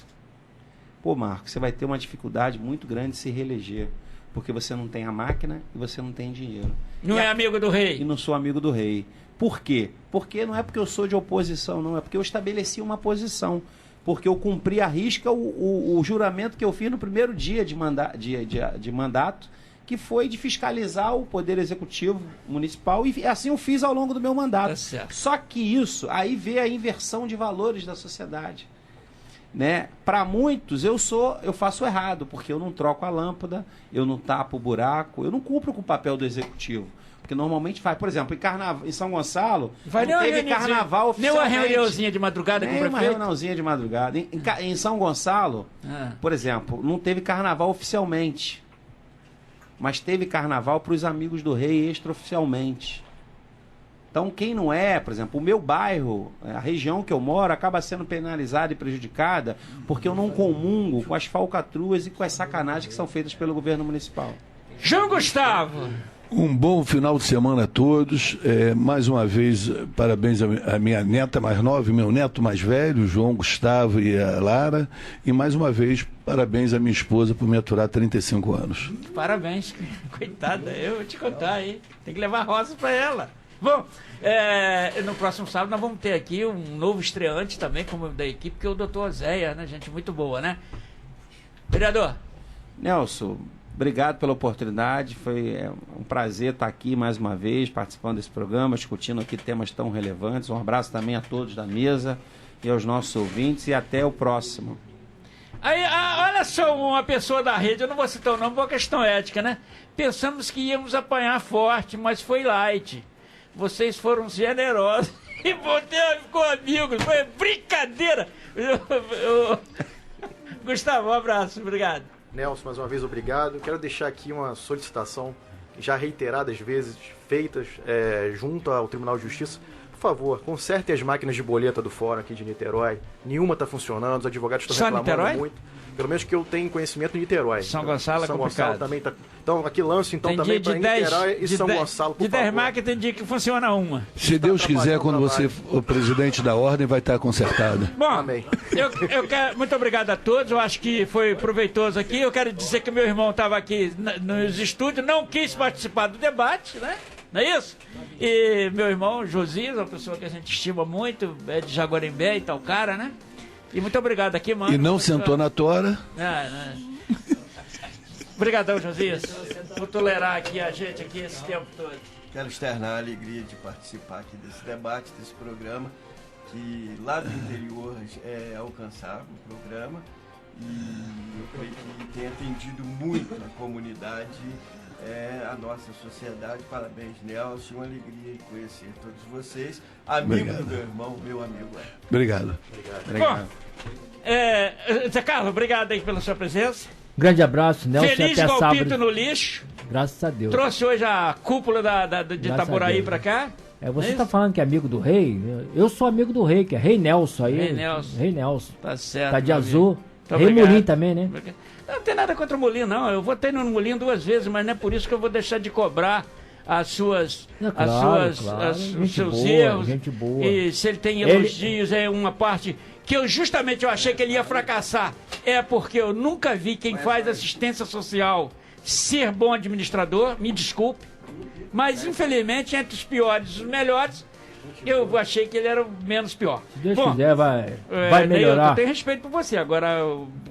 Pô, Marco, você vai ter uma dificuldade muito grande de se reeleger, porque você não tem a máquina e você não tem dinheiro. Não é amigo do rei. E não sou amigo do rei. Por quê? Porque não é porque eu sou de oposição, não. É porque eu estabeleci uma posição. Porque eu cumpri à risca o juramento que eu fiz no primeiro dia de mandato, que foi de fiscalizar o Poder Executivo Municipal, e assim eu fiz ao longo do meu mandato. Tá certo. Só que isso, aí vê a inversão de valores da sociedade. Né? Para muitos, eu faço errado, porque eu não troco a lâmpada, eu não tapo o buraco, eu não cumpro com o papel do Executivo. Porque normalmente faz, por exemplo, em São Gonçalo, não teve carnaval oficialmente. Nem uma reuniãozinha de madrugada com o prefeito? Uma reuniãozinha de madrugada. Em São Gonçalo, por exemplo, não teve carnaval oficialmente. Mas teve carnaval para os amigos do rei extraoficialmente. Então, quem não é, por exemplo, o meu bairro, a região que eu moro, acaba sendo penalizada e prejudicada porque eu não comungo com as falcatruas e com as sacanagens que são feitas pelo governo municipal. João Gustavo! Um bom final de semana a todos. Mais uma vez, parabéns à minha neta mais nova e meu neto mais velho, João Gustavo e a Lara. E mais uma vez, parabéns à minha esposa por me aturar 35 anos. Parabéns, coitada. Eu vou te contar, hein? Tem que levar rosa para ela. Bom, no próximo sábado nós vamos ter aqui um novo estreante também, como da equipe, que é o doutor Zéia, né? Gente muito boa, né? Vereador. Nelson, obrigado pela oportunidade, foi um prazer estar aqui mais uma vez, participando desse programa, discutindo aqui temas tão relevantes. Um abraço também a todos da mesa e aos nossos ouvintes, e até o próximo. Aí, olha só, uma pessoa da rede, eu não vou citar o nome por uma questão ética, né? Pensamos que íamos apanhar forte, mas foi light. Vocês foram generosos e ficou amigos, foi brincadeira. Gustavo, um abraço, obrigado. Nelson, mais uma vez, obrigado. Quero deixar aqui uma solicitação, já reiteradas vezes, feitas junto ao Tribunal de Justiça. Por favor, consertem as máquinas de boleta do fórum aqui de Niterói. Nenhuma está funcionando, os advogados estão reclamando Niterói? muito. Pelo menos que eu tenho conhecimento em Niterói. São Gonçalo é complicado. São Gonçalo também está... Então, aqui lanço então também para Niterói e São Gonçalo, por favor. De 10 máquinas tem dia que funciona uma. Se Deus quiser, quando você for o presidente da ordem, vai estar consertada. Bom, amém. Eu quero, muito obrigado a todos, eu acho que foi proveitoso aqui. Eu quero dizer que meu irmão estava aqui nos estúdios, não quis participar do debate, né? Não é isso? E meu irmão Josias, uma pessoa que a gente estima muito, é de Jaguarimbé e tal, cara, né? E muito obrigado aqui, mano. E não sentou na tora. Obrigadão, Josias, por tolerar aqui a gente aqui esse tempo todo. Quero externar a alegria de participar aqui desse debate, desse programa, que lá do interior é alcançável o programa. e eu creio que tem atendido muito a comunidade, a nossa sociedade. Parabéns, Nelson, uma alegria conhecer todos vocês. Amigo do meu irmão, meu amigo. Obrigado. Bom, Zé Carlos, obrigado aí pela sua presença. Grande abraço, Nelson. Feliz até igual sábado. pinto no lixo. Graças a Deus. Trouxe hoje a cúpula de Itaboraí pra cá. Você tá falando que é amigo do rei? Eu sou amigo do rei, que é Rei Nelson aí. Rei Nelson. Tá certo. Tá de azul. Rei Obrigado. Molim também, né? Não tem nada contra o Molim, não. Eu votei no Molim 2 vezes, mas não é por isso que eu vou deixar de cobrar os seus erros. Gente boa. E se ele tem elogios, é uma parte que eu achei que ele ia fracassar. É porque eu nunca vi quem faz assistência social ser bom administrador, me desculpe. Mas, infelizmente, entre os piores e os melhores, eu achei que ele era o menos pior. Se Deus quiser, vai melhorar. Eu tenho respeito por você. Agora,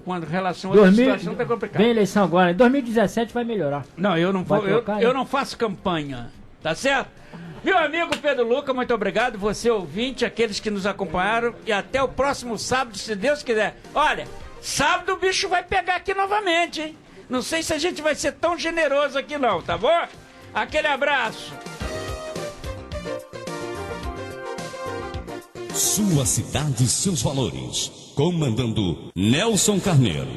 quando relação a essa situação, tá complicado. Vem eleição agora. Em 2017 vai melhorar. Não, eu não vou. Eu não faço campanha. Tá certo? Meu amigo Pedro Luca, muito obrigado. Você, ouvinte, aqueles que nos acompanharam. E até o próximo sábado, se Deus quiser. Olha, sábado o bicho vai pegar aqui novamente, hein? Não sei se a gente vai ser tão generoso aqui não, tá bom? Aquele abraço. Sua cidade e seus valores. Comandando Nelson Carneiro.